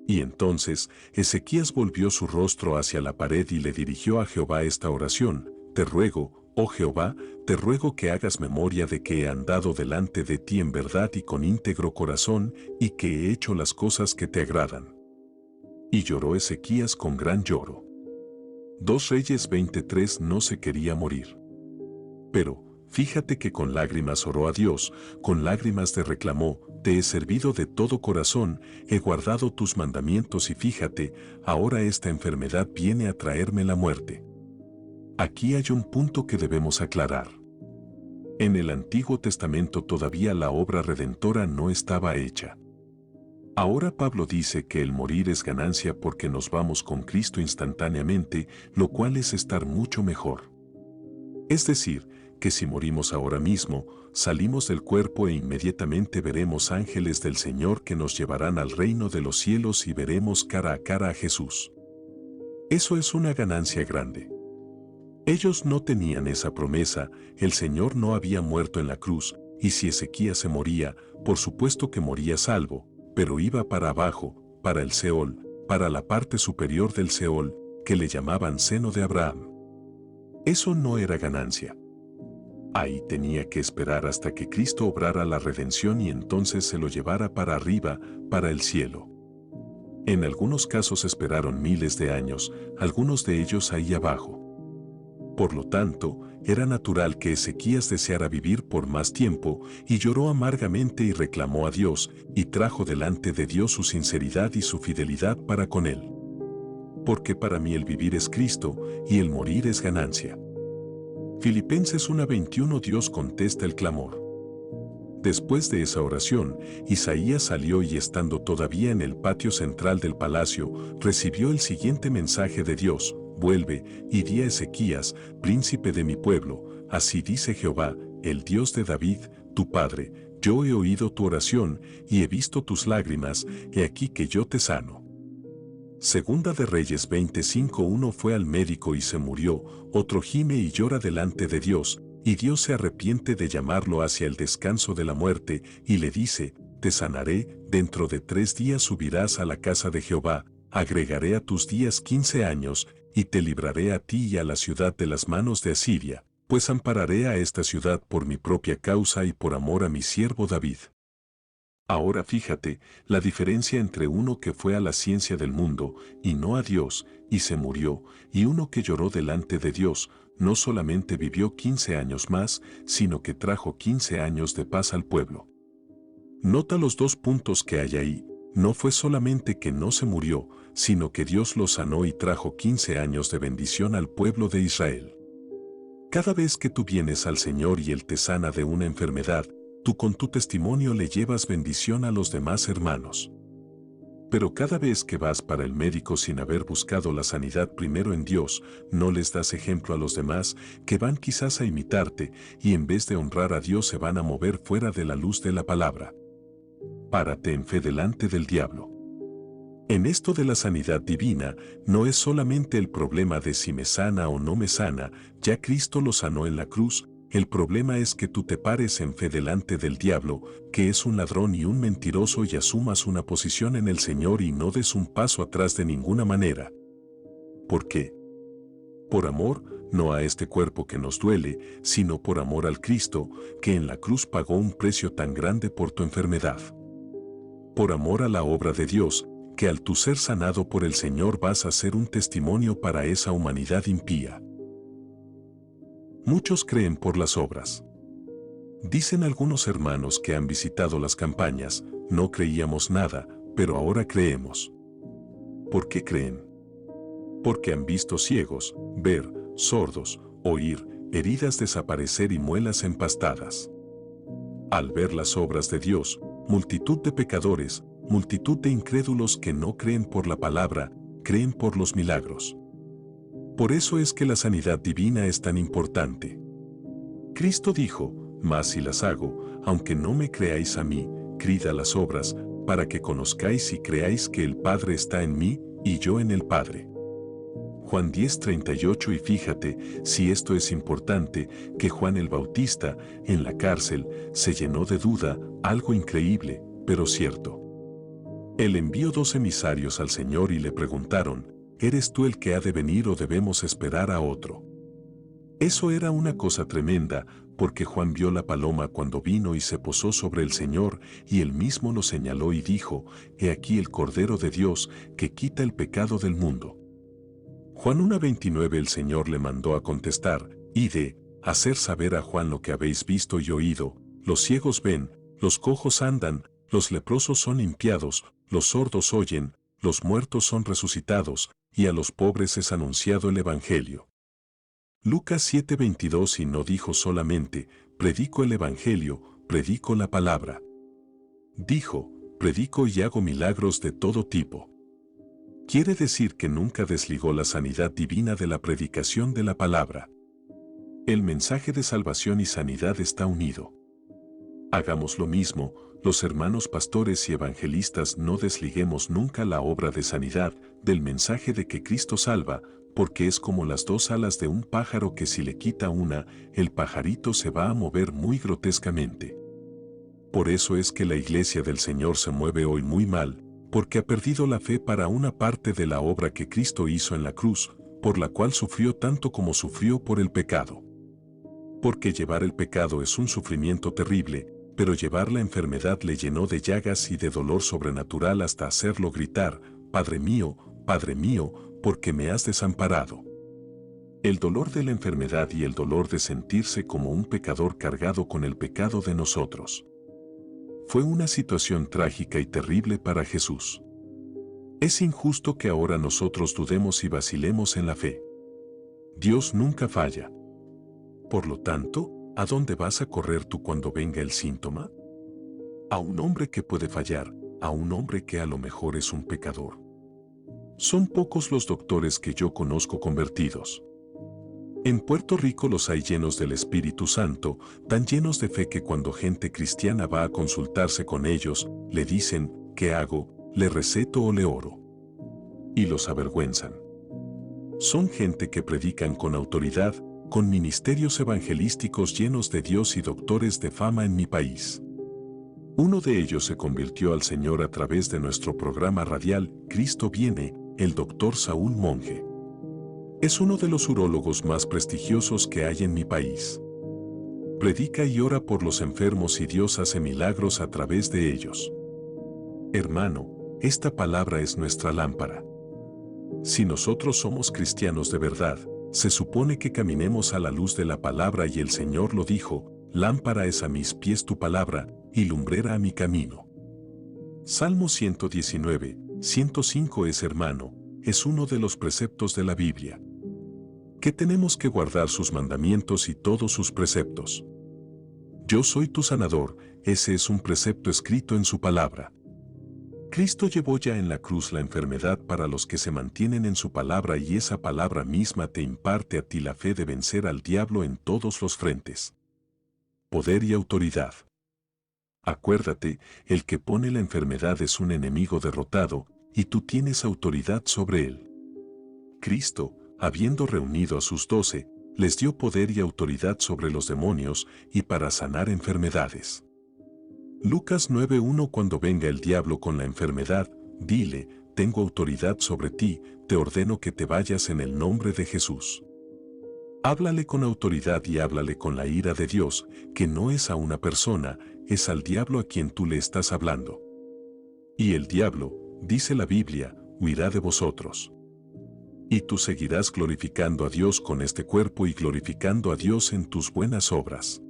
Y entonces, Ezequías volvió su rostro hacia la pared y le dirigió a Jehová esta oración, te ruego, oh Jehová, te ruego que hagas memoria de que he andado delante de ti en verdad y con íntegro corazón, y que he hecho las cosas que te agradan. Y lloró Ezequías con gran lloro. 2 Reyes 23. No se quería morir. Pero, fíjate que con lágrimas oró a Dios, con lágrimas te reclamó, te he servido de todo corazón, he guardado tus mandamientos y fíjate, ahora esta enfermedad viene a traerme la muerte. Aquí hay un punto que debemos aclarar. En el Antiguo Testamento todavía la obra redentora no estaba hecha. Ahora Pablo dice que el morir es ganancia porque nos vamos con Cristo instantáneamente, lo cual es estar mucho mejor. Es decir, que si morimos ahora mismo, salimos del cuerpo e inmediatamente veremos ángeles del Señor que nos llevarán al reino de los cielos y veremos cara a cara a Jesús. Eso es una ganancia grande. Ellos no tenían esa promesa, el Señor no había muerto en la cruz, y si Ezequías se moría, por supuesto que moría salvo, pero iba para abajo, para el Seol, para la parte superior del Seol, que le llamaban seno de Abraham. Eso no era ganancia. Ahí tenía que esperar hasta que Cristo obrara la redención y entonces se lo llevara para arriba, para el cielo. En algunos casos esperaron miles de años, algunos de ellos ahí abajo. Por lo tanto, era natural que Ezequías deseara vivir por más tiempo, y lloró amargamente y reclamó a Dios, y trajo delante de Dios su sinceridad y su fidelidad para con él. Porque para mí el vivir es Cristo, y el morir es ganancia. Filipenses 1:21. Dios contesta el clamor. Después de esa oración, Isaías salió y estando todavía en el patio central del palacio, recibió el siguiente mensaje de Dios, vuelve y di a Ezequías, príncipe de mi pueblo, así dice Jehová, el Dios de David, tu padre, yo he oído tu oración y he visto tus lágrimas, he aquí que yo te sano. Segunda de Reyes 25. Uno fue al médico y se murió, otro gime y llora delante de Dios, y Dios se arrepiente de llamarlo hacia el descanso de la muerte, y le dice, te sanaré, dentro de 3 días subirás a la casa de Jehová, agregaré a tus días 15 años, y te libraré a ti y a la ciudad de las manos de Asiria, pues ampararé a esta ciudad por mi propia causa y por amor a mi siervo David. Ahora fíjate, la diferencia entre uno que fue a la ciencia del mundo y no a Dios, y se murió, y uno que lloró delante de Dios, no solamente vivió 15 años más, sino que trajo 15 años de paz al pueblo. Nota los dos puntos que hay ahí. No fue solamente que no se murió, sino que Dios lo sanó y trajo 15 años de bendición al pueblo de Israel. Cada vez que tú vienes al Señor y Él te sana de una enfermedad, tú con tu testimonio le llevas bendición a los demás hermanos. Pero cada vez que vas para el médico sin haber buscado la sanidad primero en Dios, no les das ejemplo a los demás que van quizás a imitarte y en vez de honrar a Dios se van a mover fuera de la luz de la palabra. Párate en fe delante del diablo. En esto de la sanidad divina, no es solamente el problema de si me sana o no me sana, ya Cristo lo sanó en la cruz, el problema es que tú te pares en fe delante del diablo, que es un ladrón y un mentiroso y asumas una posición en el Señor y no des un paso atrás de ninguna manera. ¿Por qué? Por amor, no a este cuerpo que nos duele, sino por amor al Cristo, que en la cruz pagó un precio tan grande por tu enfermedad. Por amor a la obra de Dios, que al tú ser sanado por el Señor vas a ser un testimonio para esa humanidad impía. Muchos creen por las obras. Dicen algunos hermanos que han visitado las campañas, no creíamos nada, pero ahora creemos. ¿Por qué creen? Porque han visto ciegos, ver, sordos, oír, heridas desaparecer y muelas empastadas. Al ver las obras de Dios, multitud de pecadores, multitud de incrédulos que no creen por la palabra, creen por los milagros. Por eso es que la sanidad divina es tan importante. Cristo dijo, mas si las hago, aunque no me creáis a mí, creed a las obras, para que conozcáis y creáis que el Padre está en mí, y yo en el Padre. Juan 10:38. Y fíjate, si esto es importante, que Juan el Bautista, en la cárcel, se llenó de duda, algo increíble, pero cierto. Él envió 2 emisarios al Señor y le preguntaron, ¿eres tú el que ha de venir o debemos esperar a otro? Eso era una cosa tremenda, porque Juan vio la paloma cuando vino y se posó sobre el Señor, y él mismo lo señaló y dijo, he aquí el Cordero de Dios, que quita el pecado del mundo. Juan 1:29. El Señor le mandó a contestar, id, hacer saber a Juan lo que habéis visto y oído, los ciegos ven, los cojos andan, los leprosos son limpiados, los sordos oyen, los muertos son resucitados, y a los pobres es anunciado el Evangelio. Lucas 7:22. Y no dijo solamente, predico el Evangelio, predico la palabra. Dijo, predico y hago milagros de todo tipo. Quiere decir que nunca desligó la sanidad divina de la predicación de la palabra. El mensaje de salvación y sanidad está unido. Hagamos lo mismo, los hermanos pastores y evangelistas, no desliguemos nunca la obra de sanidad del mensaje de que Cristo salva, porque es como las 2 alas de un pájaro que si le quita una, el pajarito se va a mover muy grotescamente. Por eso es que la iglesia del Señor se mueve hoy muy mal, porque ha perdido la fe para una parte de la obra que Cristo hizo en la cruz, por la cual sufrió tanto como sufrió por el pecado. Porque llevar el pecado es un sufrimiento terrible, pero llevar la enfermedad le llenó de llagas y de dolor sobrenatural hasta hacerlo gritar, Padre mío, ¿por qué me has desamparado? El dolor de la enfermedad y el dolor de sentirse como un pecador cargado con el pecado de nosotros. Fue una situación trágica y terrible para Jesús. Es injusto que ahora nosotros dudemos y vacilemos en la fe. Dios nunca falla. Por lo tanto, ¿a dónde vas a correr tú cuando venga el síntoma? A un hombre que puede fallar, a un hombre que a lo mejor es un pecador. Son pocos los doctores que yo conozco convertidos. En Puerto Rico los hay llenos del Espíritu Santo, tan llenos de fe que cuando gente cristiana va a consultarse con ellos, le dicen, ¿qué hago? ¿Le receto o le oro? Y los avergüenzan. Son gente que predican con autoridad, con ministerios evangelísticos llenos de Dios y doctores de fama en mi país. Uno de ellos se convirtió al Señor a través de nuestro programa radial Cristo Viene, el doctor Saúl Monge. Es uno de los urólogos más prestigiosos que hay en mi país. Predica y ora por los enfermos y Dios hace milagros a través de ellos. Hermano, esta palabra es nuestra lámpara. Si nosotros somos cristianos de verdad, se supone que caminemos a la luz de la palabra y el Señor lo dijo, lámpara es a mis pies tu palabra y lumbrera a mi camino. Salmo 119, 105 hermano, es uno de los preceptos de la Biblia. Que tenemos que guardar sus mandamientos y todos sus preceptos. Yo soy tu sanador, ese es un precepto escrito en su palabra. Cristo llevó ya en la cruz la enfermedad para los que se mantienen en su palabra y esa palabra misma te imparte a ti la fe de vencer al diablo en todos los frentes. Poder y autoridad. Acuérdate, el que pone la enfermedad es un enemigo derrotado, y tú tienes autoridad sobre él. Cristo, habiendo reunido a sus 12, les dio poder y autoridad sobre los demonios y para sanar enfermedades. Lucas 9:1 Cuando venga el diablo con la enfermedad, dile, tengo autoridad sobre ti, te ordeno que te vayas en el nombre de Jesús. Háblale con autoridad y háblale con la ira de Dios, que no es a una persona, es al diablo a quien tú le estás hablando. Y el diablo, dice la Biblia, huirá de vosotros. Y tú seguirás glorificando a Dios con este cuerpo y glorificando a Dios en tus buenas obras.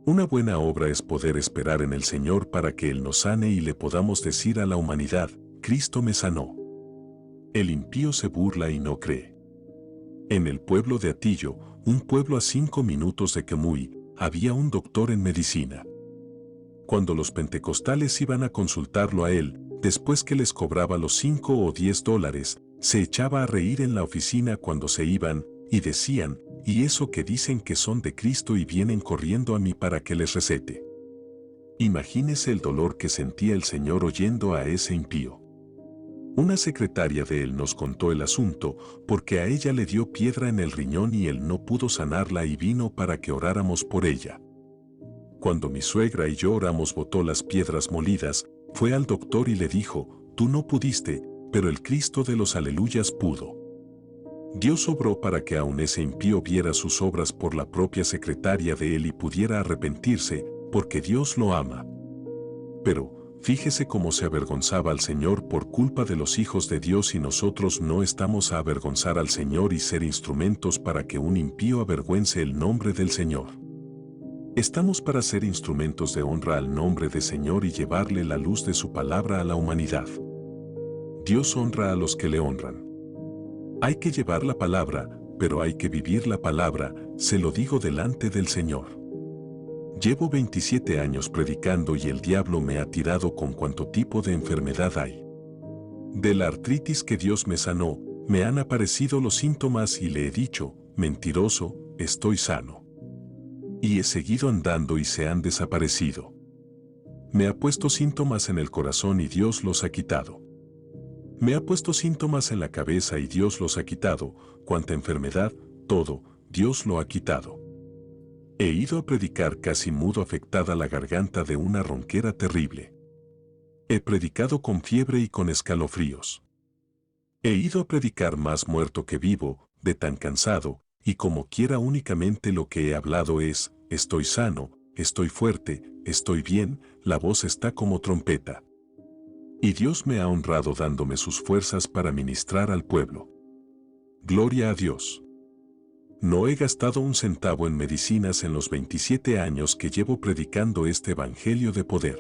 Una buena obra es poder esperar en el Señor para que Él nos sane y le podamos decir a la humanidad, Cristo me sanó. El impío se burla y no cree. En el pueblo de Atillo, un pueblo a 5 minutos de Camuy, había un doctor en medicina. Cuando los pentecostales iban a consultarlo a él, después que les cobraba los 5 o 10 dólares, se echaba a reír en la oficina cuando se iban, y decían, ¿y eso que dicen que son de Cristo y vienen corriendo a mí para que les recete? Imagínese el dolor que sentía el Señor oyendo a ese impío. Una secretaria de él nos contó el asunto, porque a ella le dio piedra en el riñón y él no pudo sanarla y vino para que oráramos por ella. Cuando mi suegra y yo oramos botó las piedras molidas, fue al doctor y le dijo, tú no pudiste, pero el Cristo de los aleluyas pudo. Dios obró para que aun ese impío viera sus obras por la propia secretaria de él y pudiera arrepentirse, porque Dios lo ama. Pero, fíjese cómo se avergonzaba al Señor por culpa de los hijos de Dios y nosotros no estamos a avergonzar al Señor y ser instrumentos para que un impío avergüence el nombre del Señor. Estamos para ser instrumentos de honra al nombre del Señor y llevarle la luz de su palabra a la humanidad. Dios honra a los que le honran. Hay que llevar la palabra, pero hay que vivir la palabra, se lo digo delante del Señor. Llevo 27 años predicando y el diablo me ha tirado con cuanto tipo de enfermedad hay. De la artritis que Dios me sanó, me han aparecido los síntomas y le he dicho, mentiroso, estoy sano. Y he seguido andando y se han desaparecido. Me ha puesto síntomas en el corazón y Dios los ha quitado. Me ha puesto síntomas en la cabeza y Dios los ha quitado, cuanta enfermedad, todo, Dios lo ha quitado. He ido a predicar casi mudo afectada la garganta de una ronquera terrible. He predicado con fiebre y con escalofríos. He ido a predicar más muerto que vivo, de tan cansado, y como quiera únicamente lo que he hablado es, estoy sano, estoy fuerte, estoy bien, la voz está como trompeta. Y Dios me ha honrado dándome sus fuerzas para ministrar al pueblo. Gloria a Dios. No he gastado un centavo en medicinas en los 27 años que llevo predicando este evangelio de poder.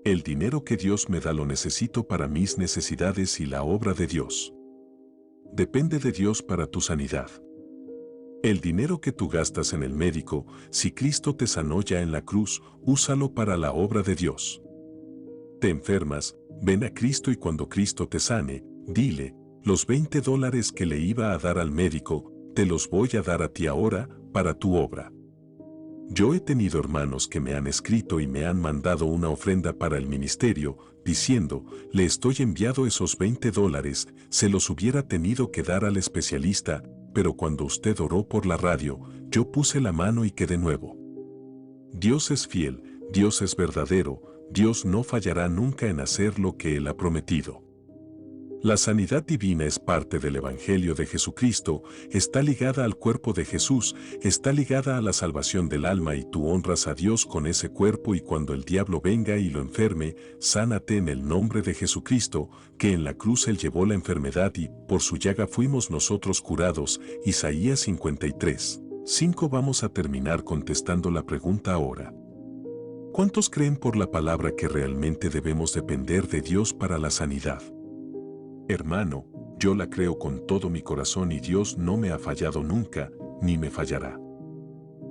El dinero que Dios me da lo necesito para mis necesidades y la obra de Dios. Depende de Dios para tu sanidad. El dinero que tú gastas en el médico, si Cristo te sanó ya en la cruz, úsalo para la obra de Dios. Te enfermas, ven a Cristo y cuando Cristo te sane, dile, los 20 dólares que le iba a dar al médico, te los voy a dar a ti ahora, para tu obra. Yo he tenido hermanos que me han escrito y me han mandado una ofrenda para el ministerio, diciendo, le estoy enviando esos 20 dólares, se los hubiera tenido que dar al especialista, pero cuando usted oró por la radio, yo puse la mano y quedé nuevo. Dios es fiel, Dios es verdadero, Dios no fallará nunca en hacer lo que Él ha prometido. La sanidad divina es parte del Evangelio de Jesucristo, está ligada al cuerpo de Jesús, está ligada a la salvación del alma y tú honras a Dios con ese cuerpo y cuando el diablo venga y lo enferme, sánate en el nombre de Jesucristo, que en la cruz Él llevó la enfermedad y por su llaga fuimos nosotros curados. Isaías 53:5. Vamos a terminar contestando la pregunta ahora. ¿Cuántos creen por la palabra que realmente debemos depender de Dios para la sanidad? Hermano, yo la creo con todo mi corazón y Dios no me ha fallado nunca, ni me fallará.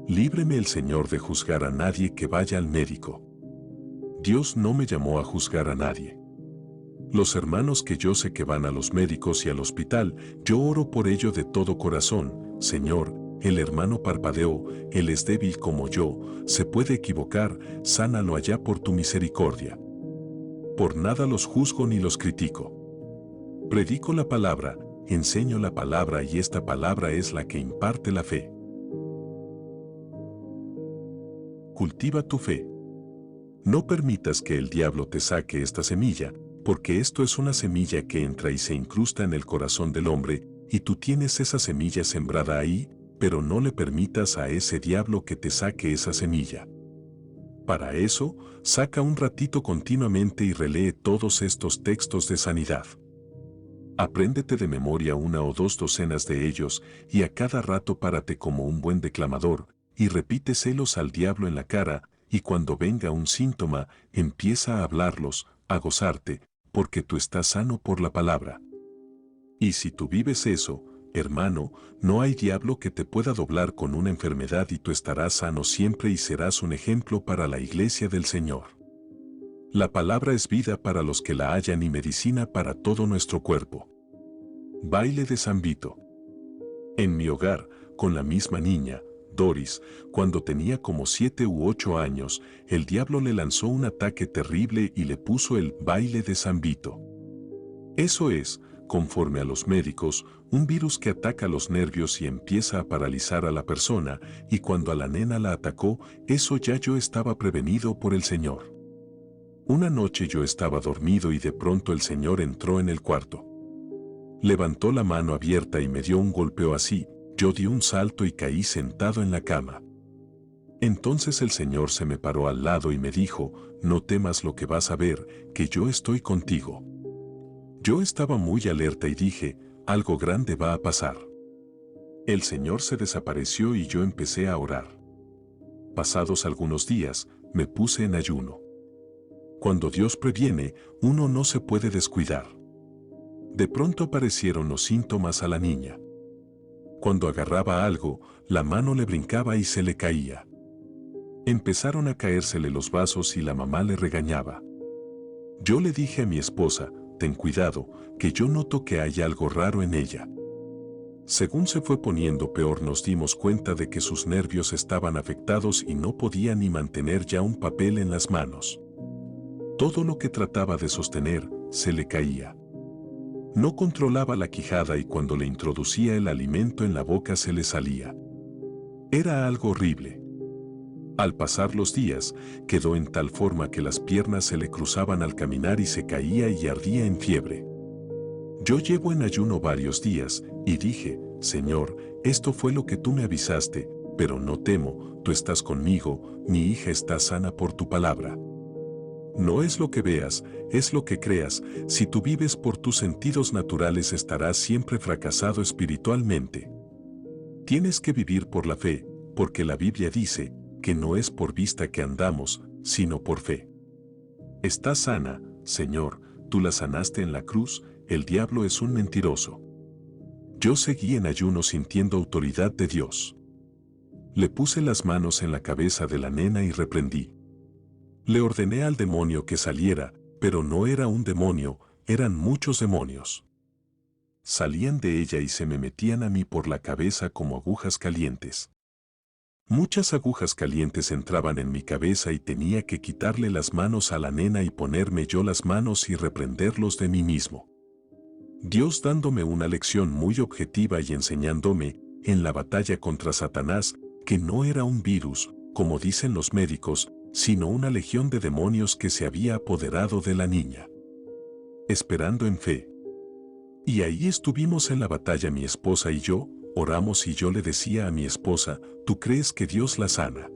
Líbreme el Señor de juzgar a nadie que vaya al médico. Dios no me llamó a juzgar a nadie. Los hermanos que yo sé que van a los médicos y al hospital, yo oro por ello de todo corazón. Señor, el hermano parpadeó, él es débil como yo, se puede equivocar, sánalo allá por tu misericordia. Por nada los juzgo ni los critico. Predico la palabra, enseño la palabra y esta palabra es la que imparte la fe. Cultiva tu fe. No permitas que el diablo te saque esta semilla, porque esto es una semilla que entra y se incrusta en el corazón del hombre, y tú tienes esa semilla sembrada ahí, pero no le permitas a ese diablo que te saque esa semilla. Para eso, saca un ratito continuamente y relee todos estos textos de sanidad. Apréndete de memoria 1 o 2 docenas de ellos y a cada rato párate como un buen declamador y repíteselos al diablo en la cara y cuando venga un síntoma empieza a hablarlos, a gozarte, porque tú estás sano por la palabra. Y si tú vives eso, hermano, no hay diablo que te pueda doblar con una enfermedad y tú estarás sano siempre y serás un ejemplo para la iglesia del Señor. La palabra es vida para los que la hallan y medicina para todo nuestro cuerpo. Baile de San Vito. En mi hogar, con la misma niña, Doris, cuando tenía como 7 u 8 años, el diablo le lanzó un ataque terrible y le puso el baile de San Vito. Eso es, conforme a los médicos, un virus que ataca los nervios y empieza a paralizar a la persona, y cuando a la nena la atacó, eso ya yo estaba prevenido por el Señor. Una noche yo estaba dormido y de pronto el Señor entró en el cuarto. Levantó la mano abierta y me dio un golpeo así, yo di un salto y caí sentado en la cama. Entonces el Señor se me paró al lado y me dijo, no temas lo que vas a ver, que yo estoy contigo. Yo estaba muy alerta y dije, algo grande va a pasar. El Señor se desapareció y yo empecé a orar. Pasados algunos días, me puse en ayuno. Cuando Dios previene, uno no se puede descuidar. De pronto aparecieron los síntomas a la niña. Cuando agarraba algo, la mano le brincaba y se le caía. Empezaron a caérsele los vasos y la mamá le regañaba. Yo le dije a mi esposa, ten cuidado, que yo noto que hay algo raro en ella. Según se fue poniendo peor nos dimos cuenta de que sus nervios estaban afectados y no podía ni mantener ya un papel en las manos. Todo lo que trataba de sostener, se le caía. No controlaba la quijada y cuando le introducía el alimento en la boca se le salía. Era algo horrible. Al pasar los días, quedó en tal forma que las piernas se le cruzaban al caminar y se caía y ardía en fiebre. Yo llevo en ayuno varios días y dije, Señor, esto fue lo que tú me avisaste, pero no temo, tú estás conmigo, mi hija está sana por tu palabra. No es lo que veas, es lo que creas, si tú vives por tus sentidos naturales estarás siempre fracasado espiritualmente. Tienes que vivir por la fe, porque la Biblia dice que no es por vista que andamos, sino por fe. Estás sana, Señor, tú la sanaste en la cruz, el diablo es un mentiroso. Yo seguí en ayuno sintiendo autoridad de Dios. Le puse las manos en la cabeza de la nena y reprendí. Le ordené al demonio que saliera, pero no era un demonio, eran muchos demonios. Salían de ella y se me metían a mí por la cabeza como agujas calientes. Muchas agujas calientes entraban en mi cabeza y tenía que quitarle las manos a la nena y ponerme yo las manos y reprenderlos de mí mismo. Dios dándome una lección muy objetiva y enseñándome, en la batalla contra Satanás, que no era un virus, como dicen los médicos, sino una legión de demonios que se había apoderado de la niña. Esperando en fe. Y ahí estuvimos en la batalla mi esposa y yo, oramos y yo le decía a mi esposa, ¿tú crees que Dios la sana?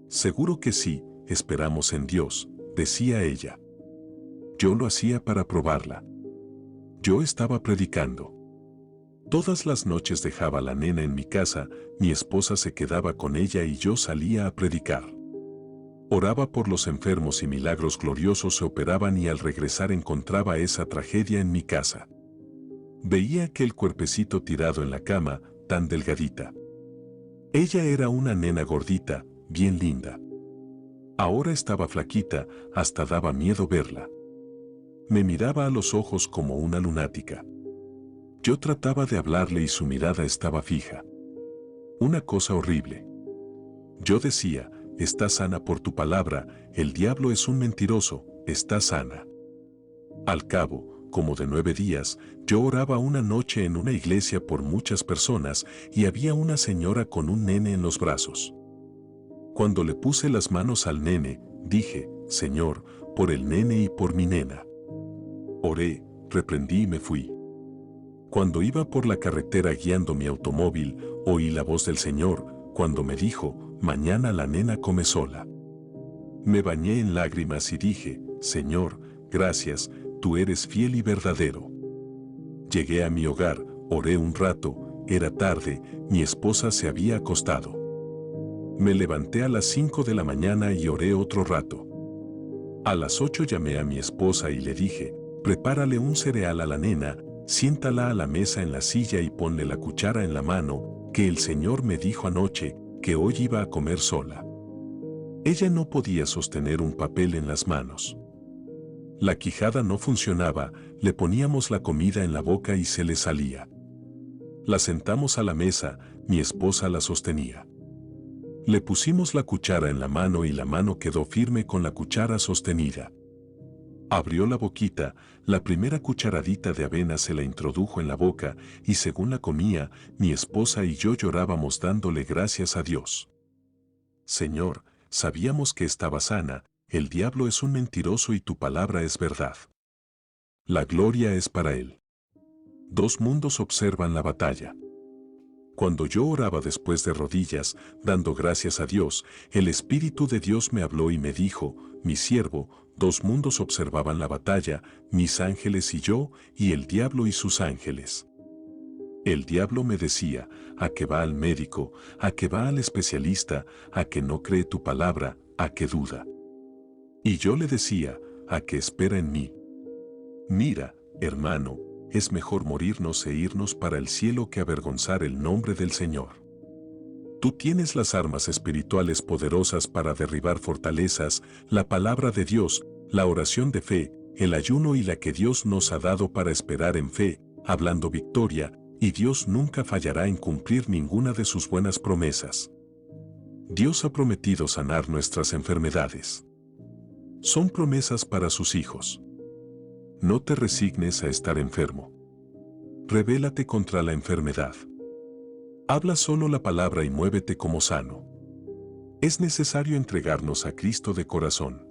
Seguro que sí, esperamos en Dios, decía ella. Yo lo hacía para probarla. Yo estaba predicando. Todas las noches dejaba a la nena en mi casa, mi esposa se quedaba con ella y yo salía a predicar. Oraba por los enfermos y milagros gloriosos se operaban y al regresar encontraba esa tragedia en mi casa. Veía aquel cuerpecito tirado en la cama, tan delgadita. Ella era una nena gordita, bien linda. Ahora estaba flaquita, hasta daba miedo verla. Me miraba a los ojos como una lunática. Yo trataba de hablarle y su mirada estaba fija. Una cosa horrible. Yo decía, está sana por tu palabra, el diablo es un mentiroso, está sana. Al cabo, como de 9 días, yo oraba una noche en una iglesia por muchas personas y había una señora con un nene en los brazos. Cuando le puse las manos al nene, dije, Señor, por el nene y por mi nena. Oré, reprendí y me fui. Cuando iba por la carretera guiando mi automóvil, oí la voz del Señor, cuando me dijo, mañana la nena come sola. Me bañé en lágrimas y dije, Señor, gracias, tú eres fiel y verdadero. Llegué a mi hogar, oré un rato, era tarde, mi esposa se había acostado. Me levanté a las 5 de la mañana y oré otro rato. A las 8 llamé a mi esposa y le dije, prepárale un cereal a la nena, siéntala a la mesa en la silla y ponle la cuchara en la mano, que el Señor me dijo anoche que hoy iba a comer sola. Ella no podía sostener un papel en las manos. La quijada no funcionaba, le poníamos la comida en la boca y se le salía. La sentamos a la mesa, mi esposa la sostenía. Le pusimos la cuchara en la mano y la mano quedó firme con la cuchara sostenida. Abrió la boquita, la primera cucharadita de avena se la introdujo en la boca y según la comía, mi esposa y yo llorábamos dándole gracias a Dios. Señor, sabíamos que estaba sana, el diablo es un mentiroso y tu palabra es verdad. La gloria es para él. 2 mundos observan la batalla. Cuando yo oraba después de rodillas, dando gracias a Dios, el Espíritu de Dios me habló y me dijo, mi siervo, 2 mundos observaban la batalla, mis ángeles y yo, y el diablo y sus ángeles. El diablo me decía, a que va al médico, a que va al especialista, a que no cree tu palabra, a que duda. Y yo le decía, a que espera en mí. Mira, hermano, es mejor morirnos e irnos para el cielo que avergonzar el nombre del Señor. Tú tienes las armas espirituales poderosas para derribar fortalezas, la palabra de Dios, la oración de fe, el ayuno y la que Dios nos ha dado para esperar en fe, hablando victoria, y Dios nunca fallará en cumplir ninguna de sus buenas promesas. Dios ha prometido sanar nuestras enfermedades. Son promesas para sus hijos. No te resignes a estar enfermo. Rebélate contra la enfermedad. Habla solo la palabra y muévete como sano. Es necesario entregarnos a Cristo de corazón.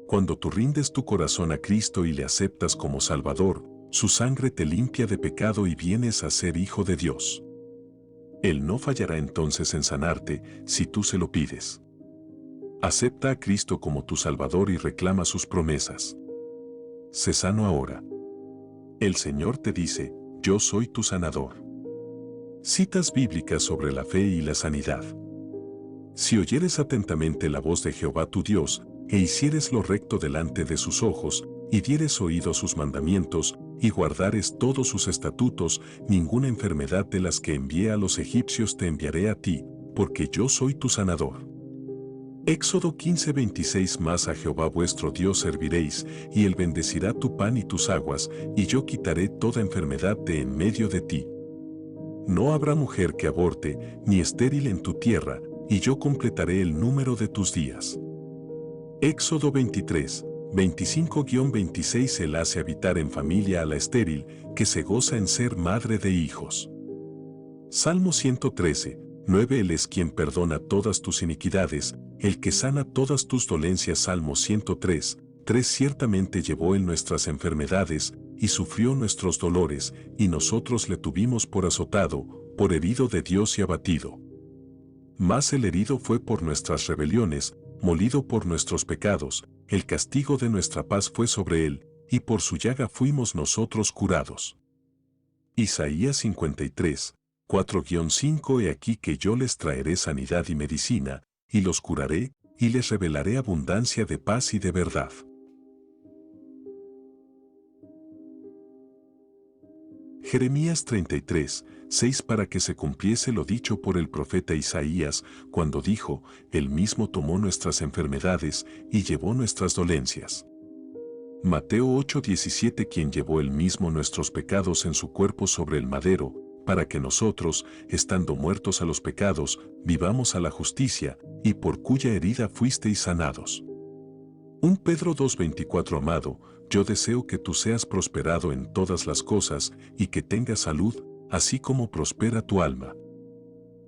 Cuando tú rindes tu corazón a Cristo y le aceptas como Salvador, su sangre te limpia de pecado y vienes a ser hijo de Dios. Él no fallará entonces en sanarte si tú se lo pides. Acepta a Cristo como tu Salvador y reclama sus promesas. Sé sano ahora. El Señor te dice, yo soy tu sanador. Citas bíblicas sobre la fe y la sanidad. Si oyeres atentamente la voz de Jehová tu Dios, e hicieres lo recto delante de sus ojos, y dieres oído a sus mandamientos, y guardares todos sus estatutos, ninguna enfermedad de las que envié a los egipcios te enviaré a ti, porque yo soy tu sanador. Éxodo 15:26 Mas a Jehová vuestro Dios serviréis, y él bendecirá tu pan y tus aguas, y yo quitaré toda enfermedad de en medio de ti. No habrá mujer que aborte, ni estéril en tu tierra, y yo completaré el número de tus días. Éxodo 23:25-26 Él hace habitar en familia a la estéril, que se goza en ser madre de hijos. Salmo 113:9 Él es quien perdona todas tus iniquidades, el que sana todas tus dolencias. Salmo 103:3 Ciertamente llevó en nuestras enfermedades, y sufrió nuestros dolores, y nosotros le tuvimos por azotado, por herido de Dios y abatido. Mas el herido fue por nuestras rebeliones, molido por nuestros pecados, el castigo de nuestra paz fue sobre él, y por su llaga fuimos nosotros curados. Isaías 53, 4-5 He aquí que yo les traeré sanidad y medicina, y los curaré, y les revelaré abundancia de paz y de verdad. Jeremías 33, 6 Para que se cumpliese lo dicho por el profeta Isaías, cuando dijo, Él mismo tomó nuestras enfermedades y llevó nuestras dolencias. Mateo 8:17 Quien llevó él mismo nuestros pecados en su cuerpo sobre el madero, para que nosotros, estando muertos a los pecados, vivamos a la justicia, y por cuya herida fuisteis sanados. 1 Pedro 2:24 Amado, yo deseo que tú seas prosperado en todas las cosas, y que tengas salud, así como prospera tu alma.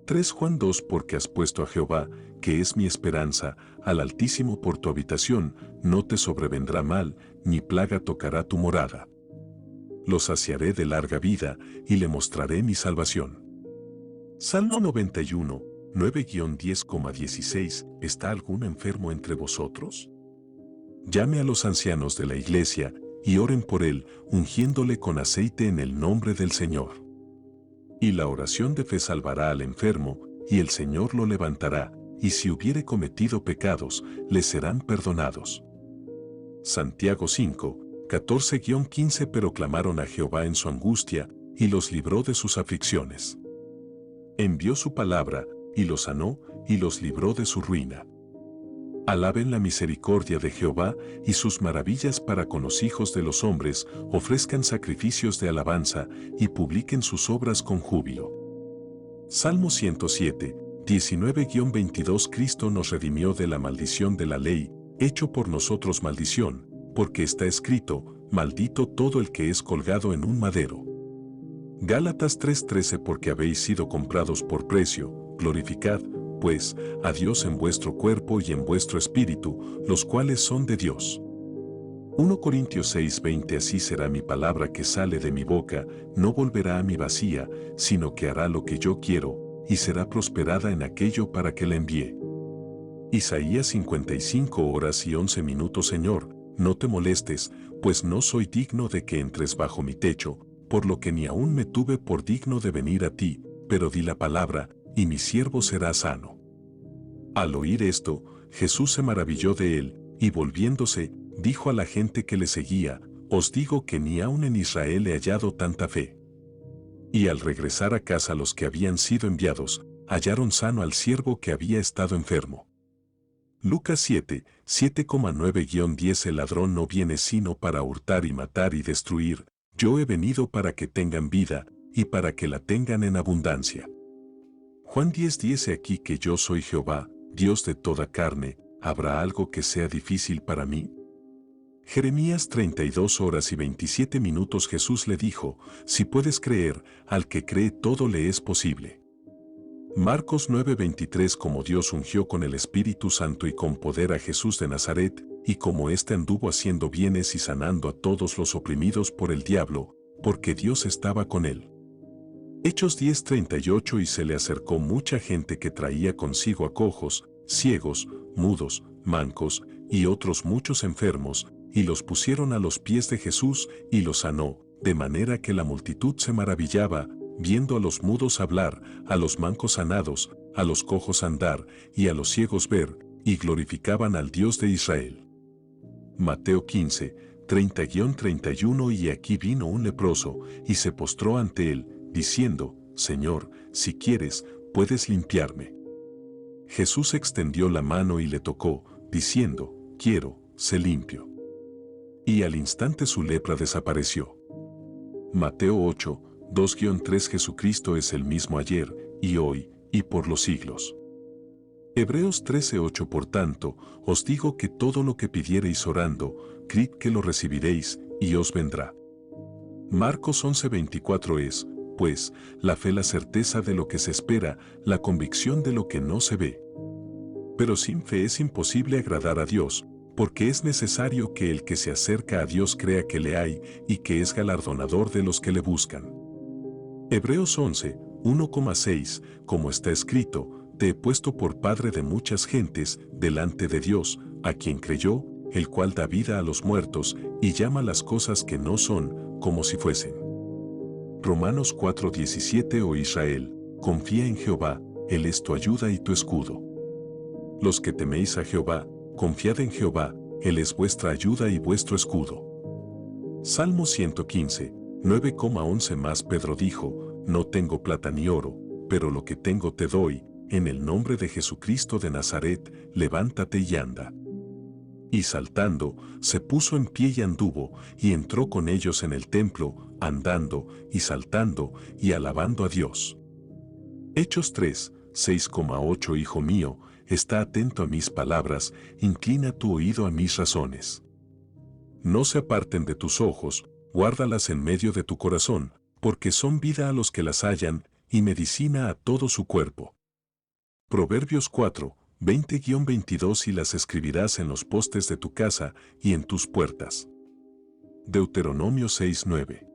3 Juan 2 Porque has puesto a Jehová, que es mi esperanza, al Altísimo por tu habitación, no te sobrevendrá mal, ni plaga tocará tu morada. Lo saciaré de larga vida, y le mostraré mi salvación. Salmo 91, 9-10,16 ¿Está algún enfermo entre vosotros? Llame a los ancianos de la iglesia, y oren por él, ungiéndole con aceite en el nombre del Señor. Y la oración de fe salvará al enfermo, y el Señor lo levantará, y si hubiere cometido pecados, le serán perdonados. Santiago 5, 14-15 Pero clamaron a Jehová en su angustia, y los libró de sus aflicciones. Envió su palabra, y los sanó, y los libró de su ruina. Alaben la misericordia de Jehová, y sus maravillas para con los hijos de los hombres, ofrezcan sacrificios de alabanza, y publiquen sus obras con júbilo. Salmo 107, 19-22 Cristo nos redimió de la maldición de la ley, hecho por nosotros maldición, porque está escrito, maldito todo el que es colgado en un madero. Gálatas 3:13 Porque habéis sido comprados por precio, glorificad, pues, a Dios en vuestro cuerpo y en vuestro espíritu, los cuales son de Dios. 1 Corintios 6:20 Así será mi palabra que sale de mi boca, no volverá a mi vacía, sino que hará lo que yo quiero, y será prosperada en aquello para que la envíe. Isaías 55 horas y 11 minutos Señor, no te molestes, pues no soy digno de que entres bajo mi techo, por lo que ni aún me tuve por digno de venir a ti, pero di la palabra, y mi siervo será sano. Al oír esto, Jesús se maravilló de él, y volviéndose, dijo a la gente que le seguía, os digo que ni aun en Israel he hallado tanta fe. Y al regresar a casa los que habían sido enviados, hallaron sano al siervo que había estado enfermo. Lucas 7, 7,9-10 El ladrón no viene sino para hurtar y matar y destruir, yo he venido para que tengan vida, y para que la tengan en abundancia. Juan 10:10 He aquí que yo soy Jehová, Dios de toda carne, ¿habrá algo que sea difícil para mí? Jeremías 32 horas y 27 minutos Jesús le dijo, si puedes creer, al que cree todo le es posible. Marcos 9:23 Como Dios ungió con el Espíritu Santo y con poder a Jesús de Nazaret, y como éste anduvo haciendo bienes y sanando a todos los oprimidos por el diablo, porque Dios estaba con él. Hechos 10:38 Y se le acercó mucha gente que traía consigo a cojos, ciegos, mudos, mancos, y otros muchos enfermos, y los pusieron a los pies de Jesús, y los sanó, de manera que la multitud se maravillaba, viendo a los mudos hablar, a los mancos sanados, a los cojos andar, y a los ciegos ver, y glorificaban al Dios de Israel. Mateo 15, 30-31 Y aquí vino un leproso, y se postró ante él, diciendo, Señor, si quieres, puedes limpiarme. Jesús extendió la mano y le tocó, diciendo, quiero, sé limpio. Y al instante su lepra desapareció. Mateo 8, 2-3 Jesucristo es el mismo ayer, y hoy, y por los siglos. Hebreos 13:8 Por tanto, os digo que todo lo que pidiereis orando, creed que lo recibiréis, y os vendrá. Marcos 11:24 Es, pues, la fe la certeza de lo que se espera, la convicción de lo que no se ve. Pero sin fe es imposible agradar a Dios, porque es necesario que el que se acerca a Dios crea que le hay y que es galardonador de los que le buscan. Hebreos 11, 1,6, como está escrito, te he puesto por padre de muchas gentes delante de Dios, a quien creyó, el cual da vida a los muertos y llama las cosas que no son, como si fuesen. Romanos 4:17. Oh Israel, confía en Jehová, Él es tu ayuda y tu escudo. Los que teméis a Jehová, confiad en Jehová, Él es vuestra ayuda y vuestro escudo. Salmo 115, 9,11. Más Pedro dijo, no tengo plata ni oro, pero lo que tengo te doy, en el nombre de Jesucristo de Nazaret, levántate y anda. Y saltando, se puso en pie y anduvo, y entró con ellos en el templo, andando, y saltando, y alabando a Dios. Hechos 3, 6,8. Hijo mío, está atento a mis palabras, inclina tu oído a mis razones. No se aparten de tus ojos, guárdalas en medio de tu corazón, porque son vida a los que las hallan, y medicina a todo su cuerpo. Proverbios 4, 20-22. Y las escribirás en los postes de tu casa y en tus puertas. Deuteronomio 6, 9.